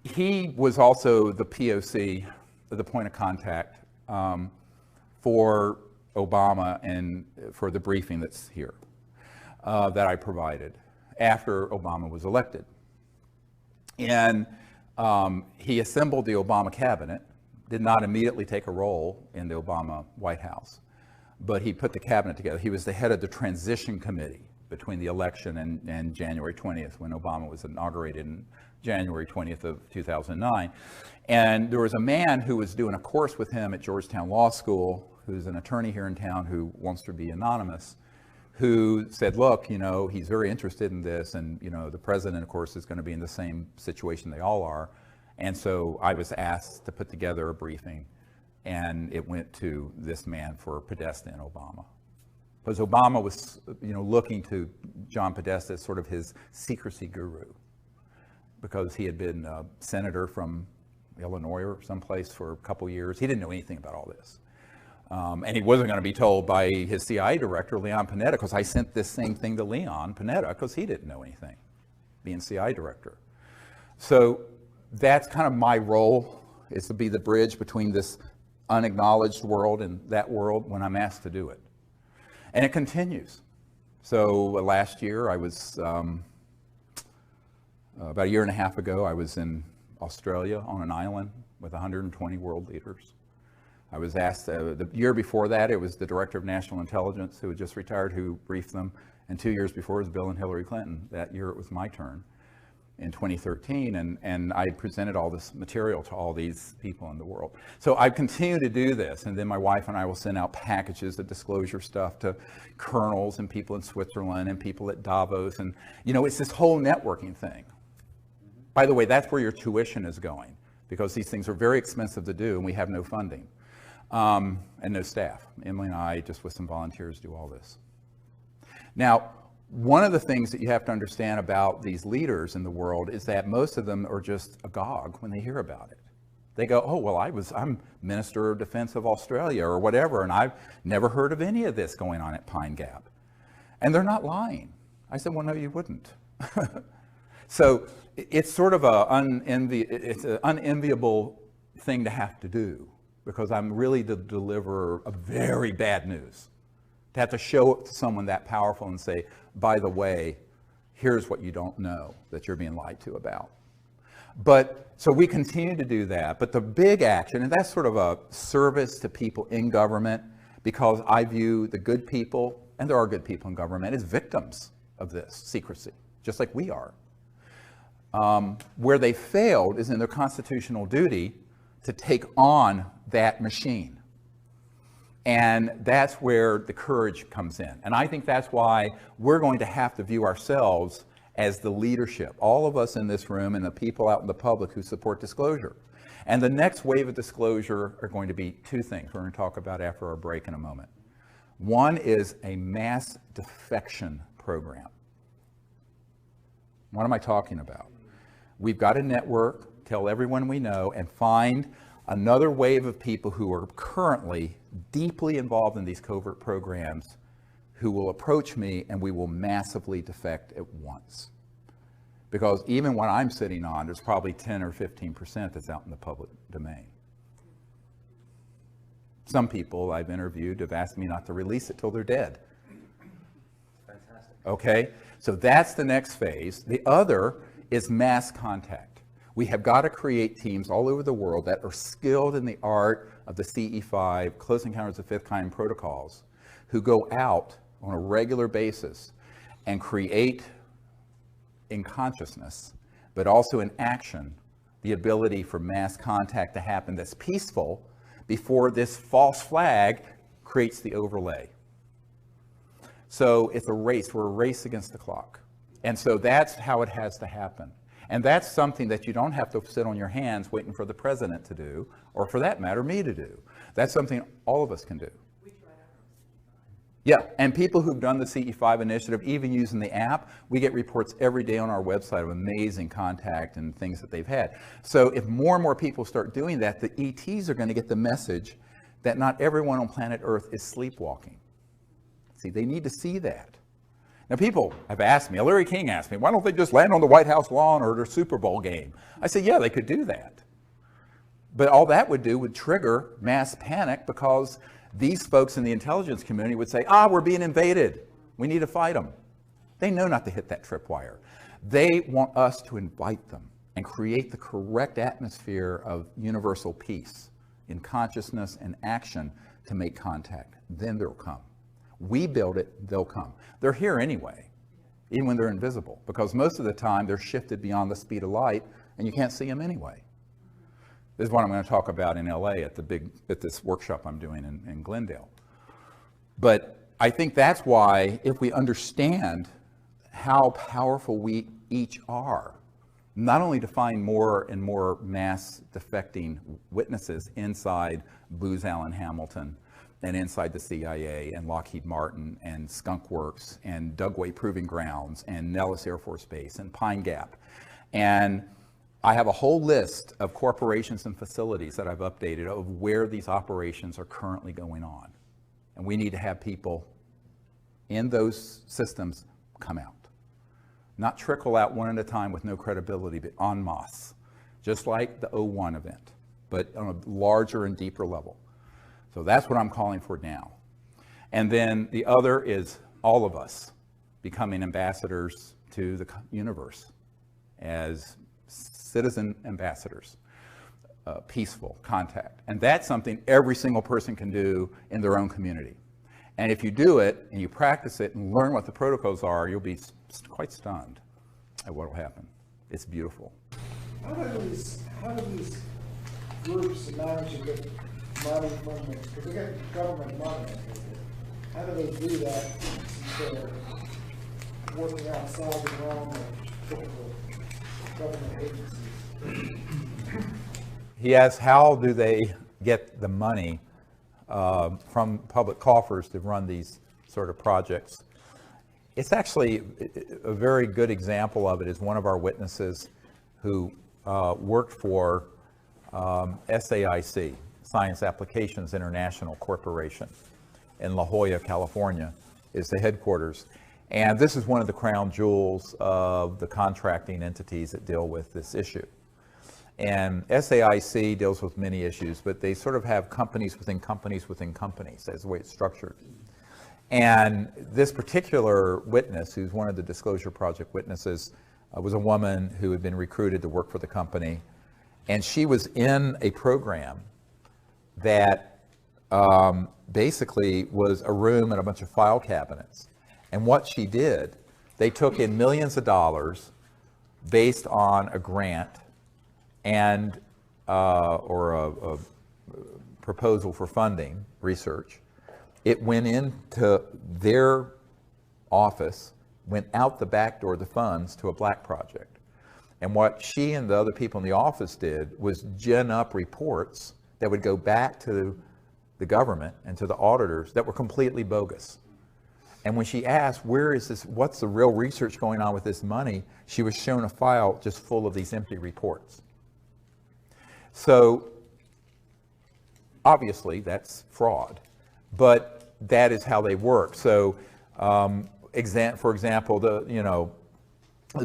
he was also the POC, the point of contact, for Obama and for the briefing that's here that I provided after Obama was elected. And he assembled the Obama cabinet, did not immediately take a role in the Obama White House, but he put the cabinet together. He was the head of the transition committee between the election and January 20th, when Obama was inaugurated in January 20th of 2009. And there was a man who was doing a course with him at Georgetown Law School, who's an attorney here in town who wants to be anonymous, who said, look, he's very interested in this, and the president, of course, is going to be in the same situation they all are. And so I was asked to put together a briefing, and it went to this man for Podesta and Obama. Because Obama was, looking to John Podesta as sort of his secrecy guru, because he had been a senator from Illinois or someplace for a couple years. He didn't know anything about all this. And he wasn't going to be told by his CIA director, Leon Panetta, because I sent this same thing to Leon Panetta because he didn't know anything, being CIA director. So that's kind of my role, is to be the bridge between this unacknowledged world and that world when I'm asked to do it. And it continues. So last year, I was, about a year and a half ago, I was in Australia on an island with 120 world leaders. I was asked, the year before that, it was the Director of National Intelligence, who had just retired, who briefed them. And 2 years before, it was Bill and Hillary Clinton. That year, it was my turn in 2013. And I presented all this material to all these people in the world. So I continue to do this. And then my wife and I will send out packages of disclosure stuff to colonels and people in Switzerland and people at Davos. And, it's this whole networking thing. By the way, that's where your tuition is going, because these things are very expensive to do, and we have no funding. And no staff. Emily and I, just with some volunteers, do all this. Now, one of the things that you have to understand about these leaders in the world is that most of them are just agog when they hear about it. They go, oh, well, I'm Minister of Defense of Australia or whatever, and I've never heard of any of this going on at Pine Gap. And they're not lying. I said, well, no, you wouldn't. So it's sort of an unenviable thing to have to do, because I'm really the deliverer of very bad news. To have to show it to someone that powerful and say, by the way, here's what you don't know that you're being lied to about. But so we continue to do that. But the big action, and that's sort of a service to people in government, because I view the good people, and there are good people in government, as victims of this secrecy, just like we are. Where they failed is in their constitutional duty to take on that machine. And that's where the courage comes in. And I think that's why we're going to have to view ourselves as the leadership, all of us in this room and the people out in the public who support disclosure. And the next wave of disclosure are going to be two things we're going to talk about after our break in a moment. One is a mass defection program. What am I talking about? We've got a network, tell everyone we know, and find another wave of people who are currently deeply involved in these covert programs who will approach me, and we will massively defect at once. Because even when I'm sitting on, there's probably 10 or 15% that's out in the public domain. Some people I've interviewed have asked me not to release it till they're dead. Fantastic. Okay, so that's the next phase. The other is mass contact. We have got to create teams all over the world that are skilled in the art of the CE5, Close Encounters of Fifth Kind protocols, who go out on a regular basis and create in consciousness, but also in action, the ability for mass contact to happen that's peaceful before this false flag creates the overlay. So it's a race. We're a race against the clock. And so that's how it has to happen. And that's something that you don't have to sit on your hands waiting for the president to do, or for that matter, me to do. That's something all of us can do. Yeah, and people who've done the CE5 initiative, even using the app, we get reports every day on our website of amazing contact and things that they've had. So if more and more people start doing that, the ETs are going to get the message that not everyone on planet Earth is sleepwalking. See, they need to see that. Now, people have asked me, Larry King asked me, why don't they just land on the White House lawn or their Super Bowl game? I said, yeah, they could do that. But all that would do would trigger mass panic, because these folks in the intelligence community would say, we're being invaded. We need to fight them. They know not to hit that tripwire. They want us to invite them and create the correct atmosphere of universal peace in consciousness and action to make contact. Then they'll come. We build it, they'll come. They're here anyway, even when they're invisible, because most of the time they're shifted beyond the speed of light and you can't see them anyway. This is what I'm going to talk about in LA at this workshop I'm doing in Glendale. But I think that's why, if we understand how powerful we each are, not only to find more and more mass defecting witnesses inside Booz Allen Hamilton and inside the CIA and Lockheed Martin and Skunk Works and Dugway Proving Grounds and Nellis Air Force Base and Pine Gap. And I have a whole list of corporations and facilities that I've updated of where these operations are currently going on. And we need to have people in those systems come out. Not trickle out one at a time with no credibility, but en masse, just like the '01 event, but on a larger and deeper level. So that's what I'm calling for now. And then the other is all of us becoming ambassadors to the universe as citizen ambassadors, peaceful contact. And that's something every single person can do in their own community. And if you do it and you practice it and learn what the protocols are, you'll be quite stunned at what will happen. It's beautiful. How do these groups manage to get money from the, because they get government money, how do they do that since they're working outside the realm of typical government agencies? He asks, how do they get the money from public coffers to run these sort of projects? It's actually a very good example of it is one of our witnesses who worked for SAIC, Science Applications International Corporation, in La Jolla, California, is the headquarters. And this is one of the crown jewels of the contracting entities that deal with this issue. And SAIC deals with many issues, but they sort of have companies within companies within companies. That's the way it's structured. And this particular witness, who's one of the Disclosure Project witnesses, was a woman who had been recruited to work for the company. And she was in a program that basically was a room and a bunch of file cabinets. And what she did, they took in millions of dollars based on a grant and or a proposal for funding research. It went into their office, went out the back door, the funds, to a black project. And what she and the other people in the office did was gin up reports that would go back to the government and to the auditors that were completely bogus. And when she asked, where is this, what's the real research going on with this money, she was shown a file just full of these empty reports. So obviously that's fraud, but that is how they work. So for example, the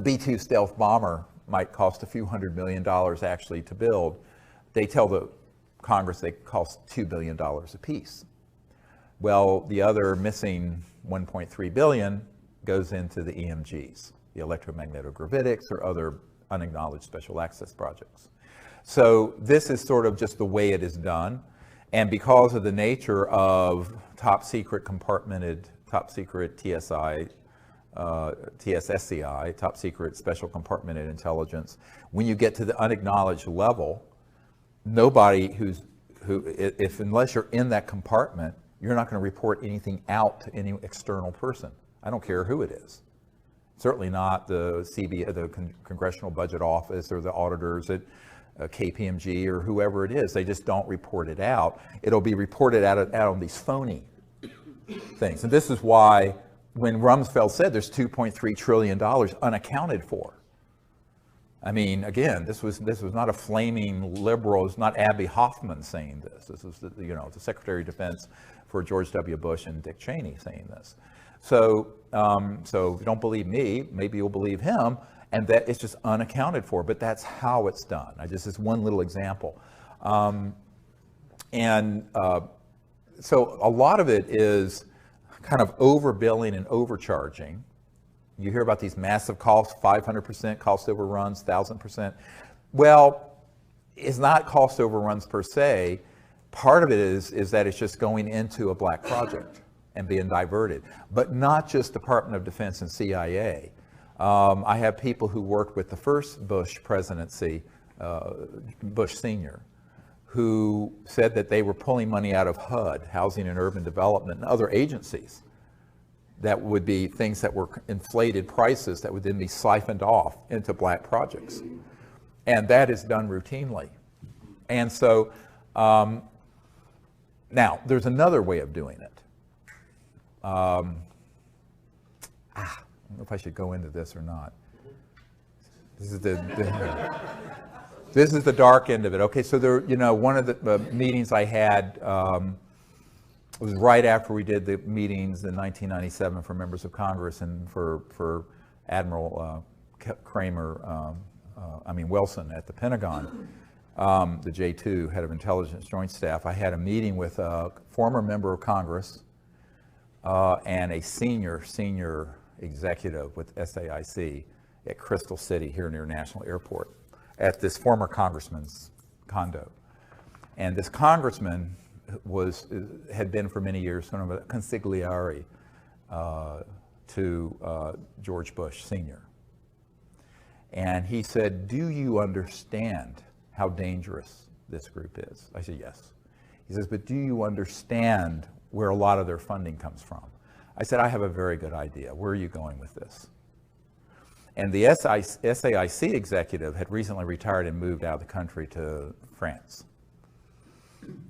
B-2 stealth bomber might cost a few $100 million actually to build. They tell the Congress they cost $2 billion a piece. Well, the other missing 1.3 billion goes into the EMGs, the electromagnetogravitics or other unacknowledged special access projects. So this is sort of just the way it is done. And because of the nature of top secret compartmented, top secret TSI, TSSCI, top secret special compartmented intelligence, when you get to the unacknowledged level, nobody unless you're in that compartment, you're not going to report anything out to any external person. I don't care who it is. Certainly not the Congressional Budget Office or the auditors at KPMG or whoever it is. They just don't report it out. It'll be reported out on these phony things. And this is why when Rumsfeld said there's $2.3 trillion unaccounted for. I mean, again, this was not a flaming liberal. It's not Abby Hoffman saying this. This was the Secretary of Defense for George W. Bush and Dick Cheney saying this. So if you don't believe me, maybe you'll believe him. And that it's just unaccounted for. But that's how it's done. This one little example. So a lot of it is kind of overbilling and overcharging. You hear about these massive costs, 500% cost overruns, 1,000%. Well, it's not cost overruns per se. Part of it is that it's just going into a black project and being diverted, but not just Department of Defense and CIA. I have people who worked with the first Bush presidency, Bush Sr., who said that they were pulling money out of HUD, Housing and Urban Development, and other agencies, that would be things that were inflated prices that would then be siphoned off into black projects. And that is done routinely. And so now there's another way of doing it. I don't know if I should go into this or not. This is this is the dark end of it. Okay, so there, one of the meetings I had was right after we did the meetings in 1997 for members of Congress and for Admiral Wilson at the Pentagon, the J2, head of intelligence joint staff. I had a meeting with a former member of Congress and a senior executive with SAIC at Crystal City here near National Airport at this former congressman's condo. And this congressman had been for many years sort of a consigliere to George Bush Sr. And he said, "Do you understand how dangerous this group is?" I said, "Yes." He says, "But do you understand where a lot of their funding comes from?" I said, "I have a very good idea. Where are you going with this?" And the SAIC executive had recently retired and moved out of the country to France.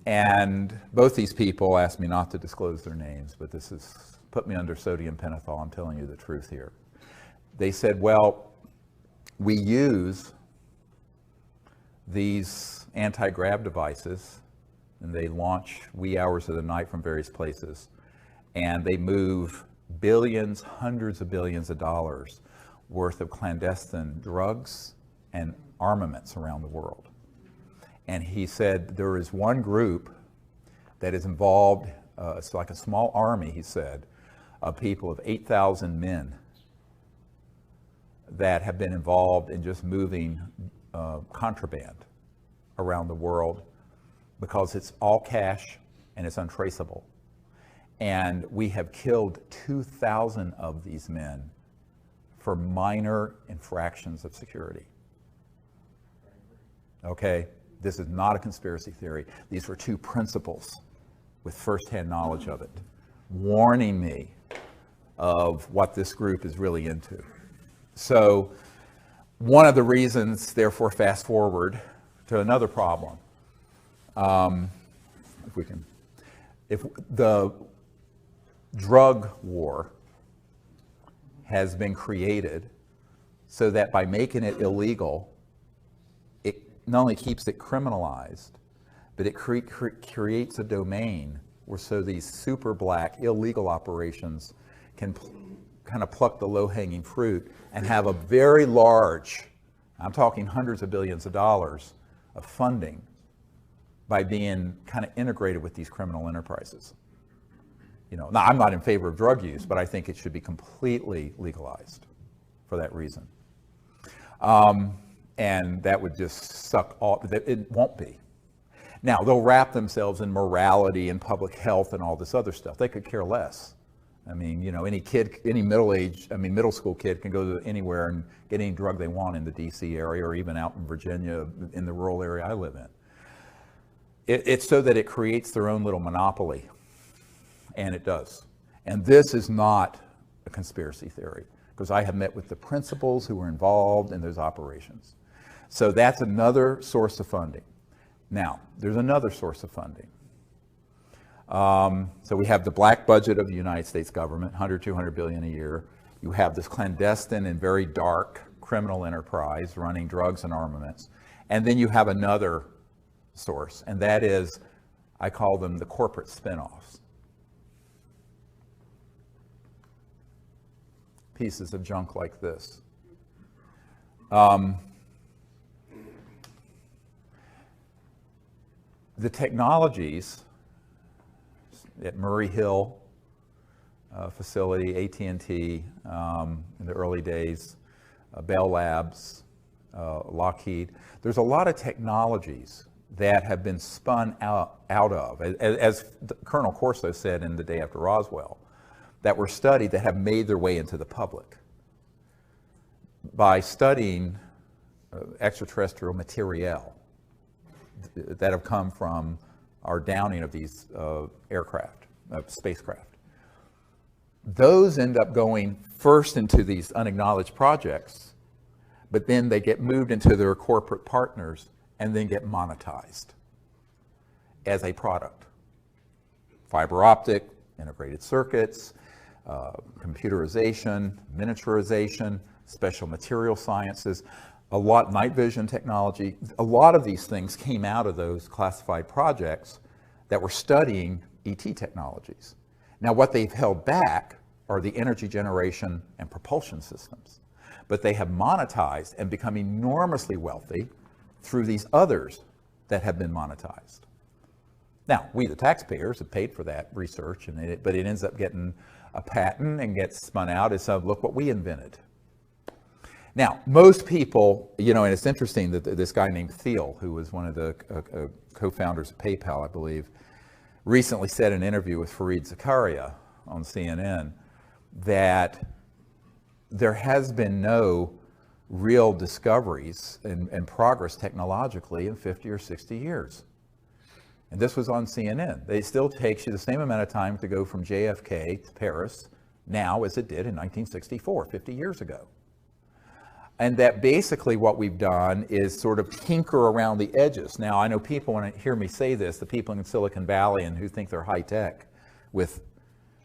And both these people asked me not to disclose their names, but this has put me under sodium pentothal. I'm telling you the truth here. They said, "Well, we use these anti-grav devices, and they launch wee hours of the night from various places, and they move billions, hundreds of billions of dollars worth of clandestine drugs and armaments around the world." And he said, there is one group that is involved, it's like a small army, he said, of people of 8,000 men that have been involved in just moving contraband around the world because it's all cash and it's untraceable. And we have killed 2,000 of these men for minor infractions of security. Okay, this is not a conspiracy theory. These were two principals with firsthand knowledge of it, warning me of what this group is really into. So one of the reasons, therefore, fast forward to another problem. If the drug war has been created so that by making it illegal, it not only keeps it criminalized, but it creates a domain where so these super black illegal operations can kind of pluck the low-hanging fruit and have a very large, I'm talking hundreds of billions of dollars of funding by being kind of integrated with these criminal enterprises. Now I'm not in favor of drug use, but I think it should be completely legalized for that reason. And that would just suck all, it won't be. Now they'll wrap themselves in morality and public health and all this other stuff. They could care less. I mean, any kid, any middle school kid can go to anywhere and get any drug they want in the DC area or even out in Virginia in the rural area I live in. It's so that it creates their own little monopoly. And it does. And this is not a conspiracy theory, because I have met with the principals who were involved in those operations. So that's another source of funding. Now, there's another source of funding. So we have the black budget of the United States government, 100, 200 billion a year. You have this clandestine and very dark criminal enterprise running drugs and armaments. And then you have another source, and that is, I call them the corporate spinoffs. Pieces of junk like this. The technologies at Murray Hill facility, AT&T in the early days, Bell Labs, Lockheed, there's a lot of technologies that have been spun out of, as Colonel Corso said in The Day After Roswell, that were studied that have made their way into the public by studying extraterrestrial materiel that have come from our downing of these spacecraft. those end up going first into these unacknowledged projects, but then they get moved into their corporate partners and then get monetized as a product. Fiber optic, integrated circuits, computerization, miniaturization, special material sciences, a lot, night vision technology. A lot of these things came out of those classified projects that were studying ET technologies. Now, what they've held back are the energy generation and propulsion systems, but they have monetized and become enormously wealthy through these others that have been monetized. Now, we, the taxpayers, have paid for that research, but it ends up getting a patent and gets spun out as, look what we invented. Now, most people, and it's interesting that this guy named Thiel, who was one of the co-founders of PayPal, I believe, recently said in an interview with Fareed Zakaria on CNN that there has been no real discoveries and progress technologically in 50 or 60 years. And this was on CNN. It still takes you the same amount of time to go from JFK to Paris now as it did in 1964, 50 years ago. And that basically what we've done is sort of tinker around the edges. Now, I know people, when they hear me say this, the people in Silicon Valley and who think they're high tech with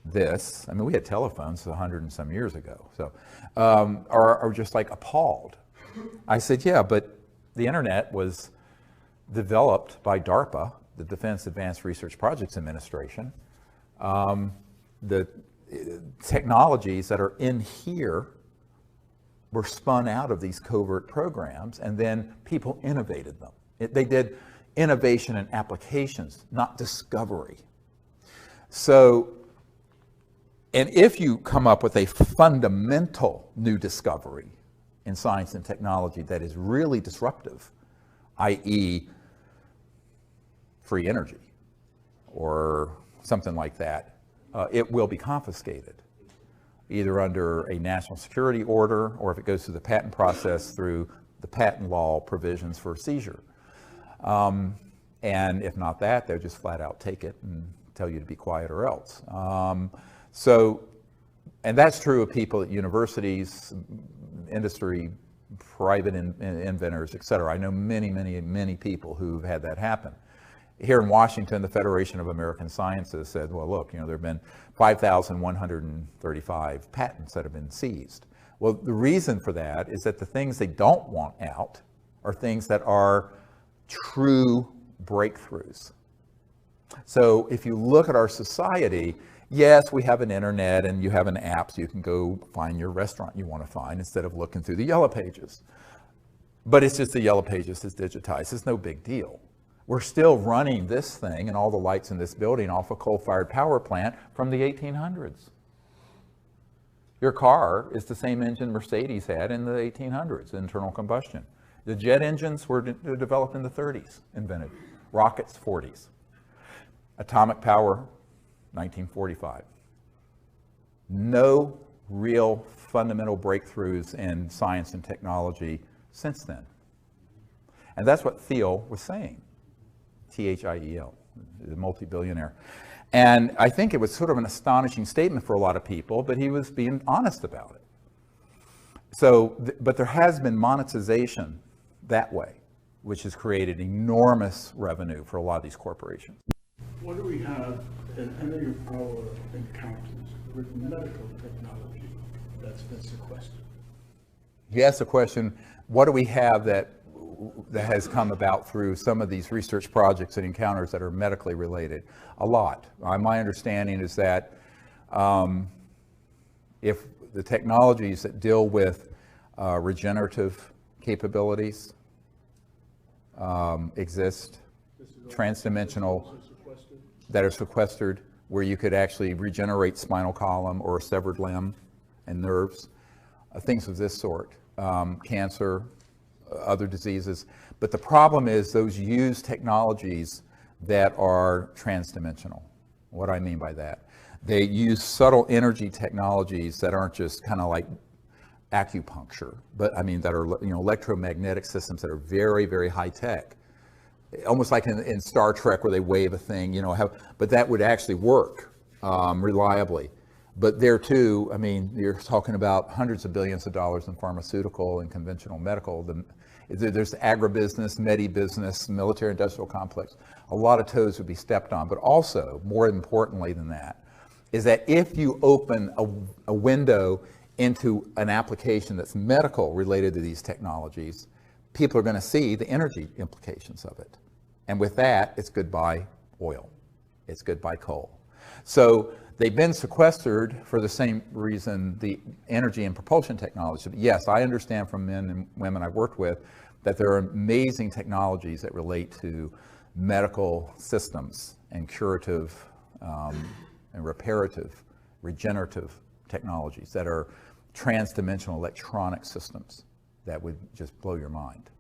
this, I mean, we had telephones 100 and some years ago, so, are just like appalled. I said, yeah, but the internet was developed by DARPA, the Defense Advanced Research Projects Administration. The technologies that are in here were spun out of these covert programs, and then people innovated them. They did innovation and applications, not discovery. So, and if you come up with a fundamental new discovery in science and technology that is really disruptive, i.e. free energy or something like that, it will be confiscated, either under a national security order or if it goes through the patent process through the patent law provisions for seizure. And if not that, they'll just flat out take it and tell you to be quiet or else. And that's true of people at universities, industry, private inventors, et cetera. I know many, many, many people who've had that happen. Here in Washington, the Federation of American Sciences said, well, look, there have been 5,135 patents that have been seized. Well, the reason for that is that the things they don't want out are things that are true breakthroughs. So if you look at our society, yes, we have an internet and you have an app so you can go find your restaurant you want to find instead of looking through the yellow pages. But it's just the yellow pages is digitized. It's no big deal. We're still running this thing and all the lights in this building off a coal-fired power plant from the 1800s. Your car is the same engine Mercedes had in the 1800s, internal combustion. The jet engines were developed in the 30s, invented. Rockets, 40s. Atomic power, 1945. No real fundamental breakthroughs in science and technology since then. And that's what Thiel was saying. Thiel, the multi-billionaire. And I think it was sort of an astonishing statement for a lot of people, but he was being honest about it. So, but there has been monetization that way, which has created enormous revenue for a lot of these corporations. What do we have in any of our encounters with medical technology that's been sequestered? You asked the question, what do we have that has come about through some of these research projects and encounters that are medically related? A lot. My understanding is that if the technologies that deal with regenerative capabilities exist, transdimensional, that are sequestered, where you could actually regenerate spinal column or a severed limb and nerves, things of this sort, cancer, other diseases. But the problem is those use technologies that are transdimensional. What do I mean by that? They use subtle energy technologies that aren't just kind of like acupuncture, but I mean that are electromagnetic systems that are very, very high tech. Almost like in Star Trek where they wave a thing, but that would actually work reliably. But there too, I mean, you're talking about hundreds of billions of dollars in pharmaceutical and conventional medical. There's agribusiness, medi-business, military industrial complex. A lot of toes would be stepped on, but also, more importantly than that, is that if you open a window into an application that's medical related to these technologies, people are going to see the energy implications of it. And with that, it's goodbye oil. It's goodbye coal. So they've been sequestered for the same reason the energy and propulsion technology. Yes, I understand from men and women I've worked with that there are amazing technologies that relate to medical systems and curative and reparative, regenerative technologies that are trans-dimensional electronic systems that would just blow your mind.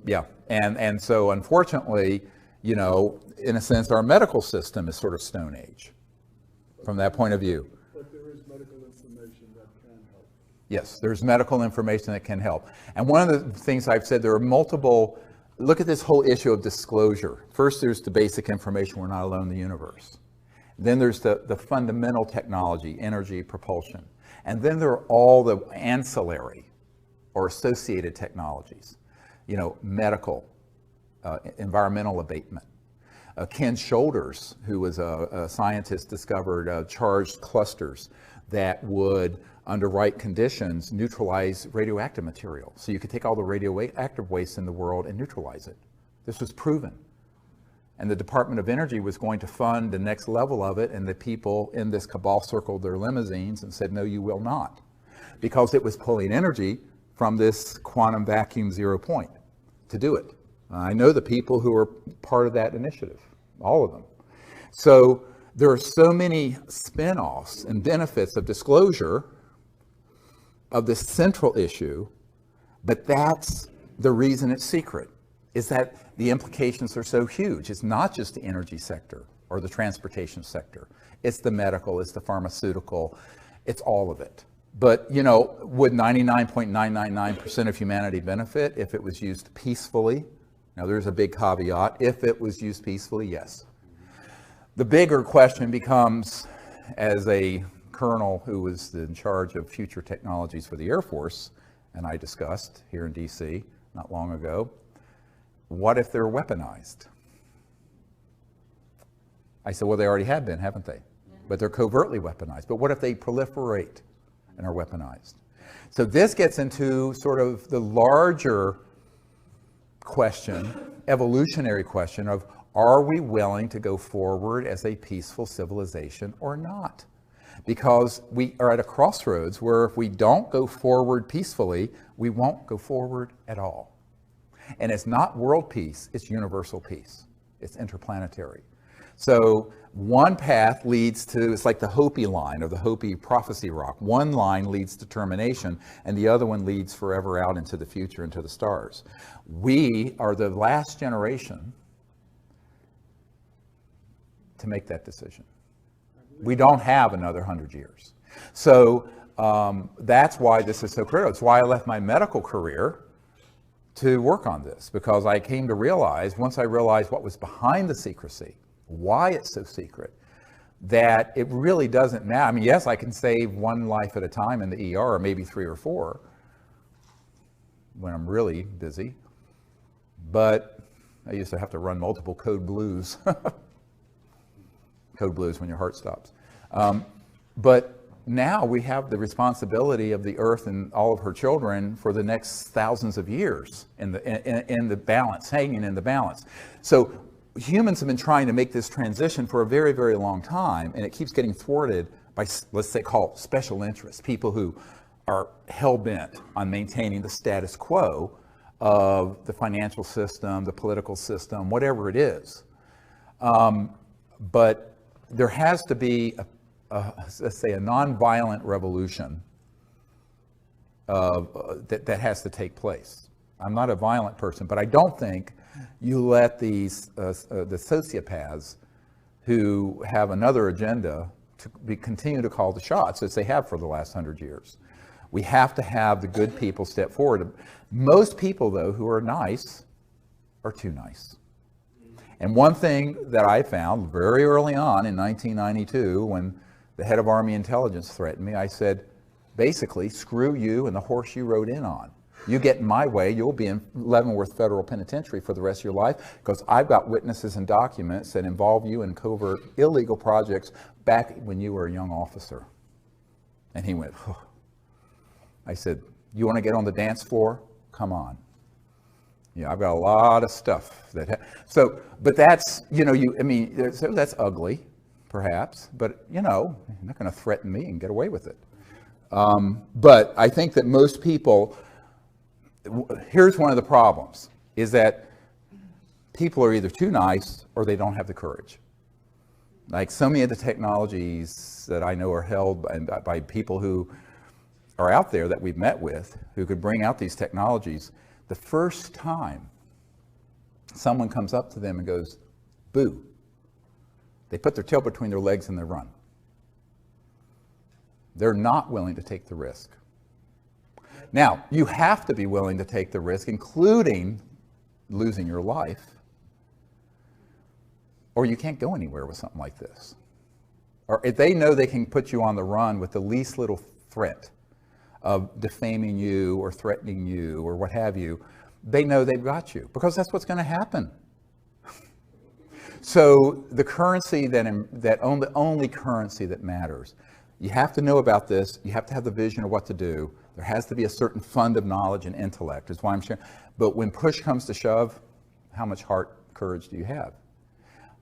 Yeah, and so unfortunately, you know, in a sense, our medical system is sort of Stone Age from that point of view. But there is medical information that can help. Yes, there's medical information that can help. And one of the things I've said, there are multiple, look at this whole issue of disclosure. First, there's the basic information, we're not alone in the universe. Then there's the fundamental technology, energy, propulsion. And then there are all the ancillary or associated technologies, you know, medical, environmental abatement. Ken Shoulders, who was a scientist, discovered charged clusters that would, under right conditions, neutralize radioactive material. So you could take all the radioactive waste in the world and neutralize it. This was proven. And the Department of Energy was going to fund the next level of it, and the people in this cabal circled their limousines and said, no, you will not. Because it was pulling energy from this quantum vacuum 0 point to do it. I know the people who are part of that initiative, all of them. So there are so many spin-offs and benefits of disclosure of this central issue, but that's the reason it's secret, is that the implications are so huge. It's not just the energy sector or the transportation sector. It's the medical, it's the pharmaceutical, it's all of it. But, you know, would 99.999% of humanity benefit if it was used peacefully? Now, there's a big caveat. If it was used peacefully, yes. The bigger question becomes, as a colonel who was in charge of future technologies for the Air Force, and I discussed here in DC not long ago, what if they're weaponized? I said, well, they already have been, haven't they? But they're covertly weaponized. But what if they proliferate and are weaponized? So this gets into sort of the larger question, evolutionary question of, are we willing to go forward as a peaceful civilization or not? Because we are at a crossroads where if we don't go forward peacefully, we won't go forward at all. And it's not world peace, it's universal peace. It's interplanetary. So one path leads to, it's like the Hopi line or the Hopi prophecy rock. One line leads to termination and the other one leads forever out into the future, into the stars. We are the last generation to make that decision. We don't have another 100 years. So that's why this is so critical. It's why I left my medical career to work on this, because I came to realize, once I realized what was behind the secrecy, why it's so secret, that it really doesn't matter. I mean, yes, I can save one life at a time in the ER, or maybe 3 or 4 when I'm really busy, but I used to have to run multiple code blues. Code blues when your heart stops. But now we have the responsibility of the earth and all of her children for the next thousands of years in the balance, hanging in the balance. So humans have been trying to make this transition for a very, very long time, and it keeps getting thwarted by, let's say, call it special interests, people who are hell-bent on maintaining the status quo of the financial system, the political system, whatever it is. But there has to be, let's say, a nonviolent revolution that has to take place. I'm not a violent person, but I don't think you let these the sociopaths who have another agenda to continue to call the shots as they have for the last 100 years. We have to have the good people step forward. Most people, though, who are nice are too nice. And one thing that I found very early on in 1992, when the head of Army intelligence threatened me, I said, basically, screw you and the horse you rode in on. You get in my way, you'll be in Leavenworth Federal Penitentiary for the rest of your life, because I've got witnesses and documents that involve you in covert illegal projects back when you were a young officer. And he went, oh. I said, you want to get on the dance floor? Come on. Yeah, I've got a lot of stuff that, but that's, so that's ugly, perhaps, but you're not going to threaten me and get away with it. But I think that most people, here's one of the problems, is that people are either too nice or they don't have the courage. Like so many of the technologies that I know are held by people who are out there that we've met with, who could bring out these technologies, the first time someone comes up to them and goes, boo, they put their tail between their legs and they run. They're not willing to take the risk. Now, you have to be willing to take the risk, including losing your life, or you can't go anywhere with something like this. Or if they know they can put you on the run with the least little threat of defaming you or threatening you or what have you, they know they've got you, because that's what's going to happen. So the currency the only currency that matters, you have to know about this, you have to have the vision of what to do, there has to be a certain fund of knowledge and intellect, is why I'm sharing. But when push comes to shove, how much courage do you have?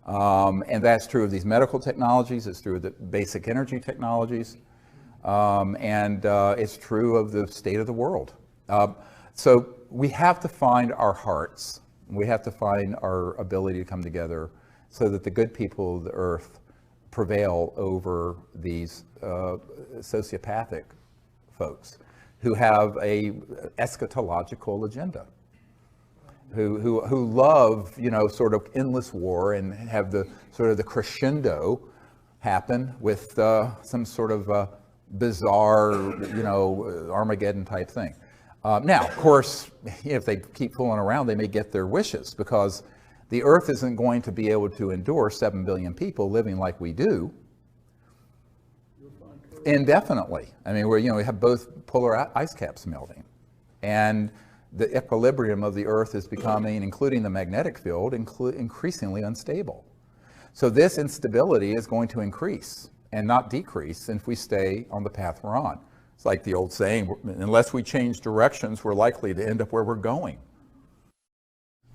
And that's true of these medical technologies, it's true of the basic energy technologies, and it's true of the state of the world. So we have to find our hearts, we have to find our ability to come together so that the good people of the earth prevail over these sociopathic folks who have a eschatological agenda, who love, sort of endless war and have the sort of the crescendo happen with some sort of bizarre, Armageddon type thing. Now, of course, if they keep fooling around, they may get their wishes, because the earth isn't going to be able to endure 7 billion people living like we do indefinitely. I mean, we have both polar ice caps melting, and the equilibrium of the earth is becoming, including the magnetic field, increasingly unstable. So this instability is going to increase and not decrease if we stay on the path we're on. It's like the old saying, unless we change directions, we're likely to end up where we're going.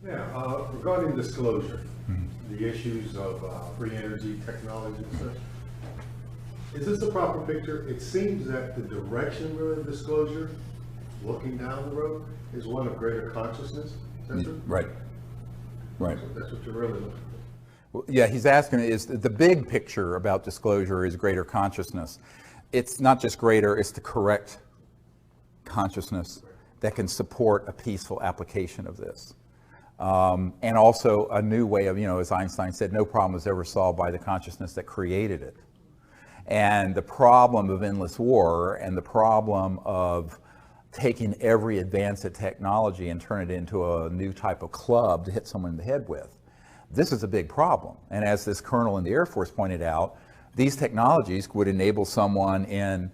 Yeah, regarding disclosure, the issues of free energy technology and such, is this the proper picture? It seems that the direction really of disclosure, looking down the road, is one of greater consciousness. Is that true? Right. Right. So that's what you're really looking for. Well, yeah, he's asking, is the big picture about disclosure is greater consciousness. It's not just greater, it's the correct consciousness that can support a peaceful application of this. And also a new way of, as Einstein said, no problem is ever solved by the consciousness that created it. And the problem of endless war and the problem of taking every advance of technology and turn it into a new type of club to hit someone in the head with, this is a big problem. And as this colonel in the Air Force pointed out, these technologies would enable someone in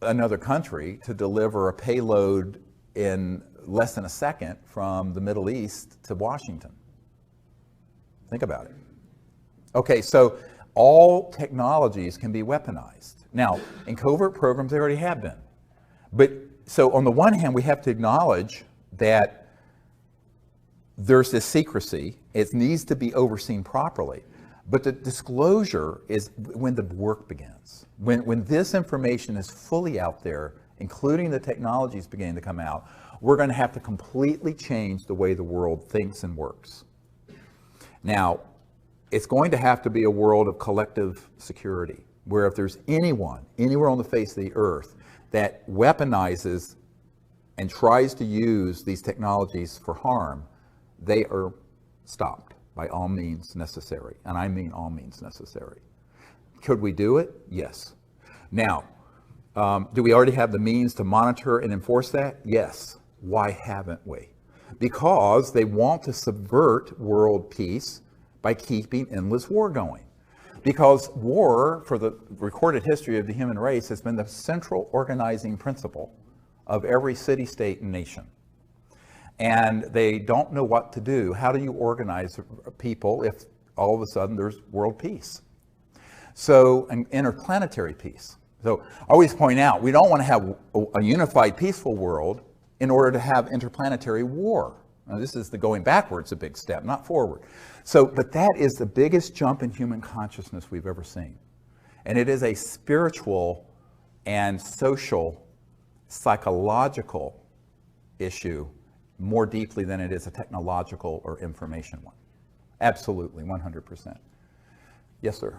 another country to deliver a payload in less than a second from the Middle East to Washington. Think about it. Okay, so all technologies can be weaponized. Now, in covert programs, they already have been. But so on the one hand, we have to acknowledge that there's this secrecy. It needs to be overseen properly. But the disclosure is when the work begins. When this information is fully out there, including the technologies beginning to come out, we're going to have to completely change the way the world thinks and works. Now, it's going to have to be a world of collective security, where if there's anyone, anywhere on the face of the earth, that weaponizes and tries to use these technologies for harm, they are stopped by all means necessary. And I mean all means necessary. Could we do it? Yes. Now, do we already have the means to monitor and enforce that? Yes. Why haven't we? Because they want to subvert world peace by keeping endless war going. Because war, for the recorded history of the human race, has been the central organizing principle of every city, state, and nation. And they don't know what to do. How do you organize people if all of a sudden there's world peace? So, an interplanetary peace. So I always point out, we don't want to have a unified, peaceful world in order to have interplanetary war. Now, this is the going backwards a big step, not forward. So, but that is the biggest jump in human consciousness we've ever seen. And it is a spiritual and social, psychological issue more deeply than it is a technological or information one. Absolutely, 100%. Yes, sir.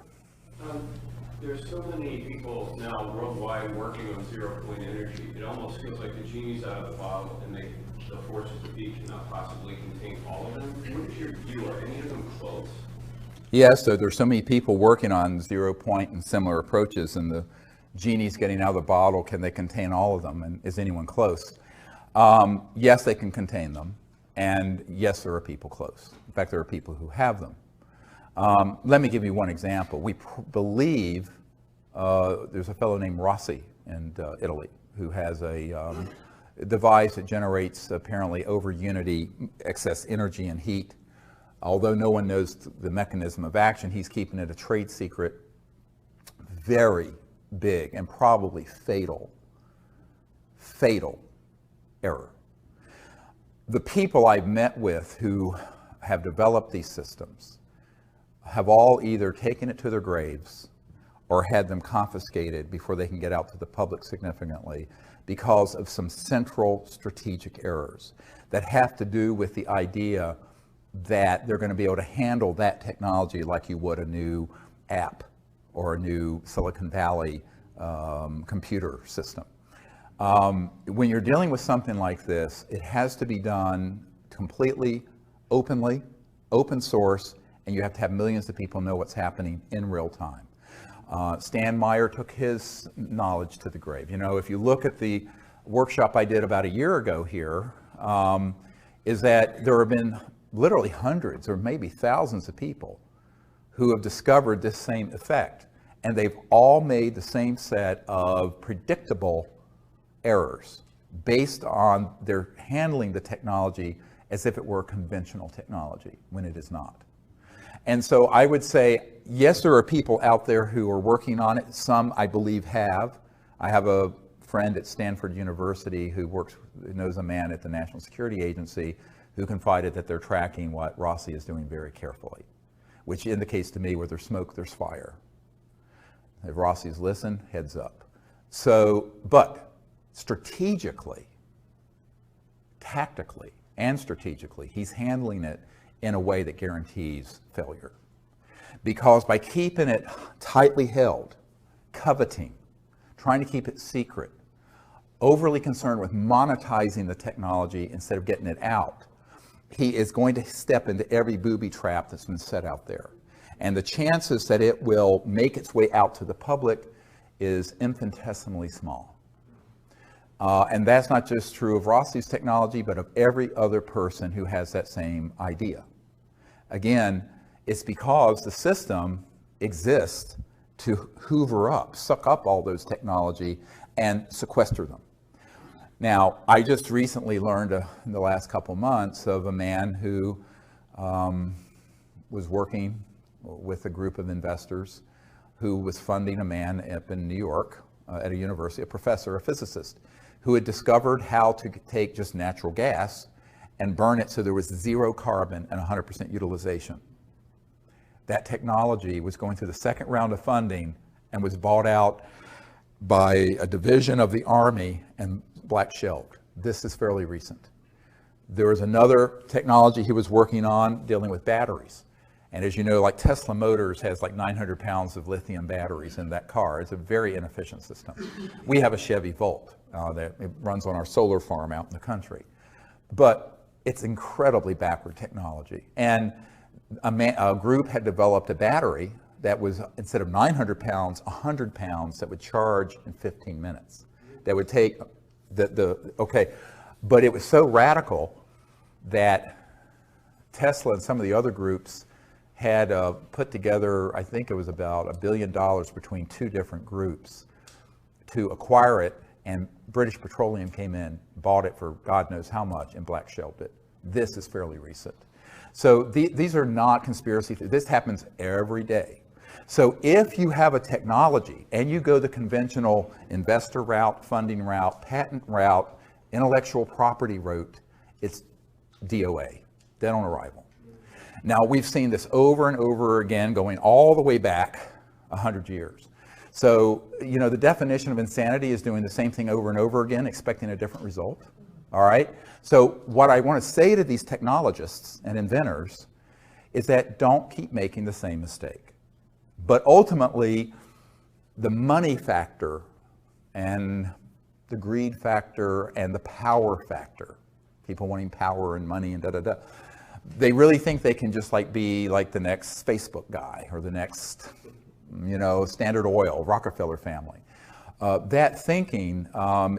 There's so many people now worldwide working on zero-point energy. It almost feels like the genie's out of the bottle, and the forces of B cannot possibly contain all of them. What is your view? Are any of them close? Yes, so there's so many people working on zero-point and similar approaches, and the genie's getting out of the bottle. Can they contain all of them? And is anyone close? Yes, they can contain them. And yes, there are people close. In fact, there are people who have them. Let me give you one example. We believe there's a fellow named Rossi in Italy who has a device that generates apparently over unity excess energy and heat. Although no one knows the mechanism of action, he's keeping it a trade secret. Very big and probably fatal error. The people I've met with who have developed these systems have all either taken it to their graves or had them confiscated before they can get out to the public significantly because of some central strategic errors that have to do with the idea that they're going to be able to handle that technology like you would a new app or a new Silicon Valley computer system. When you're dealing with something like this, it has to be done completely openly, open source, and you have to have millions of people know what's happening in real time. Stan Meyer took his knowledge to the grave. You know, if you look at the workshop I did about a year ago here, is that there have been literally hundreds or maybe thousands of people who have discovered this same effect. And they've all made the same set of predictable errors based on their handling the technology as if it were conventional technology when it is not. And so I would say, yes, there are people out there who are working on it. Some, I believe, have. I have a friend at Stanford University who knows a man at the National Security Agency who confided that they're tracking what Rossi is doing very carefully, which indicates to me where there's smoke, there's fire. If Rossi's listen, heads up. So, but strategically, tactically, and strategically, he's handling it in a way that guarantees failure. Because by keeping it tightly held, coveting, trying to keep it secret, overly concerned with monetizing the technology instead of getting it out, he is going to step into every booby trap that's been set out there. And the chances that it will make its way out to the public is infinitesimally small. And that's not just true of Rossi's technology, but of every other person who has that same idea. Again, it's because the system exists to hoover up, suck up all those technology and sequester them. Now, I just recently learned in the last couple months of a man who was working with a group of investors who was funding a man up in New York at a university, a professor, a physicist, who had discovered how to take just natural gas and burn it so there was zero carbon and 100% utilization. That technology was going through the second round of funding and was bought out by a division of the Army and black shelved. This is fairly recent. There was another technology he was working on dealing with batteries. And as you know, like Tesla Motors has like 900 pounds of lithium batteries in that car. It's a very inefficient system. We have a Chevy Volt that it runs on our solar farm out in the country. But it's incredibly backward technology. And a group had developed a battery that was, instead of 900 pounds, 100 pounds that would charge in 15 minutes. That would take okay. But it was so radical that Tesla and some of the other groups had put together, I think it was about $1 billion between two different groups to acquire it, and British Petroleum came in, bought it for God knows how much, and black shelved it. This is fairly recent. So these are not conspiracy theories. This happens every day. So if you have a technology and you go the conventional investor route, funding route, patent route, intellectual property route, it's DOA, dead on arrival. Now we've seen this over and over again, going all the way back 100 years. So, you know, the definition of insanity is doing the same thing over and over again, expecting a different result. All right? So what I want to say to these technologists and inventors is that don't keep making the same mistake. But ultimately, the money factor and the greed factor and the power factor, people wanting power and money and da-da-da, they really think they can just like be like the next Facebook guy or the next, you know, Standard Oil, Rockefeller family. That thinking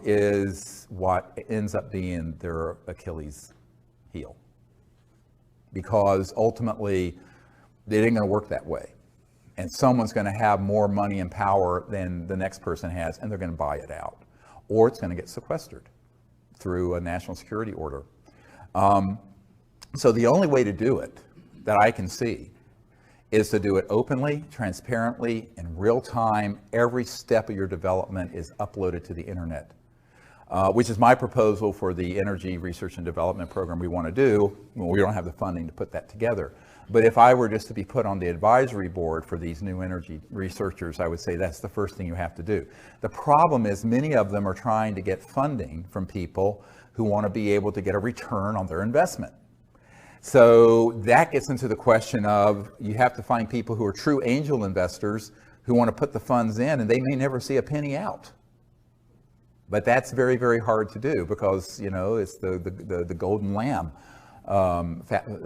is what ends up being their Achilles heel. Because ultimately, it ain't going to work that way. And someone's going to have more money and power than the next person has, and they're going to buy it out. Or it's going to get sequestered through a national security order. So the only way to do it that I can see is to do it openly, transparently, in real time. Every step of your development is uploaded to the internet, which is my proposal for the energy research and development program we want to do. Well, we don't have the funding to put that together. But if I were just to be put on the advisory board for these new energy researchers, I would say that's the first thing you have to do. The problem is many of them are trying to get funding from people who want to be able to get a return on their investment. So that gets into the question of you have to find people who are true angel investors who want to put the funds in, and they may never see a penny out. But that's very, very hard to do because, you know, it's the golden lamb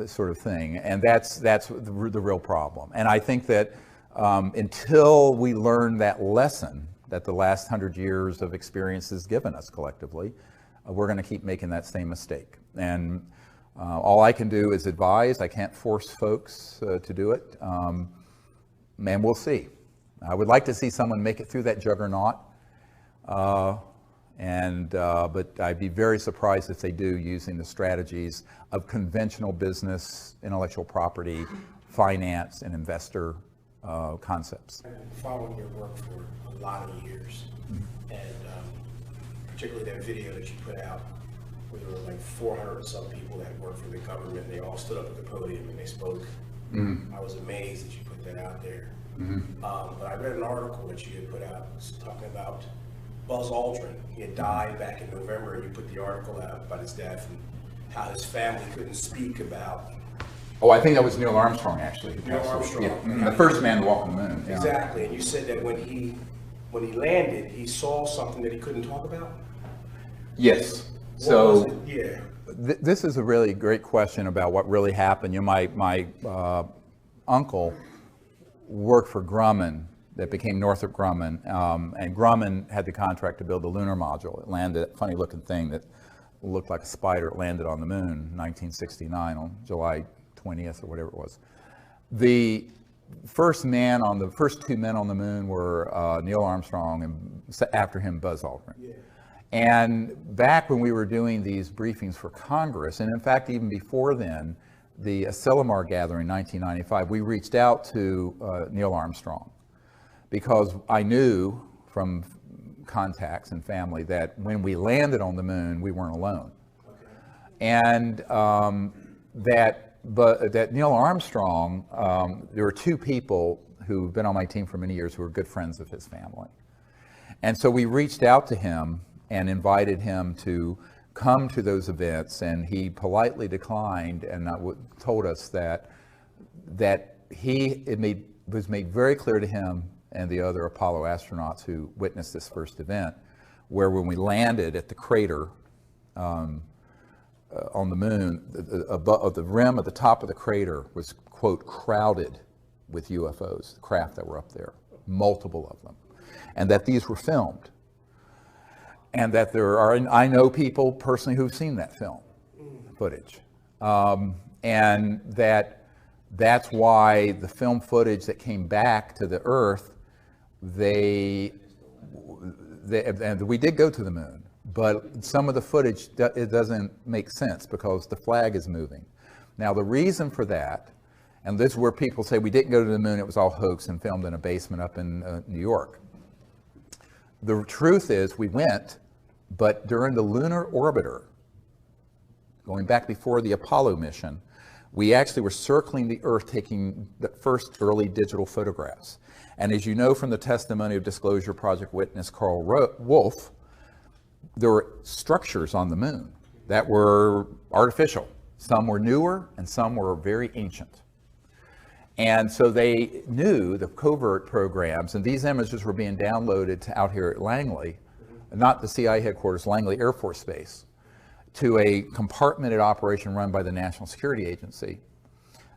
sort of thing. And that's the real problem. And I think that until we learn that lesson that the last 100 years of experience has given us collectively, we're going to keep making that same mistake. And all I can do is advise. I can't force folks to do it. And we'll see. I would like to see someone make it through that juggernaut. But I'd be very surprised if they do, using the strategies of conventional business, intellectual property, finance, and investor concepts. I've been following your work for a lot of years, and particularly that video that you put out, where there were like 400 or some people that worked for the government. They all stood up at the podium and they spoke. I was amazed that you put that out there. But I read an article that you had put out talking about Buzz Aldrin. He had died back in November, and you put the article out about his death and how his family couldn't speak about. Oh, I think that was Neil Armstrong, actually. Neil Armstrong. Yeah. The first man to walk on the moon. Yeah. Exactly, and you said that when he landed, he saw something that he couldn't talk about? Yes. What was it? Yeah. This is a really great question about what really happened. You know, my uncle worked for Grumman, that became Northrop Grumman, and Grumman had the contract to build the lunar module. It landed, a funny looking thing that looked like a spider. It landed on the moon in 1969 on July 20th or whatever it was. The first two men on the moon were Neil Armstrong, and after him Buzz Aldrin. Yeah. And back when we were doing these briefings for Congress, and in fact even before then, the Asilomar gathering in 1995, we reached out to Neil Armstrong, because I knew from contacts and family that when we landed on the moon, we weren't alone. Okay. And that Neil Armstrong, there were two people who've been on my team for many years who were good friends of his family. And so we reached out to him and invited him to come to those events, and he politely declined and told us that it was made very clear to him and the other Apollo astronauts who witnessed this first event, where when we landed at the crater on the moon, the rim of the top of the crater was, quote, crowded with UFOs, craft that were up there, multiple of them, and that these were filmed. And that I know people personally who've seen that film footage, and that That's why the film footage that came back to the Earth, and we did go to the moon, but some of the footage, it doesn't make sense because the flag is moving. Now the reason for that, and this is where people say we didn't go to the moon, it was all hoax and filmed in a basement up in New York. The truth is we went, but during the lunar orbiter, going back before the Apollo mission, we actually were circling the Earth taking the first early digital photographs. And as you know from the testimony of Disclosure Project witness Carl Wolf, there were structures on the moon that were artificial. Some were newer and some were very ancient. And so they knew the covert programs, and these images were being downloaded to out here at Langley, not the CIA headquarters, Langley Air Force Base, to a compartmented operation run by the National Security Agency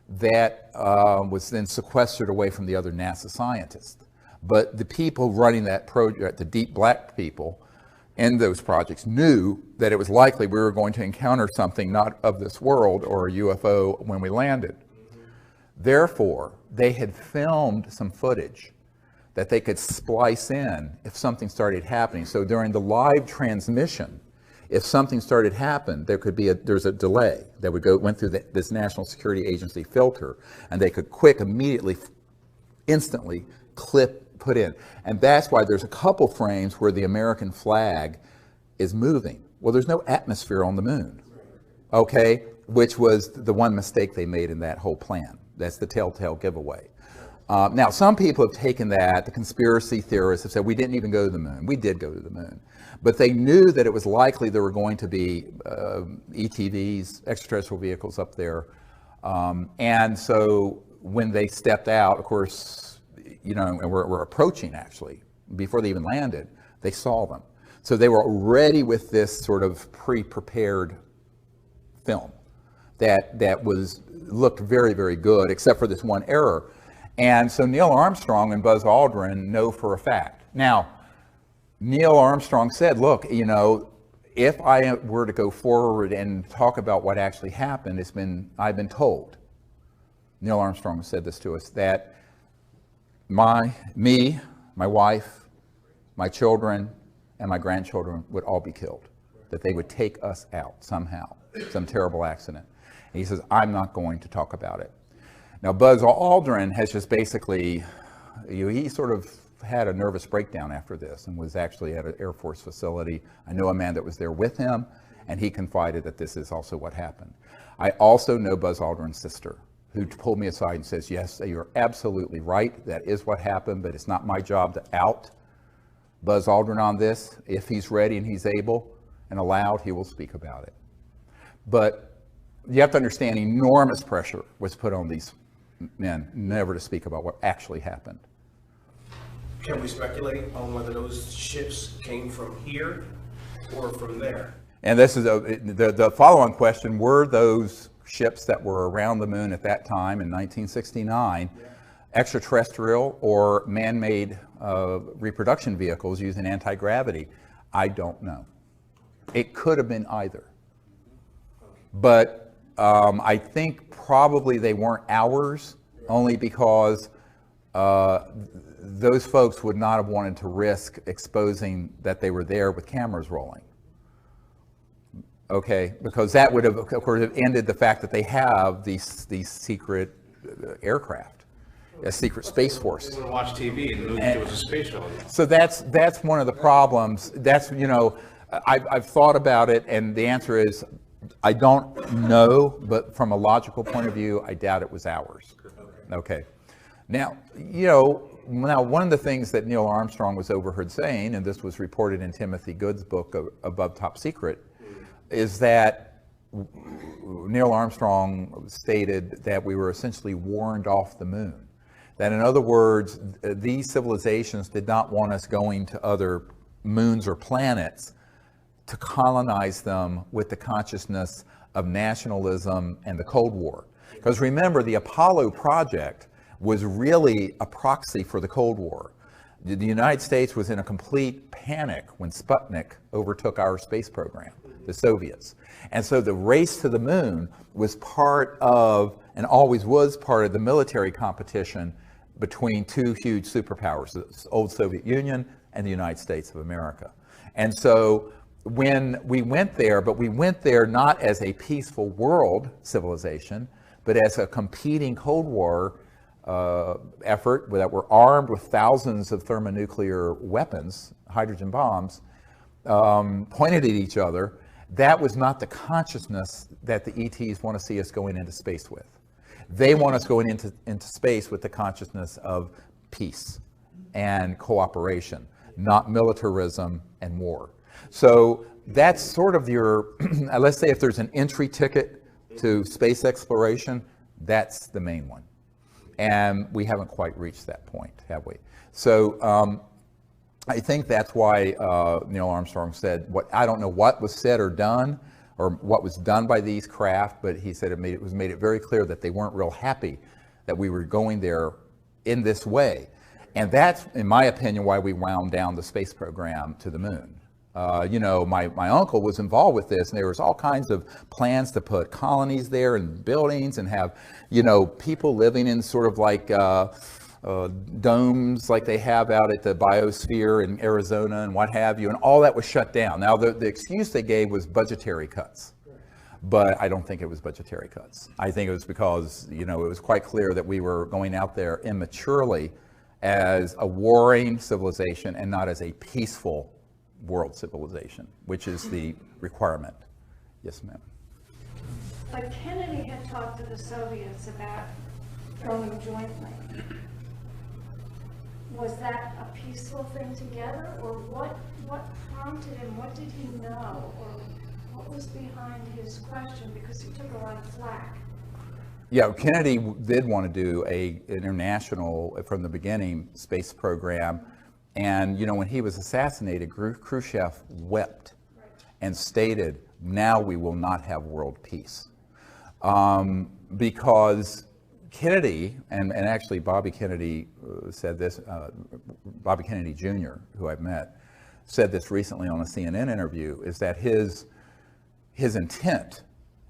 that was then sequestered away from the other NASA scientists. But the people running that project, the deep black people in those projects, knew that it was likely we were going to encounter something not of this world or a UFO when we landed. Therefore, they had filmed some footage that they could splice in if something started happening. So during the live transmission, if something started happening, there's a delay that went through this National Security Agency filter, and they could immediately, instantly put in. And that's why there's a couple frames where the American flag is moving. Well, there's no atmosphere on the moon, okay? Which was the one mistake they made in that whole plan. That's the telltale giveaway. Now, some people have taken that, the conspiracy theorists have said, we didn't even go to the moon. We did go to the moon. But they knew that it was likely there were going to be ETVs, extraterrestrial vehicles up there. And so when they stepped out, of course, you know, and we're approaching actually, before they even landed, they saw them. So they were already with this sort of pre-prepared film that looked very, very good, except for this one error. And so Neil Armstrong and Buzz Aldrin know for a fact. Now, Neil Armstrong said, look, you know, if I were to go forward and talk about what actually happened, I've been told, Neil Armstrong said this to us, that my wife, my children, and my grandchildren would all be killed, that they would take us out somehow, some terrible accident. And he says, I'm not going to talk about it. Now, Buzz Aldrin has just basically, he sort of had a nervous breakdown after this and was actually at an Air Force facility. I know a man that was there with him, and he confided that this is also what happened. I also know Buzz Aldrin's sister, who pulled me aside and says, yes, you're absolutely right. That is what happened, but it's not my job to out Buzz Aldrin on this. If he's ready and he's able and allowed, he will speak about it. But you have to understand enormous pressure was put on these men never to speak about what actually happened. Can we speculate on whether those ships came from here or from there? And this is the follow-on question, were those ships that were around the moon at that time in 1969 extraterrestrial or man-made reproduction vehicles using anti-gravity? I don't know. It could have been either. But I think probably they weren't ours, only because those folks would not have wanted to risk exposing that they were there with cameras rolling. Okay, because that would have, of course, ended the fact that they have these secret aircraft, a secret space force. They would watch TV and knew it was a space shuttle. So that's one of the problems. That's, you know, I've thought about it, and the answer is I don't know, but from a logical point of view, I doubt it was ours. Okay. Now, you know, one of the things that Neil Armstrong was overheard saying, and this was reported in Timothy Good's book, Above Top Secret, is that Neil Armstrong stated that we were essentially warned off the moon. That in other words, these civilizations did not want us going to other moons or planets to colonize them with the consciousness of nationalism and the Cold War. Because remember, the Apollo project was really a proxy for the Cold War. The United States was in a complete panic when Sputnik overtook our space program, the Soviets. And so the race to the moon was part of and always was part of the military competition between two huge superpowers, the old Soviet Union and the United States of America. And so when we went there, but we went there not as a peaceful world civilization, but as a competing Cold War effort that were armed with thousands of thermonuclear weapons, hydrogen bombs, pointed at each other. That was not the consciousness that the ETs want to see us going into space with. They want us going into space with the consciousness of peace and cooperation, not militarism and war. So that's sort of your, let's say if there's an entry ticket to space exploration, that's the main one. And we haven't quite reached that point, have we? So I think that's why Neil Armstrong said, I don't know what was said or done, or what was done by these craft, but he said it made it very clear that they weren't real happy that we were going there in this way. And that's, in my opinion, why we wound down the space program to the moon. You know, my uncle was involved with this, and there was all kinds of plans to put colonies there and buildings and have, you know, people living in sort of like domes like they have out at the biosphere in Arizona and what have you, and all that was shut down. Now, the excuse they gave was budgetary cuts, but I don't think it was budgetary cuts. I think it was because, you know, it was quite clear that we were going out there immaturely as a warring civilization and not as a peaceful world civilization, which is the requirement. Yes, ma'am. But Kennedy had talked to the Soviets about going jointly. Was that a peaceful thing together, or what prompted him? What did he know, or what was behind his question? Because he took a lot of flack. Yeah, Kennedy did want to do an international, from the beginning, space program. And, you know, when he was assassinated, Khrushchev wept and stated, now we will not have world peace. Because Kennedy, and actually Bobby Kennedy said this, Bobby Kennedy Jr., who I've met, said this recently on a CNN interview, is that his intent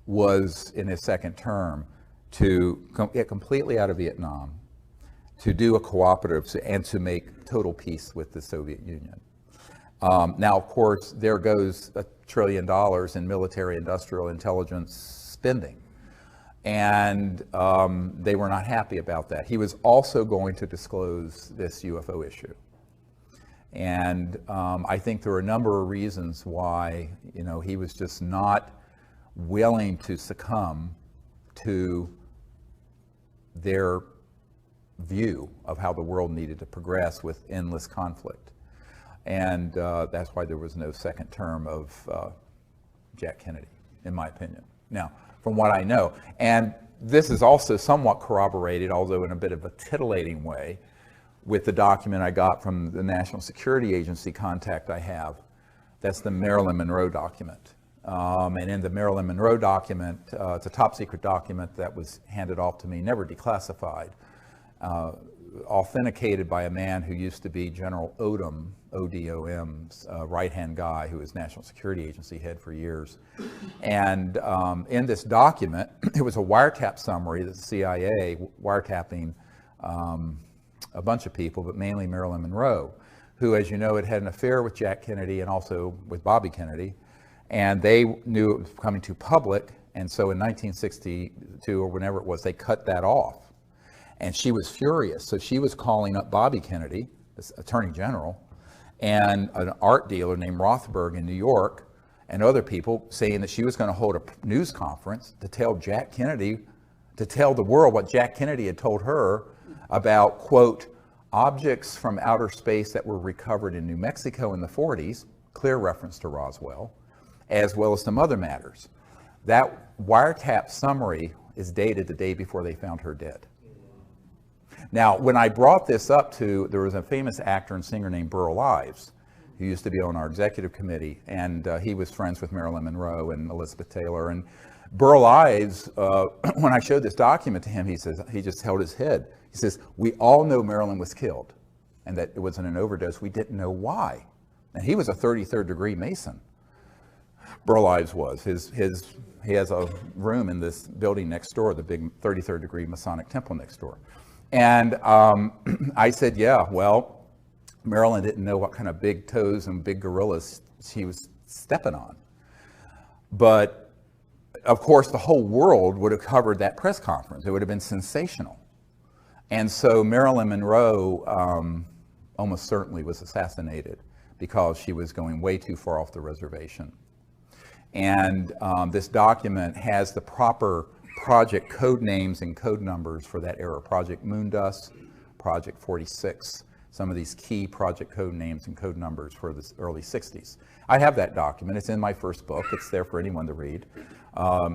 was, in his second term, to get completely out of Vietnam, to do a cooperative, and to make total peace with the Soviet Union. Now, of course, there goes $1 trillion in military industrial intelligence spending. And they were not happy about that. He was also going to disclose this UFO issue. And I think there were a number of reasons why, you know, he was just not willing to succumb to their view of how the world needed to progress with endless conflict. And that's why there was no second term of Jack Kennedy, in my opinion. Now, from what I know, and this is also somewhat corroborated, although in a bit of a titillating way, with the document I got from the National Security Agency contact I have. That's the Marilyn Monroe document. And in the Marilyn Monroe document, it's a top secret document that was handed off to me, never declassified, authenticated by a man who used to be General Odom, ODOM's right-hand guy, who was National Security Agency head for years. And in this document, it was a wiretap summary that the CIA wiretapping a bunch of people, but mainly Marilyn Monroe, who, as you know, had an affair with Jack Kennedy and also with Bobby Kennedy. And they knew it was coming too public, and so in 1962 or whenever it was, they cut that off. And she was furious, so she was calling up Bobby Kennedy, this Attorney General, and an art dealer named Rothberg in New York, and other people, saying that she was going to hold a news conference to tell Jack Kennedy, to tell the world what Jack Kennedy had told her about, quote, objects from outer space that were recovered in New Mexico in the 40s, clear reference to Roswell, as well as some other matters. That wiretap summary is dated the day before they found her dead. Now, when I brought this up to, there was a famous actor and singer named Burl Ives, who used to be on our executive committee, and he was friends with Marilyn Monroe and Elizabeth Taylor. And Burl Ives, when I showed this document to him, he says, he just held his head. He says, we all know Marilyn was killed and that it wasn't an overdose. We didn't know why. And he was a 33rd degree Mason. Burlives was. He has a room in this building next door, the big 33rd degree Masonic temple next door. And I said, yeah, well, Marilyn didn't know what kind of big toes and big gorillas she was stepping on. But of course, the whole world would have covered that press conference. It would have been sensational. And so Marilyn Monroe almost certainly was assassinated because she was going way too far off the reservation. And this document has the proper project code names and code numbers for that era. Project Moondust, Project 46, some of these key project code names and code numbers for the early 60s. I have that document. It's in my first book. It's there for anyone to read.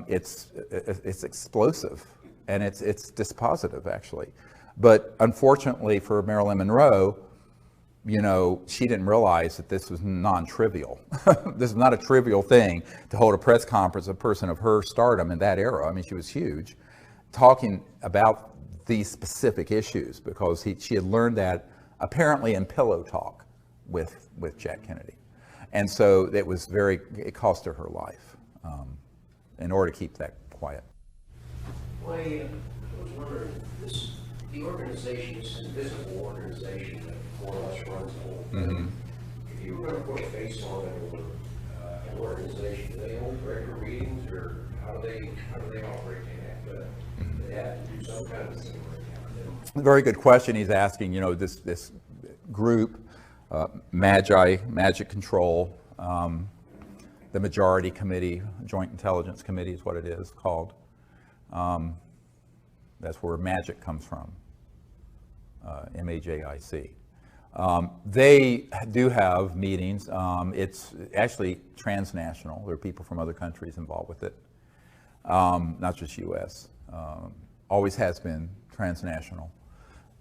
It's explosive, and it's dispositive, actually. But unfortunately for Marilyn Monroe, you know, she didn't realize that this was non-trivial. This is not a trivial thing to hold a press conference, a person of her stardom in that era. I mean, she was huge, talking about these specific issues because she had learned that apparently in pillow talk with Jack Kennedy. And so it cost her life in order to keep that quiet. Well, I was wondering, the organization is an invisible organization that more or less runs the whole thing. Mm-hmm. If you were going to put a face on it or an organization, do they hold regular meetings or how do they operate? They have to do some kind of thing right now. Very good question he's asking. You know, this group, Magic Control, the Majority Committee, Joint Intelligence Committee is what it is called. That's where magic comes from, MAJIC. They do have meetings. It's actually transnational. There are people from other countries involved with it, not just U.S. Always has been transnational.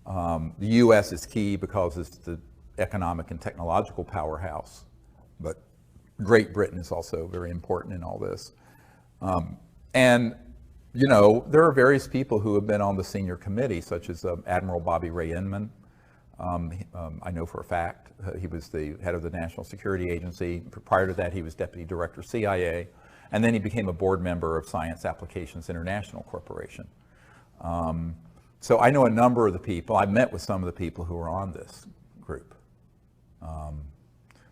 The U.S. is key because it's the economic and technological powerhouse, but Great Britain is also very important in all this. And you know, there are various people who have been on the senior committee, such as Admiral Bobby Ray Inman. I know for a fact he was the head of the National Security Agency. Prior to that, he was Deputy Director CIA. And then he became a board member of Science Applications International Corporation. So I know a number of the people. I've met with some of the people who are on this group,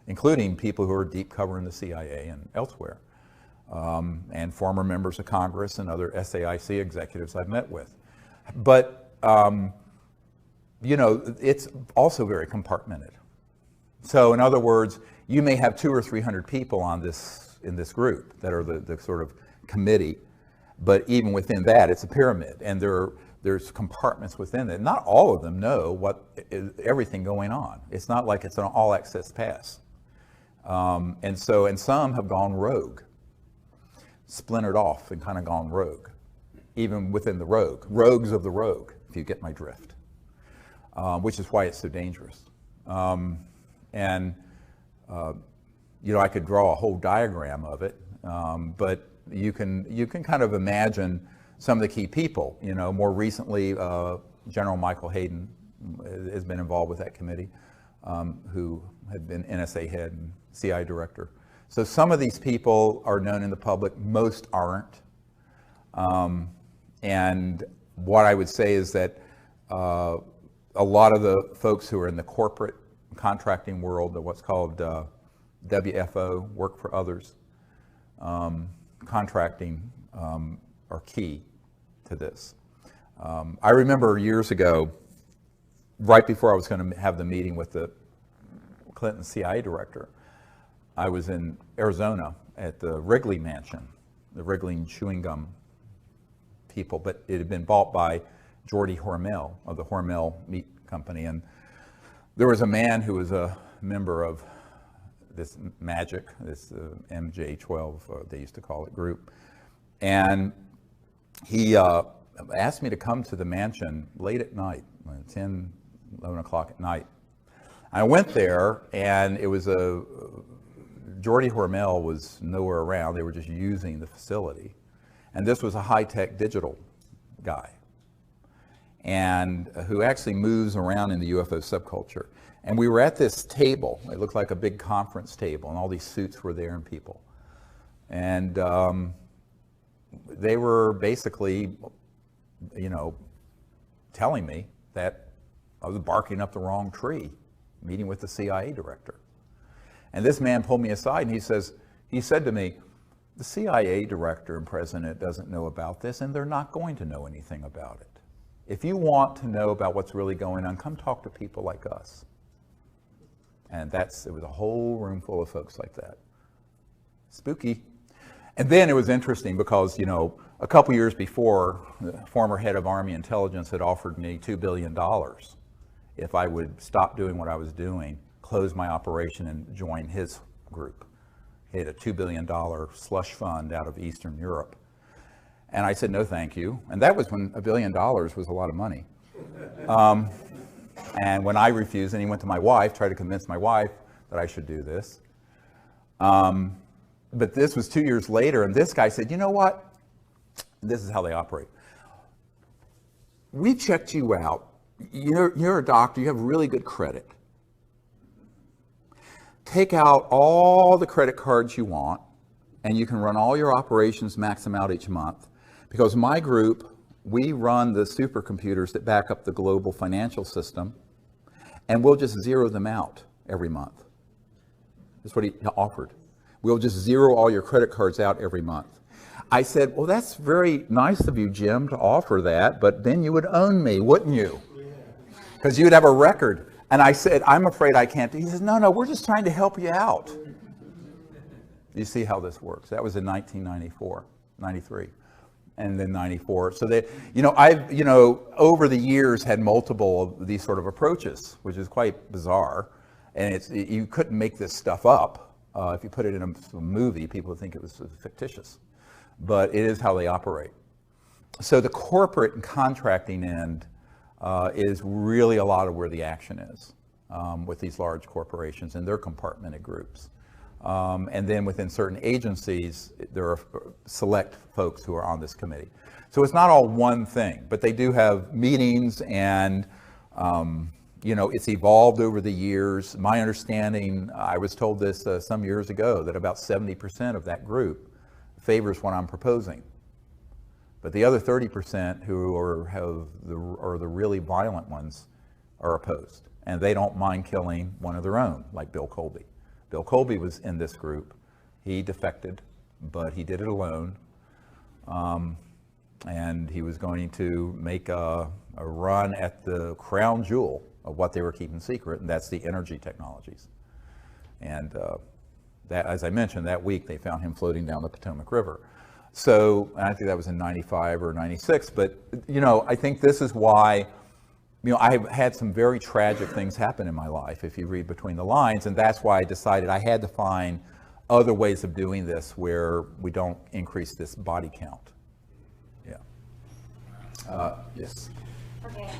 including people who are deep cover in the CIA and elsewhere. And former members of Congress and other SAIC executives I've met with. But, you know, it's also very compartmented. So in other words, you may have 200 or 300 people in this group that are the sort of committee, but even within that, it's a pyramid, and there's compartments within it. Not all of them know everything going on. It's not like it's an all-access pass. And some have gone rogue, splintered off and kind of gone rogue, even within the rogue. Rogues of the rogue, if you get my drift, which is why it's so dangerous. You know, I could draw a whole diagram of it, but you can kind of imagine some of the key people. You know, more recently, General Michael Hayden has been involved with that committee, who had been NSA head and CIA director. So some of these people are known in the public, most aren't. And what I would say is that a lot of the folks who are in the corporate contracting world, what's called WFO, work for others, contracting, are key to this. I remember years ago, right before I was going to have the meeting with the Clinton CIA director, I was in Arizona at the Wrigley Mansion, the Wrigley and chewing gum people, but it had been bought by Jordy Hormel of the Hormel Meat Company. And there was a man who was a member of this Magic, this MJ12, they used to call it, group. And he asked me to come to the mansion late at night, 10, 11 o'clock at night. I went there, and it was Jordy Hormel was nowhere around. They were just using the facility. And this was a high-tech digital guy, and who actually moves around in the UFO subculture. And we were at this table. It looked like a big conference table, and all these suits were there and people. And they were basically, telling me that I was barking up the wrong tree, meeting with the CIA director. And this man pulled me aside and he said to me, the CIA director and president doesn't know about this, and they're not going to know anything about it. If you want to know about what's really going on, come talk to people like us. And it was a whole room full of folks like that. Spooky. And then it was interesting because, a couple years before, the former head of Army Intelligence had offered me $2 billion if I would stop doing what I was doing, close my operation, and join his group. He had a $2 billion slush fund out of Eastern Europe. And I said, no, thank you. And that was when $1 billion was a lot of money. And when I refused, and he went to my wife, tried to convince my wife that I should do this. But this was 2 years later, and this guy said, you know what? This is how they operate. We checked you out. You're a doctor. You have really good credit. Take out all the credit cards you want, and you can run all your operations, max them out each month. Because my group, we run the supercomputers that back up the global financial system, and we'll just zero them out every month. That's what he offered. We'll just zero all your credit cards out every month. I said, well, that's very nice of you, Jim, to offer that, but then you would own me, wouldn't you? Because you'd have a record. And I said, I'm afraid I can't do it. He says, no, we're just trying to help you out. You see how this works. That was in 1994, 93, and then 94. So they, I've, over the years had multiple of these sort of approaches, which is quite bizarre. And you couldn't make this stuff up. If you put it in a movie, people would think it was fictitious. But it is how they operate. So the corporate and contracting end is really a lot of where the action is with these large corporations and their compartmented groups. And then within certain agencies, there are select folks who are on this committee. So it's not all one thing, but they do have meetings, and it's evolved over the years. My understanding, I was told this some years ago, that about 70% of that group favors what I'm proposing. But the other 30% who are the really violent ones are opposed. And they don't mind killing one of their own, like Bill Colby. Bill Colby was in this group. He defected, but he did it alone. And he was going to make a run at the crown jewel of what they were keeping secret, and that's the energy technologies. And that, as I mentioned, that week they found him floating down the Potomac River. So, and I think that was in 95 or 96, but, I think this is why, I've had some very tragic things happen in my life, if you read between the lines, and that's why I decided I had to find other ways of doing this where we don't increase this body count. Yeah. Yes. Okay.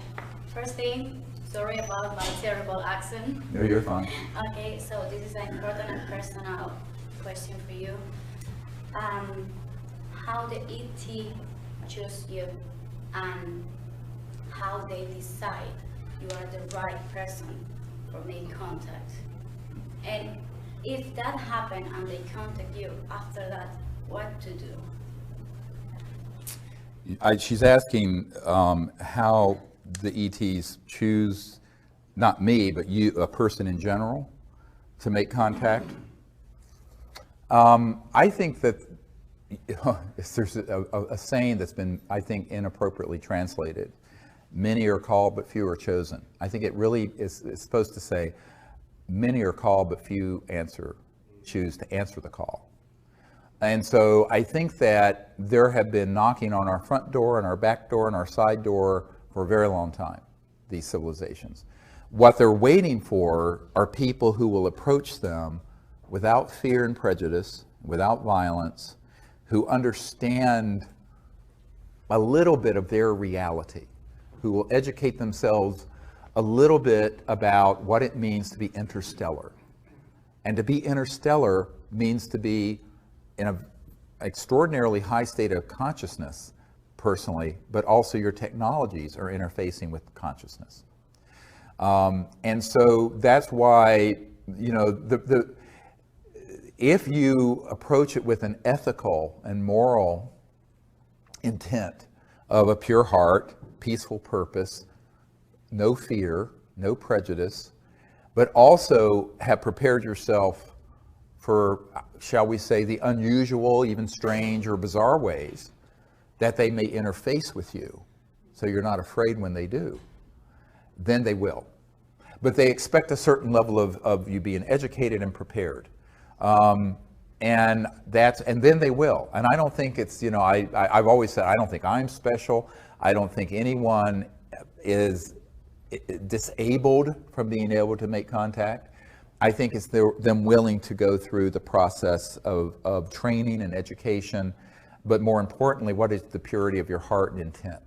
First thing, sorry about my terrible accent. No, you're fine. Okay, so this is an important and personal question for you. How the ET choose you, and how they decide you are the right person for making contact. And if that happened and they contact you after that, what to do? She's asking how the ETs choose, not me, but you, a person in general, to make contact. I think that there's a saying that's been, I think, inappropriately translated. Many are called, but few are chosen. I think it really is supposed to say, many are called, but few choose to answer the call. And so I think that there have been knocking on our front door and our back door and our side door for a very long time, these civilizations. What they're waiting for are people who will approach them without fear and prejudice, without violence, who understand a little bit of their reality, who will educate themselves a little bit about what it means to be interstellar. And to be interstellar means to be in an extraordinarily high state of consciousness, personally, but also your technologies are interfacing with consciousness. And so that's why, if you approach it with an ethical and moral intent of a pure heart, peaceful purpose, no fear, no prejudice, but also have prepared yourself for, shall we say, the unusual, even strange or bizarre ways that they may interface with you, so you're not afraid when they do, then they will. But they expect a certain level of you being educated and prepared. And then they will. And I don't think it's, I've always said, I don't think I'm special. I don't think anyone is disabled from being able to make contact. I think it's them willing to go through the process of training and education, but more importantly, what is the purity of your heart and intent?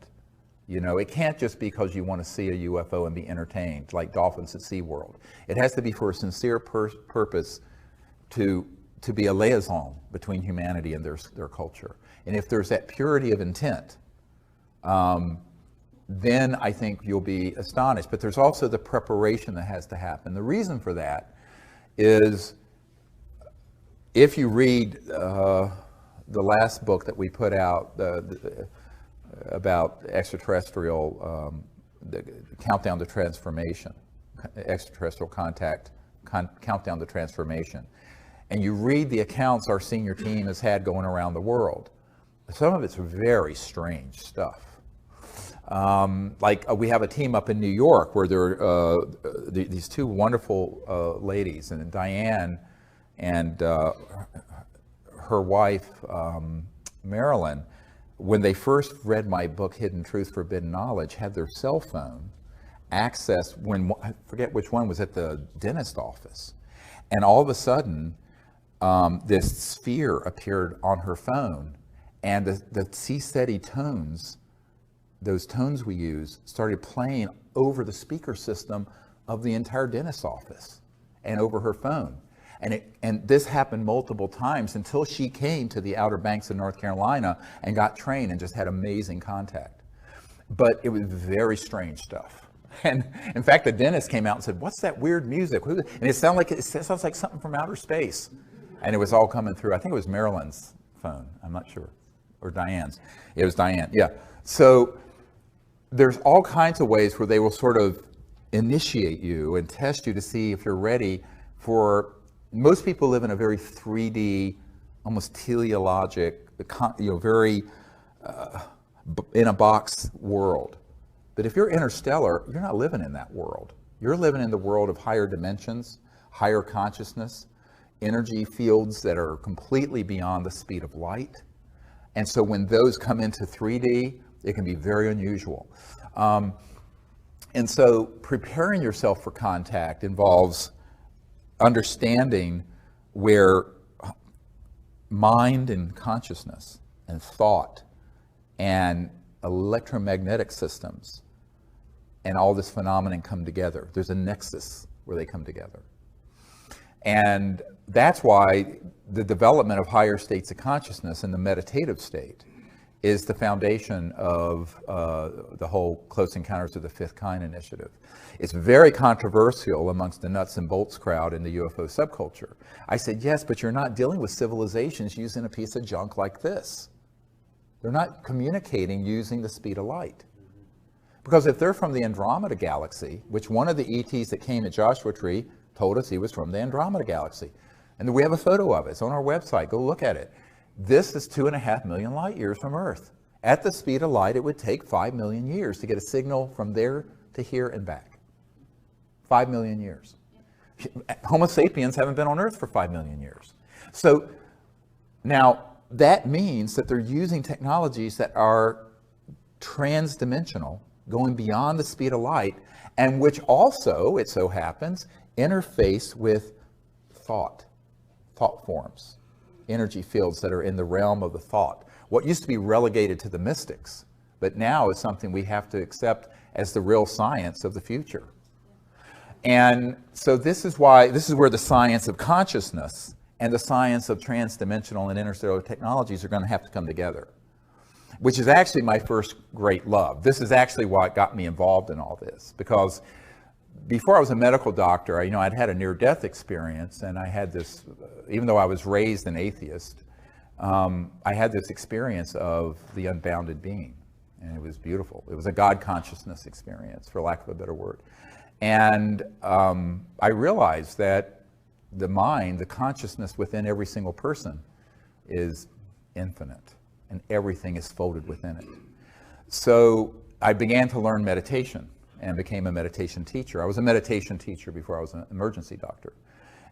It can't just be because you want to see a UFO and be entertained, like dolphins at SeaWorld. It has to be for a sincere purpose to be a liaison between humanity and their culture. And if there's that purity of intent, then I think you'll be astonished. But there's also the preparation that has to happen. The reason for that is, if you read the last book that we put out about extraterrestrial, the Countdown to Transformation, extraterrestrial contact, Countdown to Transformation, and you read the accounts our senior team has had going around the world, some of it's very strange stuff. We have a team up in New York where there are these two wonderful ladies, and Diane and her wife, Marilyn, when they first read my book, Hidden Truth, Forbidden Knowledge, had their cell phone access I forget which one was at the dentist office. And all of a sudden, this sphere appeared on her phone, and the C-steady tones, those tones we use, started playing over the speaker system of the entire dentist office and over her phone. And this happened multiple times until she came to the Outer Banks of North Carolina and got trained and just had amazing contact. But it was very strange stuff. And in fact, the dentist came out and said, "What's that weird music?" And it sounds like something from outer space. And it was all coming through. I think it was Marilyn's phone. I'm not sure. Or Diane's. It was Diane, yeah. So there's all kinds of ways where they will sort of initiate you and test you to see if you're ready for. Most people live in a very 3D, almost teleologic, very in a box world. But if you're interstellar, you're not living in that world. You're living in the world of higher dimensions, higher consciousness, energy fields that are completely beyond the speed of light. And so when those come into 3D, it can be very unusual. And so preparing yourself for contact involves understanding where mind and consciousness and thought and electromagnetic systems and all this phenomenon come together. There's a nexus where they come together. And that's why the development of higher states of consciousness and the meditative state is the foundation of the whole Close Encounters of the Fifth Kind initiative. It's very controversial amongst the nuts and bolts crowd in the UFO subculture. I said, yes, but you're not dealing with civilizations using a piece of junk like this. They're not communicating using the speed of light. Because if they're from the Andromeda Galaxy, which one of the ETs that came at Joshua Tree told us he was from the Andromeda Galaxy. And we have a photo of it. It's on our website. Go look at it. This is 2.5 million light years from Earth. At the speed of light, it would take 5 million years to get a signal from there to here and back. 5 million years. Homo sapiens haven't been on Earth for 5 million years. So now that means that they're using technologies that are trans-dimensional, going beyond the speed of light, and which also, it so happens, interface with thought forms, energy fields that are in the realm of the thought. What used to be relegated to the mystics, but now is something we have to accept as the real science of the future. And so this is where the science of consciousness and the science of transdimensional and interstellar technologies are going to have to come together, which is actually my first great love. This is actually what got me involved in all this, because before I was a medical doctor, I'd had a near-death experience, and I had this, even though I was raised an atheist, I had this experience of the unbounded being, and it was beautiful. It was a God consciousness experience, for lack of a better word. And I realized that the mind, the consciousness within every single person is infinite, and everything is folded within it. So I began to learn meditation and became a meditation teacher. I was a meditation teacher before I was an emergency doctor.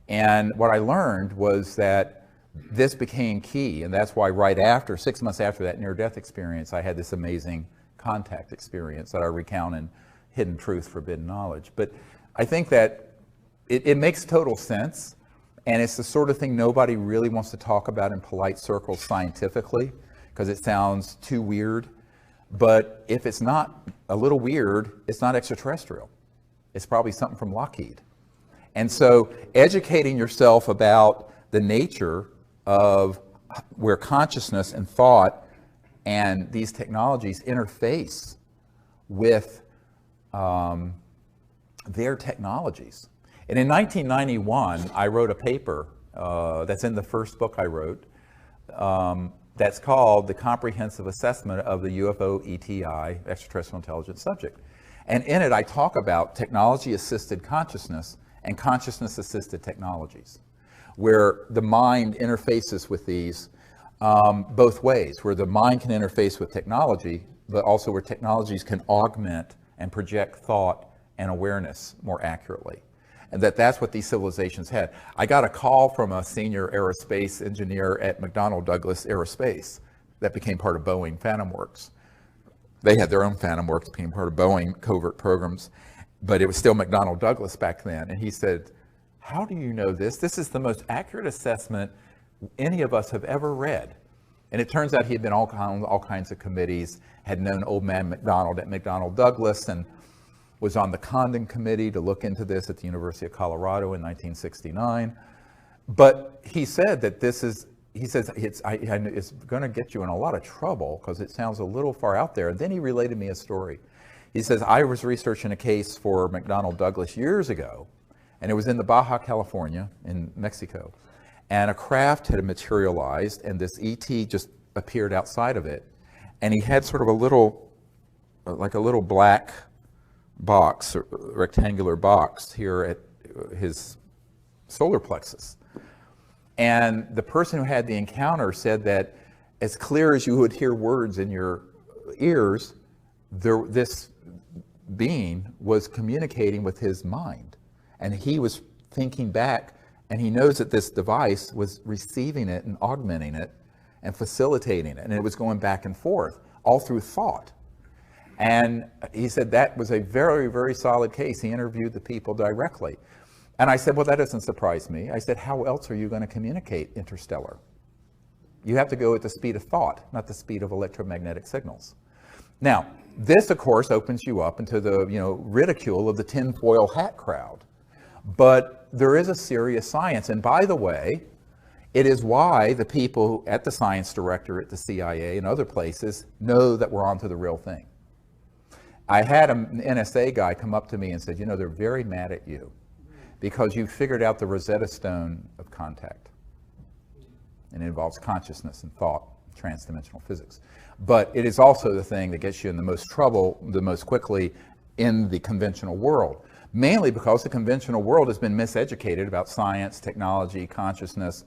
And what I learned was that this became key, and that's why right after, 6 months after that near-death experience, I had this amazing contact experience that I recount in Hidden Truth, Forbidden Knowledge. But I think that it makes total sense, and it's the sort of thing nobody really wants to talk about in polite circles scientifically, because it sounds too weird. But if it's not a little weird, it's not extraterrestrial. It's probably something from Lockheed. And so educating yourself about the nature of where consciousness and thought and these technologies interface with their technologies. And in 1991, I wrote a paper that's in the first book I wrote, that's called The Comprehensive Assessment of the UFO ETI, Extraterrestrial Intelligence Subject. And in it, I talk about technology-assisted consciousness and consciousness-assisted technologies, where the mind interfaces with these both ways, where the mind can interface with technology, but also where technologies can augment and project thought and awareness more accurately. And that's what these civilizations had. I got a call from a senior aerospace engineer at McDonnell Douglas Aerospace that became part of Boeing Phantom Works. They had their own Phantom Works, became part of Boeing covert programs, but it was still McDonnell Douglas back then. And he said, "How do you know this? This is the most accurate assessment any of us have ever read." And it turns out he had been on all kinds of committees, had known old man McDonald at McDonnell Douglas, and was on the Condon Committee to look into this at the University of Colorado in 1969. But he said that it's going to get you in a lot of trouble because it sounds a little far out there. And then he related me a story. He says, I was researching a case for McDonnell Douglas years ago, and it was in the Baja California in Mexico. And a craft had materialized, and this ET just appeared outside of it. And he had sort of a little black box, or rectangular box here at his solar plexus. And the person who had the encounter said that as clear as you would hear words in your ears, this being was communicating with his mind. And he was thinking back, and he knows that this device was receiving it and augmenting it and facilitating it. And it was going back and forth, all through thought. And he said that was a very, very solid case. He interviewed the people directly. And I said, well, that doesn't surprise me. I said, how else are you going to communicate interstellar? You have to go at the speed of thought, not the speed of electromagnetic signals. Now, this, of course, opens you up into the ridicule of the tinfoil hat crowd. But there is a serious science. And by the way, it is why the people at the science director at the CIA and other places know that we're onto the real thing. I had an NSA guy come up to me and said, they're very mad at you because you figured out the Rosetta Stone of contact. And it involves consciousness and thought, transdimensional physics. But it is also the thing that gets you in the most trouble the most quickly in the conventional world, mainly because the conventional world has been miseducated about science, technology, consciousness,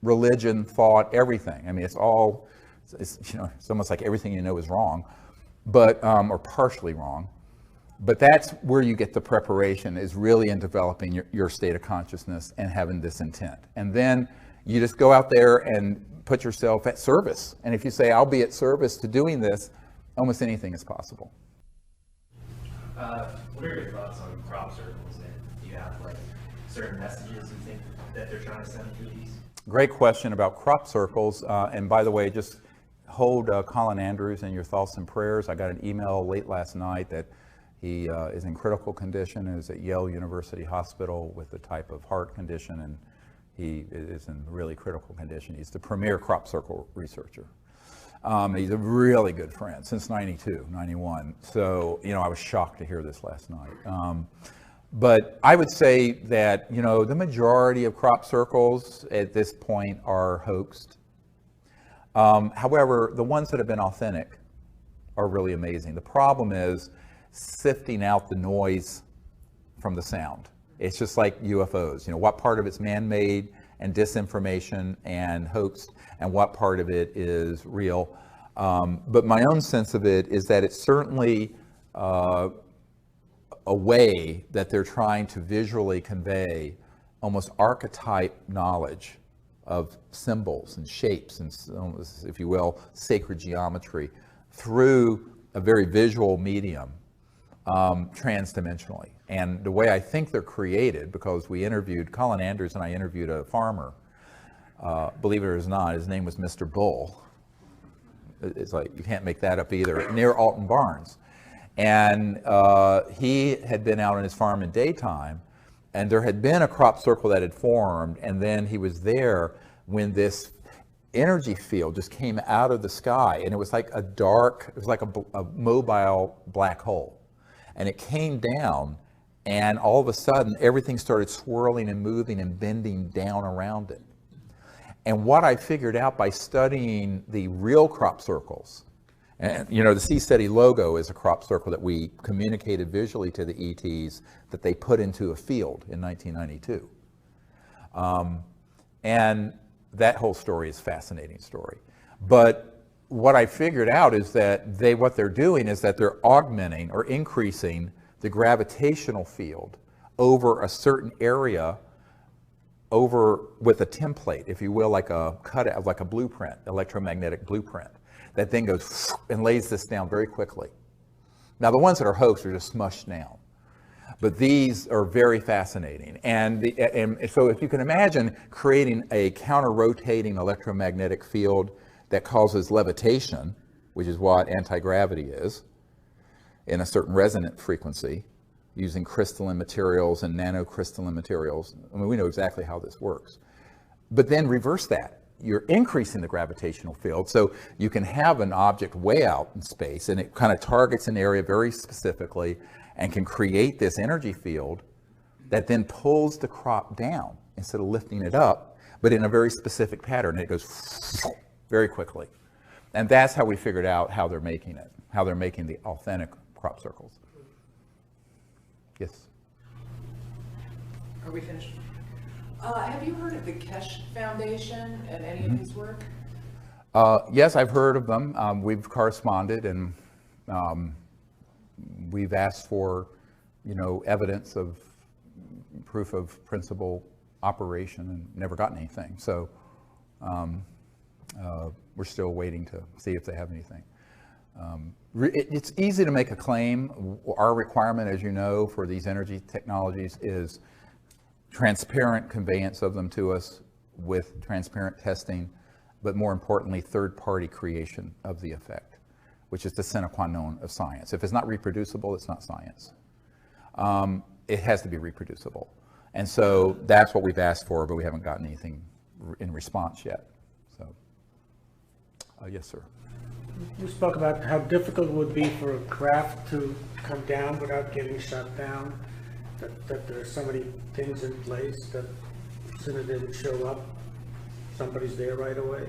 religion, thought, everything. I mean, it's almost like everything you know is wrong. But or partially wrong, but that's where you get the preparation, is really in developing your state of consciousness and having this intent. And then you just go out there and put yourself at service. And if you say, I'll be at service to doing this, almost anything is possible. What are your thoughts on crop circles? And do you have certain messages you think that they're trying to send through these? Great question about crop circles. And by the way, just hold Colin Andrews in your thoughts and prayers. I got an email late last night that he is in critical condition and is at Yale University Hospital with a type of heart condition, and he is in really critical condition. He's the premier crop circle researcher. He's a really good friend since 92, 91. So, I was shocked to hear this last night. But I would say that, you know, the majority of crop circles at this point are hoaxed. However, the ones that have been authentic are really amazing. The problem is sifting out the noise from the sound. It's just like UFOs. You know, what part of it's man-made and disinformation and hoax, and what part of it is real. But my own sense of it is that it's certainly a way that they're trying to visually convey almost archetype knowledge of symbols and shapes and, if you will, sacred geometry through a very visual medium, transdimensionally. And the way I think they're created, because we interviewed, Colin Andrews and I interviewed a farmer, believe it or not, his name was Mr. Bull. It's like, you can't make that up either, near Alton Barnes. And he had been out on his farm in daytime, and there had been a crop circle that had formed, and then he was there when this energy field just came out of the sky, and it was like a dark, it was like a mobile black hole. And it came down, and all of a sudden, everything started swirling and moving and bending down around it. And what I figured out by studying the real crop circles, and you know, the Seasteady logo is a crop circle that we communicated visually to the ETs that they put into a field in 1992. And that whole story is a fascinating story. But what I figured out is that what they're doing is that they're augmenting or increasing the gravitational field over a certain area, over with a template, if you will, like a cutout, like a blueprint, electromagnetic blueprint, that then goes and lays this down very quickly. Now, the ones that are hoaxed are just smushed down, but these are very fascinating. And so if you can imagine creating a counter-rotating electromagnetic field that causes levitation, which is what anti-gravity is, in a certain resonant frequency, using crystalline materials and nanocrystalline materials. I mean, we know exactly how this works. But then reverse that. You're increasing the gravitational field, so you can have an object way out in space, and it kind of targets an area very specifically and can create this energy field that then pulls the crop down instead of lifting it up, but in a very specific pattern. It goes very quickly. And that's how we figured out how they're making it, how they're making the authentic crop circles. Yes? Are we finished? Have you heard of the Kesh Foundation and any of his work? Yes, I've heard of them. We've corresponded, and we've asked for, you know, evidence of proof of principal operation and never gotten anything. So we're still waiting to see if they have anything. It's easy to make a claim. Our requirement, as you know, for these energy technologies is transparent conveyance of them to us with transparent testing, but more importantly, third-party creation of the effect, which is the sine qua non of science. If it's not reproducible, it's not science. It has to be reproducible. And so that's what we've asked for, but we haven't gotten anything in response yet. So, yes, sir. You spoke about how difficult it would be for a craft to come down without getting shut down, that there are so many things in place that as soon as they would show up, somebody's there right away.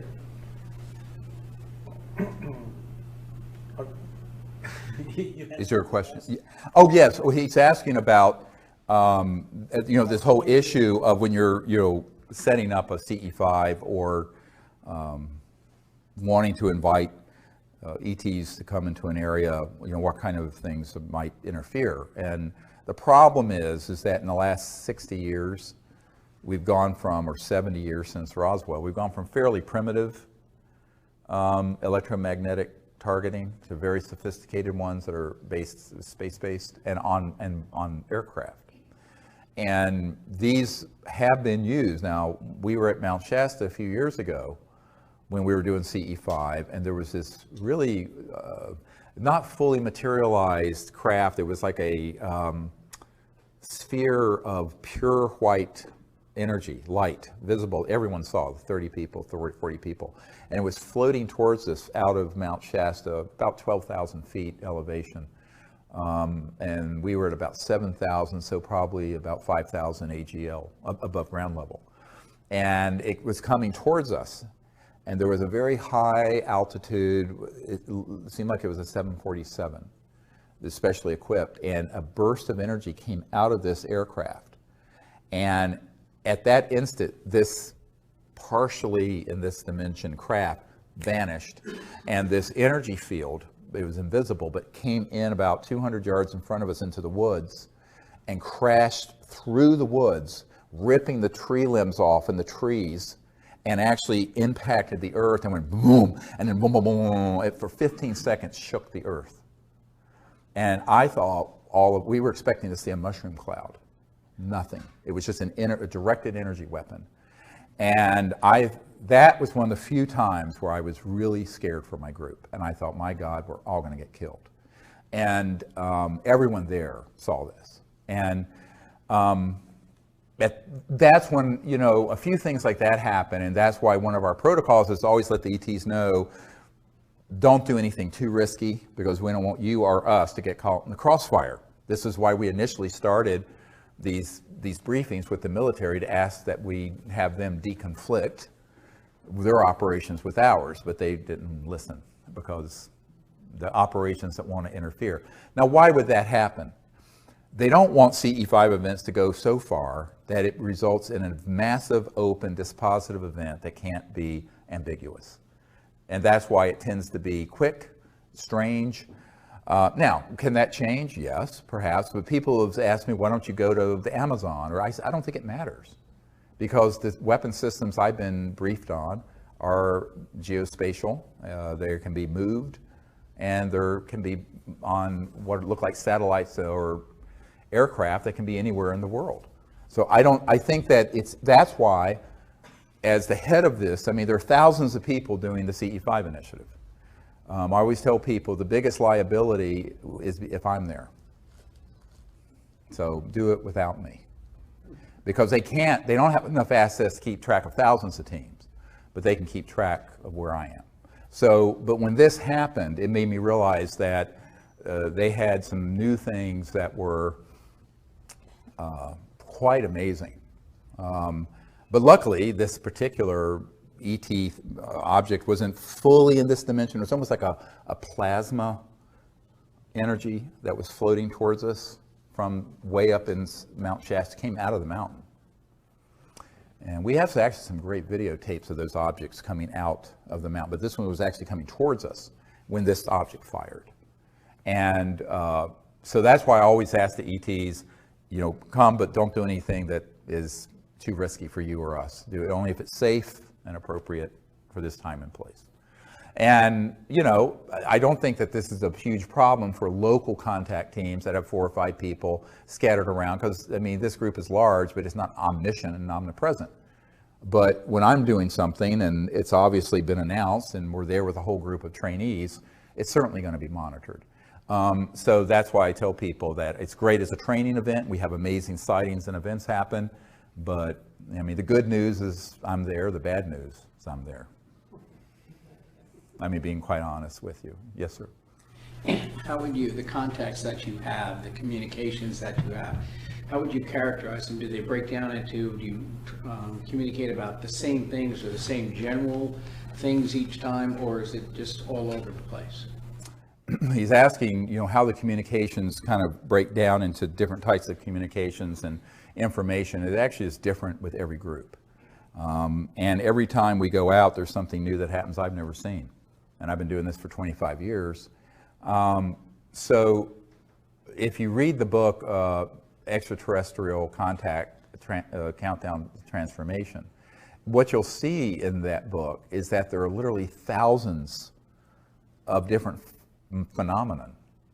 Is there a question? Oh, yes. Well, he's asking about, you know, this whole issue of when you're, you know, setting up a CE5 or wanting to invite ETs to come into an area, you know, what kind of things might interfere. And the problem is that in the last 60 years, we've gone from, or 70 years since Roswell, we've gone from fairly primitive electromagnetic targeting to very sophisticated ones that are based, space-based, and on aircraft. And these have been used. Now, we were at Mount Shasta a few years ago when we were doing CE5, and there was this really not fully materialized craft. It was like a sphere of pure white energy, light, visible. Everyone saw, 30 people, 40 people. And it was floating towards us out of Mount Shasta, about 12,000 feet elevation. And we were at about 7,000, so probably about 5,000 AGL above ground level. And it was coming towards us. And there was a very high altitude, it seemed like it was a 747, especially equipped, and a burst of energy came out of this aircraft. And at that instant, this partially in this dimension craft vanished, and this energy field, it was invisible, but came in about 200 yards in front of us into the woods and crashed through the woods, ripping the tree limbs off and the trees, and actually impacted the earth and went boom, and then boom, boom, boom. It for 15 seconds shook the earth. And I thought we were expecting to see a mushroom cloud. Nothing. It was just a directed energy weapon. And that was one of the few times where I was really scared for my group. And I thought, my God, we're all going to get killed. And everyone there saw this. And that's when, you know, a few things like that happen. And that's why one of our protocols is to always let the ETs know, don't do anything too risky, because we don't want you or us to get caught in the crossfire. This is why we initially started these briefings with the military, to ask that we have them deconflict their operations with ours, but they didn't listen, because the operations that want to interfere. Now, why would that happen? They don't want CE5 events to go so far that it results in a massive, open, dispositive event that can't be ambiguous. And that's why it tends to be quick, strange. Now, can that change? Yes, perhaps. But people have asked me, why don't you go to the Amazon? Or I don't think it matters, because the weapon systems I've been briefed on are geospatial. They can be moved, and there can be on what look like satellites or aircraft that can be anywhere in the world. So I think that that's why, as the head of this, I mean, there are thousands of people doing the CE5 initiative. I always tell people the biggest liability is if I'm there. So do it without me. Because they don't have enough assets to keep track of thousands of teams, but they can keep track of where I am. So, but when this happened, it made me realize that they had some new things that were quite amazing. But luckily, this particular ET object wasn't fully in this dimension. It was almost like a plasma energy that was floating towards us from way up in Mount Shasta, came out of the mountain. And we have actually some great videotapes of those objects coming out of the mountain, but this one was actually coming towards us when this object fired. And so that's why I always ask the ETs, you know, come, but don't do anything that is too risky for you or us. Do it only if it's safe and appropriate for this time and place. And, you know, I don't think that this is a huge problem for local contact teams that have 4 or 5 people scattered around, because, I mean, this group is large, but it's not omniscient and omnipresent. But when I'm doing something and it's obviously been announced and we're there with a whole group of trainees, it's certainly going to be monitored. So that's why I tell people that it's great as a training event. We have amazing sightings and events happen. But, I mean, the good news is I'm there. The bad news is I'm there. I mean, being quite honest with you. Yes, sir. How would you, the contacts that you have, the communications that you have, how would you characterize them? Do they break down into, do you communicate about the same things or the same general things each time, or is it just all over the place? He's asking, you know, how the communications kind of break down into different types of communications and information. It actually is different with every group. And every time we go out, there's something new that happens I've never seen. And I've been doing this for 25 years. So if you read the book, Extraterrestrial Contact Countdown Transformation, what you'll see in that book is that there are literally thousands of different phenomena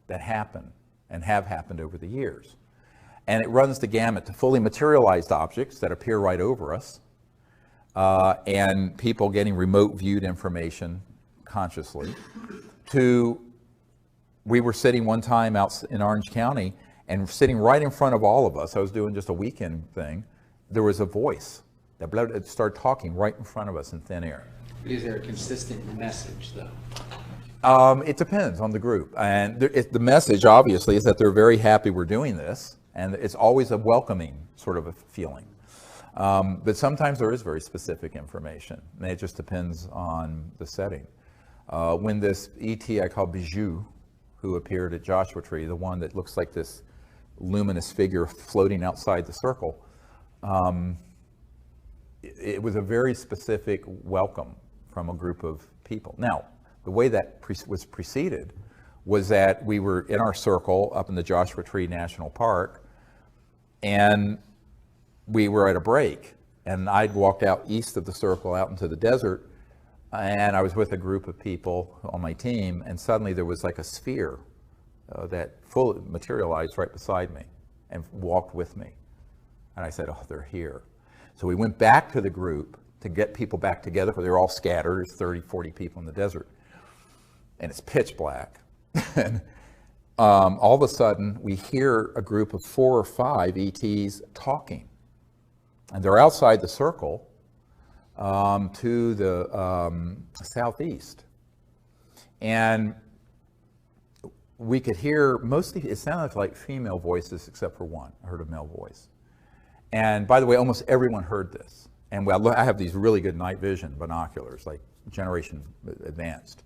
that happen and have happened over the years. And it runs the gamut to fully materialized objects that appear right over us, and people getting remote viewed information consciously, to, we were sitting one time out in Orange County, and sitting right in front of all of us, I was doing just a weekend thing, there was a voice that started talking right in front of us in thin air. Is there a consistent message, though? It depends on the group. And the message, obviously, is that they're very happy we're doing this. And it's always a welcoming sort of a feeling. But sometimes there is very specific information. And it just depends on the setting. When this ET I call Bijou, who appeared at Joshua Tree, the one that looks like this luminous figure floating outside the circle, it was a very specific welcome from a group of people. Now, the way that was preceded was that we were in our circle up in the Joshua Tree National Park, and we were at a break, and I'd walked out east of the circle out into the desert, and I was with a group of people on my team, and suddenly there was like a sphere that fully materialized right beside me and walked with me. And I said, oh, they're here. So we went back to the group to get people back together, because they were all scattered. There's 30, 40 people in the desert. And it's pitch black. And all of a sudden, we hear a group of 4 or 5 ETs talking. And they're outside the circle to the southeast. And we could hear mostly, it sounded like female voices except for one. I heard a male voice. And by the way, almost everyone heard this. And I have these really good night vision binoculars, like generation advanced.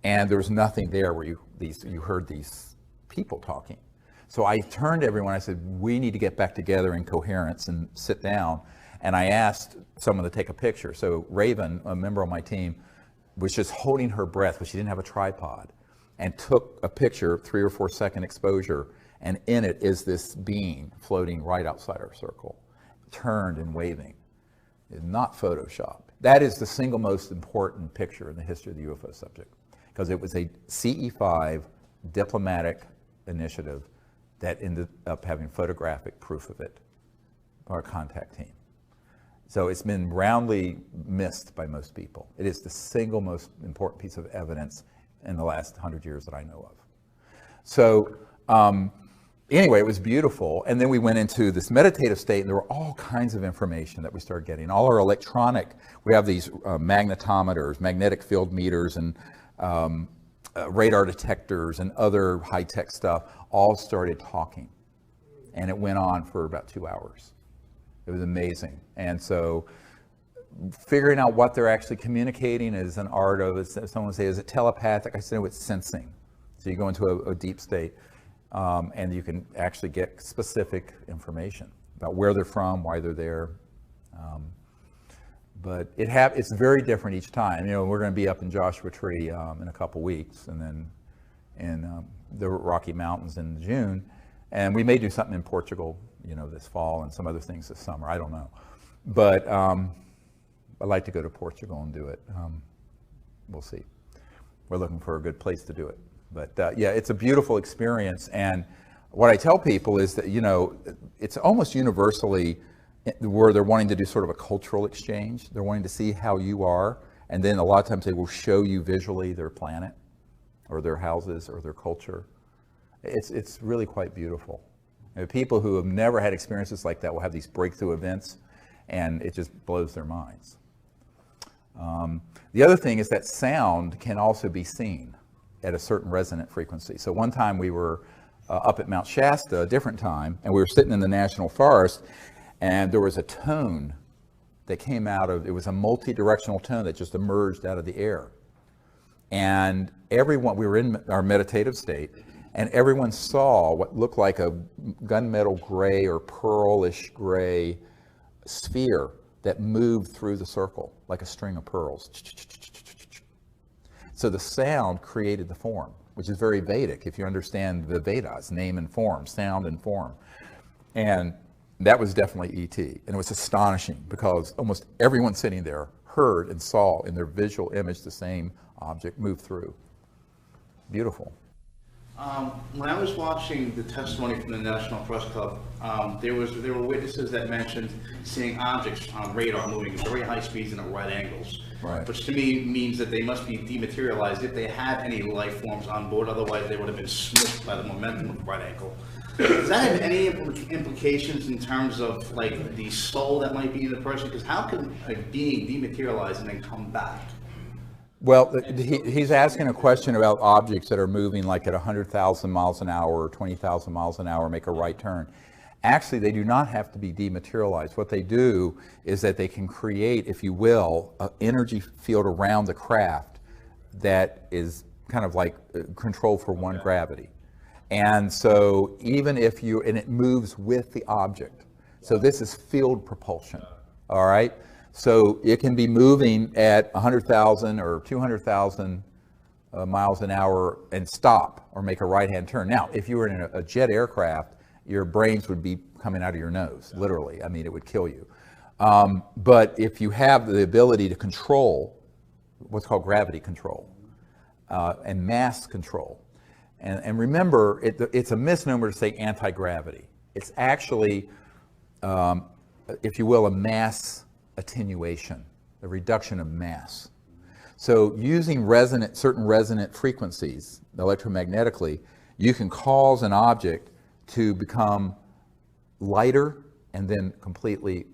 And there was nothing there where you heard these people talking. So I turned to everyone, I said, we need to get back together in coherence and sit down. And I asked someone to take a picture. So Raven, a member of my team, was just holding her breath, but she didn't have a tripod, and took a picture, 3 or 4 second exposure, and in it is this being floating right outside our circle, turned and waving. It's not Photoshop. That is the single most important picture in the history of the UFO subject, because it was a CE5 diplomatic initiative that ended up having photographic proof of it, our contact team. So it's been roundly missed by most people. It is the single most important piece of evidence in the last 100 years that I know of. So anyway, it was beautiful. And then we went into this meditative state, and there were all kinds of information that we started getting. All our electronic, we have these magnetometers, magnetic field meters, and radar detectors and other high-tech stuff, all started talking. And it went on for about 2 hours. It was amazing. And so figuring out what they're actually communicating is an art of, someone would say, is it telepathic? I said, no, it's sensing. So you go into a deep state, and you can actually get specific information about where they're from, why they're there. But it's very different each time. You know, we're going to be up in Joshua Tree in a couple weeks, and then in the Rocky Mountains in June. And we may do something in Portugal, you know, this fall, and some other things this summer. I don't know. But I'd like to go to Portugal and do it. We'll see. We're looking for a good place to do it. But yeah, it's a beautiful experience. And what I tell people is that, you know, it's almost universally where they're wanting to do sort of a cultural exchange. They're wanting to see how you are. And then a lot of times they will show you visually their planet or their houses or their culture. It's really quite beautiful. And people who have never had experiences like that will have these breakthrough events, and it just blows their minds. The other thing is that sound can also be seen at a certain resonant frequency. So one time we were up at Mount Shasta, a different time, and we were sitting in the National Forest, and there was a tone that came out of, it was a multi-directional tone that just emerged out of the air. And everyone, we were in our meditative state, and everyone saw what looked like a gunmetal gray or pearlish gray sphere that moved through the circle like a string of pearls. So the sound created the form, which is very Vedic if you understand the Vedas, name and form, sound and form. And that was definitely ET. And it was astonishing because almost everyone sitting there heard and saw in their visual image the same object move through. Beautiful. When I was watching the testimony from the National Press Club, there were witnesses that mentioned seeing objects on radar moving at very high speeds and at right angles, right, which to me means that they must be dematerialized if they had any life forms on board. Otherwise, they would have been smushed by the momentum of the right angle. Does that have any implications in terms of like the soul that might be in the person? Because how can a being dematerialize and then come back? Well, he's asking a question about objects that are moving like at 100,000 miles an hour or 20,000 miles an hour, make a right turn. Actually, they do not have to be dematerialized. What they do is that they can create, if you will, an energy field around the craft that is kind of like controlled for one gravity. And so even if and it moves with the object. So this is field propulsion, all right? So it can be moving at 100,000 or 200,000 miles an hour and stop or make a right-hand turn. Now, if you were in a jet aircraft, your brains would be coming out of your nose, literally. I mean, it would kill you. But if you have the ability to control what's called gravity control and mass control, and remember, it's a misnomer to say anti-gravity. It's actually, if you will, a mass attenuation, the reduction of mass. So using certain resonant frequencies electromagnetically, you can cause an object to become lighter and then completely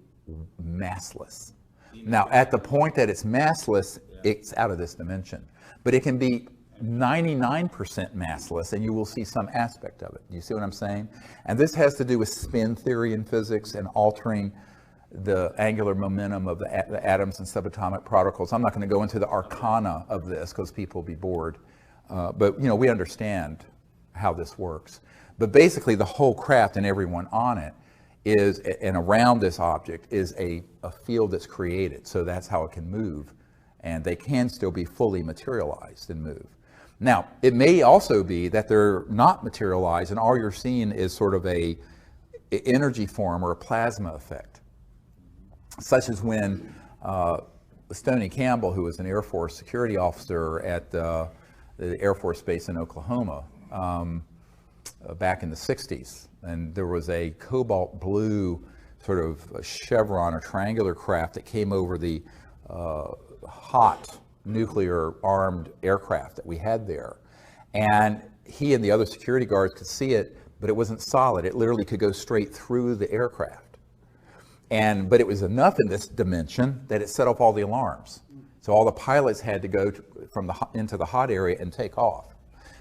massless. Now, at the point that it's massless, it's out of this dimension. But it can be 99% massless, and you will see some aspect of it. You see what I'm saying? And this has to do with spin theory in physics and altering the angular momentum of the atoms and subatomic particles. I'm not going to go into the arcana of this because people will be bored. But we understand how this works. But basically the whole craft and everyone on it is, and around this object is a field that's created. So that's how it can move. And they can still be fully materialized and move. Now, it may also be that they're not materialized and all you're seeing is sort of a energy form or a plasma effect. Such as when Stoney Campbell, who was an Air Force security officer at the Air Force Base in Oklahoma back in the 60s, and there was a cobalt blue sort of a chevron or triangular craft that came over the hot nuclear armed aircraft that we had there. And he and the other security guards could see it, but it wasn't solid. It literally could go straight through the aircraft. But it was enough in this dimension that it set off all the alarms. So all the pilots had to go into the hot area and take off.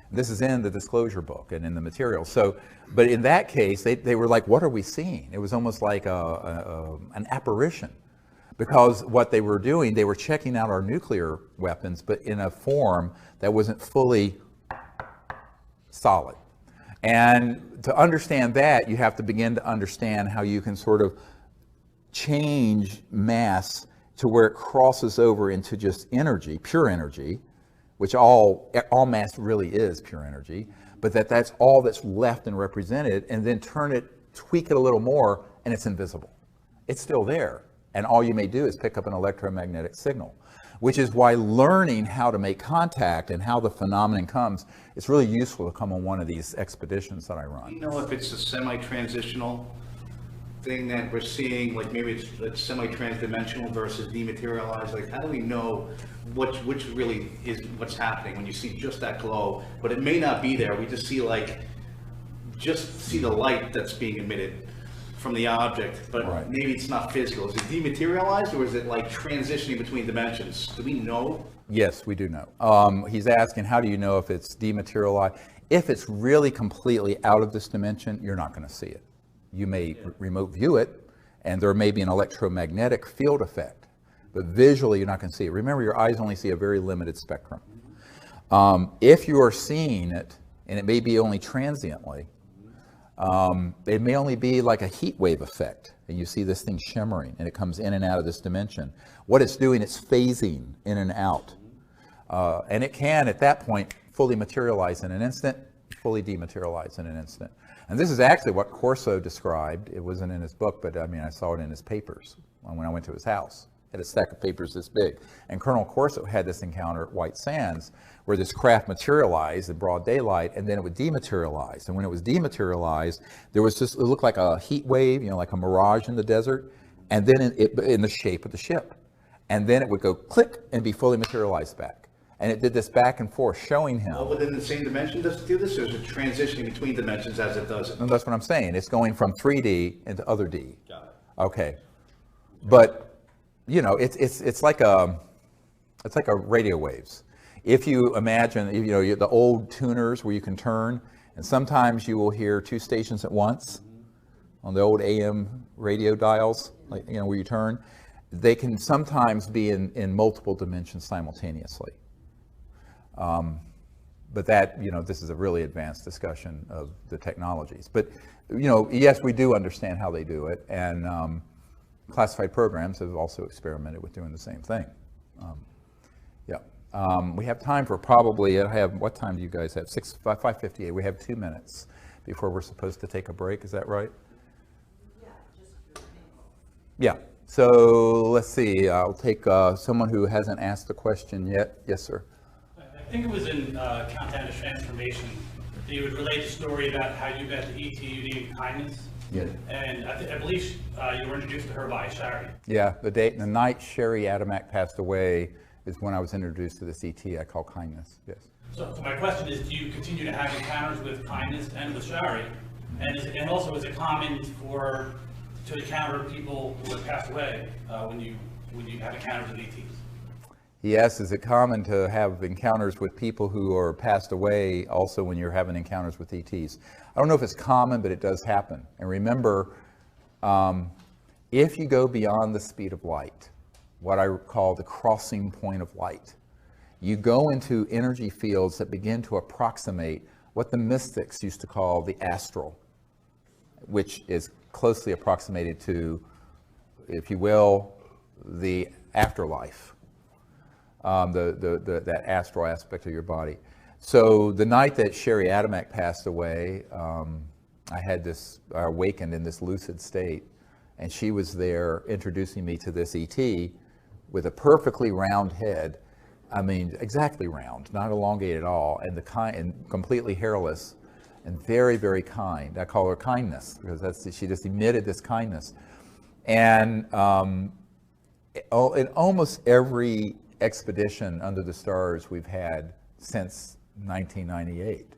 This is in the disclosure book and in the material. So, but in that case, they were like, what are we seeing? It was almost like an apparition. Because what they were doing, they were checking out our nuclear weapons, but in a form that wasn't fully solid. And to understand that, you have to begin to understand how you can sort of change mass to where it crosses over into just energy, pure energy, which all mass really is pure energy, but that's all that's left and represented, and then tweak it a little more, and it's invisible. It's still there, and all you may do is pick up an electromagnetic signal, which is why learning how to make contact and how the phenomenon comes, it's really useful to come on one of these expeditions that I run. Do you know if it's a semi-transitional thing that we're seeing, like maybe it's semi-transdimensional versus dematerialized? Like, how do we know which really is what's happening when you see just that glow, but it may not be there? We just see the light that's being emitted from the object, but right. Maybe it's not physical. Is it dematerialized, or is it like transitioning between dimensions? Do we know? Yes, we do know. He's asking, how do you know if it's dematerialized? If it's really completely out of this dimension, you're not going to see it. You may remote view it, and there may be an electromagnetic field effect, but visually you're not going to see it. Remember, your eyes only see a very limited spectrum. If you are seeing it, and it may be only transiently, it may only be like a heat wave effect, and you see this thing shimmering, and it comes in and out of this dimension. What it's doing, it's phasing in and out. And it can, at that point, fully materialize in an instant, fully dematerialize in an instant. And this is actually what Corso described. It wasn't in his book, but I mean, I saw it in his papers when I went to his house. He had a stack of papers this big. And Colonel Corso had this encounter at White Sands where this craft materialized in broad daylight, and then it would dematerialize. And when it was dematerialized, there was just, it looked like a heat wave, like a mirage in the desert, and then in the shape of the ship. And then it would go click and be fully materialized back. And it did this back and forth, showing him. All within the same dimension does it do this, or is it transitioning between dimensions as it does it? And that's what I'm saying. It's going from 3D into other D. Got it. Okay. But, it's like It's like a radio waves. If you imagine, you know, the old tuners where you can turn, and sometimes you will hear 2 stations at once on the old AM radio dials, like, you know, where you turn. They can sometimes be in multiple dimensions simultaneously. But that, you know, this is a really advanced discussion of the technologies. But, you know, yes, we do understand how they do it, and classified programs have also experimented with doing the same thing. We have time for probably, what time do you guys have? 5:58. We have 2 minutes before we're supposed to take a break. Is that right? Yeah. So let's see. I'll take someone who hasn't asked a question yet. Yes, sir. I think it was in Countdown to Transformation that you would relate the story about how you met the ET you needed kindness. Yeah. And I believe you were introduced to her by Shari. Yeah. The night Sherry Adamak passed away is when I was introduced to this ET I call kindness. Yes. So my question is, do you continue to have encounters with kindness and with Shari? And also, is it common to encounter people who have passed away when you have encounters with ETs? Yes, is it common to have encounters with people who are passed away also when you're having encounters with ETs? I don't know if it's common, but it does happen. And remember, if you go beyond the speed of light, what I call the crossing point of light, you go into energy fields that begin to approximate what the mystics used to call the astral, which is closely approximated to, if you will, the afterlife, that astral aspect of your body. So the night that Sherry Adamak passed away, I awakened in this lucid state, and she was there introducing me to this ET with a perfectly round head. I mean, exactly round, not elongated at all, and completely hairless, and very, very kind. I call her kindness because she just emitted this kindness. And in almost every expedition under the stars we've had since 1998,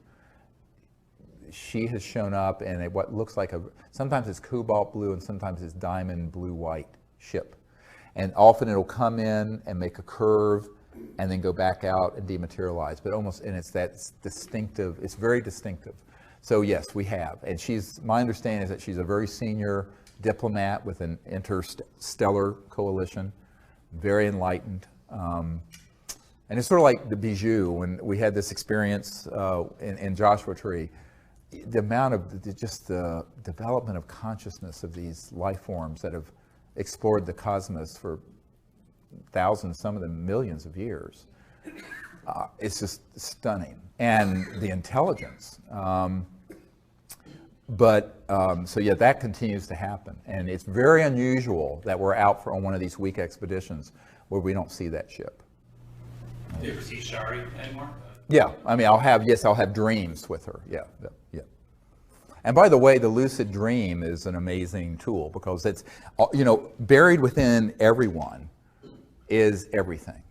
she has shown up in what looks like sometimes it's cobalt blue and sometimes it's diamond blue white ship. And often it'll come in and make a curve and then go back out and dematerialize. But and it's that distinctive, it's very distinctive. So yes, we have. And my understanding is that she's a very senior diplomat with an interstellar coalition, very enlightened. And it's sort of like the Bijou, when we had this experience in Joshua Tree. The amount of the development of consciousness of these life forms that have explored the cosmos for thousands, some of them millions of years. It's just stunning. And the intelligence. So yeah, that continues to happen. And it's very unusual that we're out on one of these week expeditions where we don't see that ship. Do you ever see Shari anymore? Yeah, I mean, I'll have dreams with her. Yeah. And by the way, the lucid dream is an amazing tool because it's, buried within everyone is everything.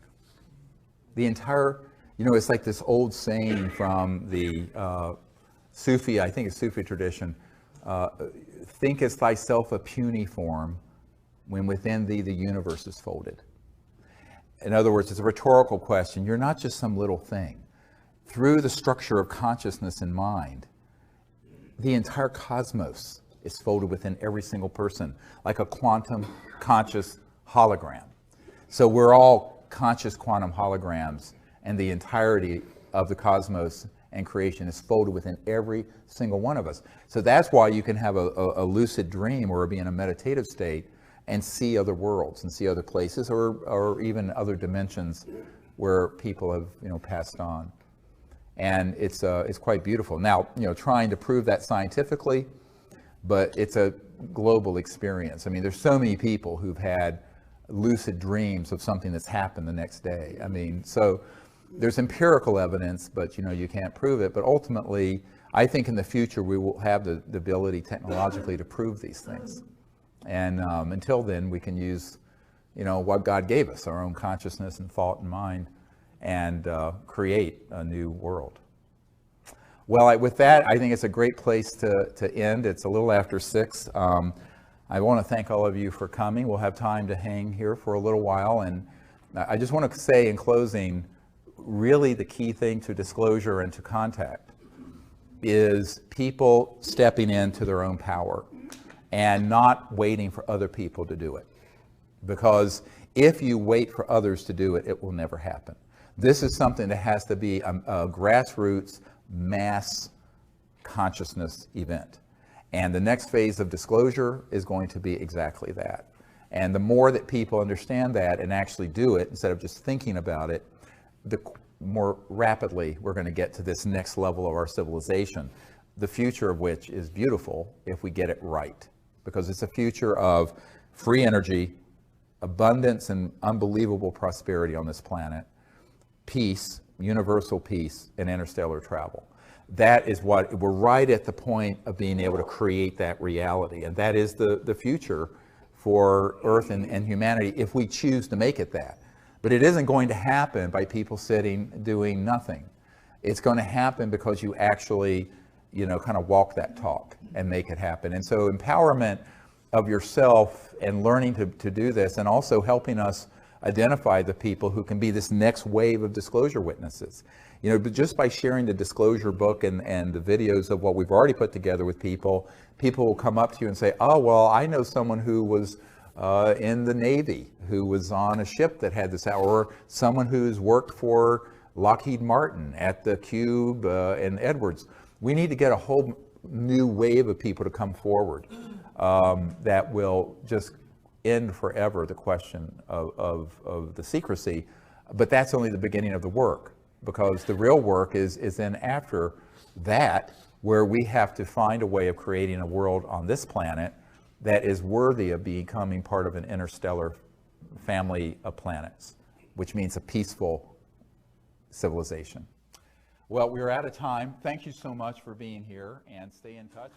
The entire, it's like this old saying from the Sufi, I think it's Sufi tradition, thinkest thyself a puny form when within thee the universe is folded. In other words, it's a rhetorical question. You're not just some little thing. Through the structure of consciousness and mind, the entire cosmos is folded within every single person, like a quantum conscious hologram. So we're all conscious quantum holograms, and the entirety of the cosmos and creation is folded within every single one of us. So that's why you can have a lucid dream or be in a meditative state and see other worlds and see other places or even other dimensions where people have passed on. And it's quite beautiful. Now, trying to prove that scientifically, but it's a global experience. I mean, there's so many people who've had lucid dreams of something that's happened the next day. I mean, so there's empirical evidence, but you can't prove it. But ultimately, I think in the future we will have the ability technologically to prove these things. And until then, we can use, what God gave us, our own consciousness and thought and mind, and create a new world. Well, with that, I think it's a great place to end. It's a little after 6. I want to thank all of you for coming. We'll have time to hang here for a little while and I just want to say in closing, really the key thing to disclosure and to contact is people stepping into their own power and not waiting for other people to do it. Because if you wait for others to do it, it will never happen. This is something that has to be a grassroots mass consciousness event. And the next phase of disclosure is going to be exactly that. And the more that people understand that and actually do it, instead of just thinking about it, the more rapidly we're going to get to this next level of our civilization, the future of which is beautiful if we get it right. Because it's a future of free energy, abundance and unbelievable prosperity on this planet, peace, universal peace, and interstellar travel. That is what, we're right at the point of being able to create that reality. And that is the future for Earth and humanity if we choose to make it that. But it isn't going to happen by people sitting doing nothing. It's going to happen because you actually, kind of walk that talk and make it happen. And so empowerment of yourself and learning to do this, and also helping us identify the people who can be this next wave of disclosure witnesses. But just by sharing the disclosure book and the videos of what we've already put together with people, people will come up to you and say, oh, well, I know someone who was in the Navy, who was on a ship that had this, or someone who's worked for Lockheed Martin at the Cube and Edwards. We need to get a whole new wave of people to come forward that will just end forever the question of the secrecy. But that's only the beginning of the work, because the real work is then after that, where we have to find a way of creating a world on this planet that is worthy of becoming part of an interstellar family of planets, which means a peaceful civilization. Well, we're out of time. Thank you so much for being here, and stay in touch.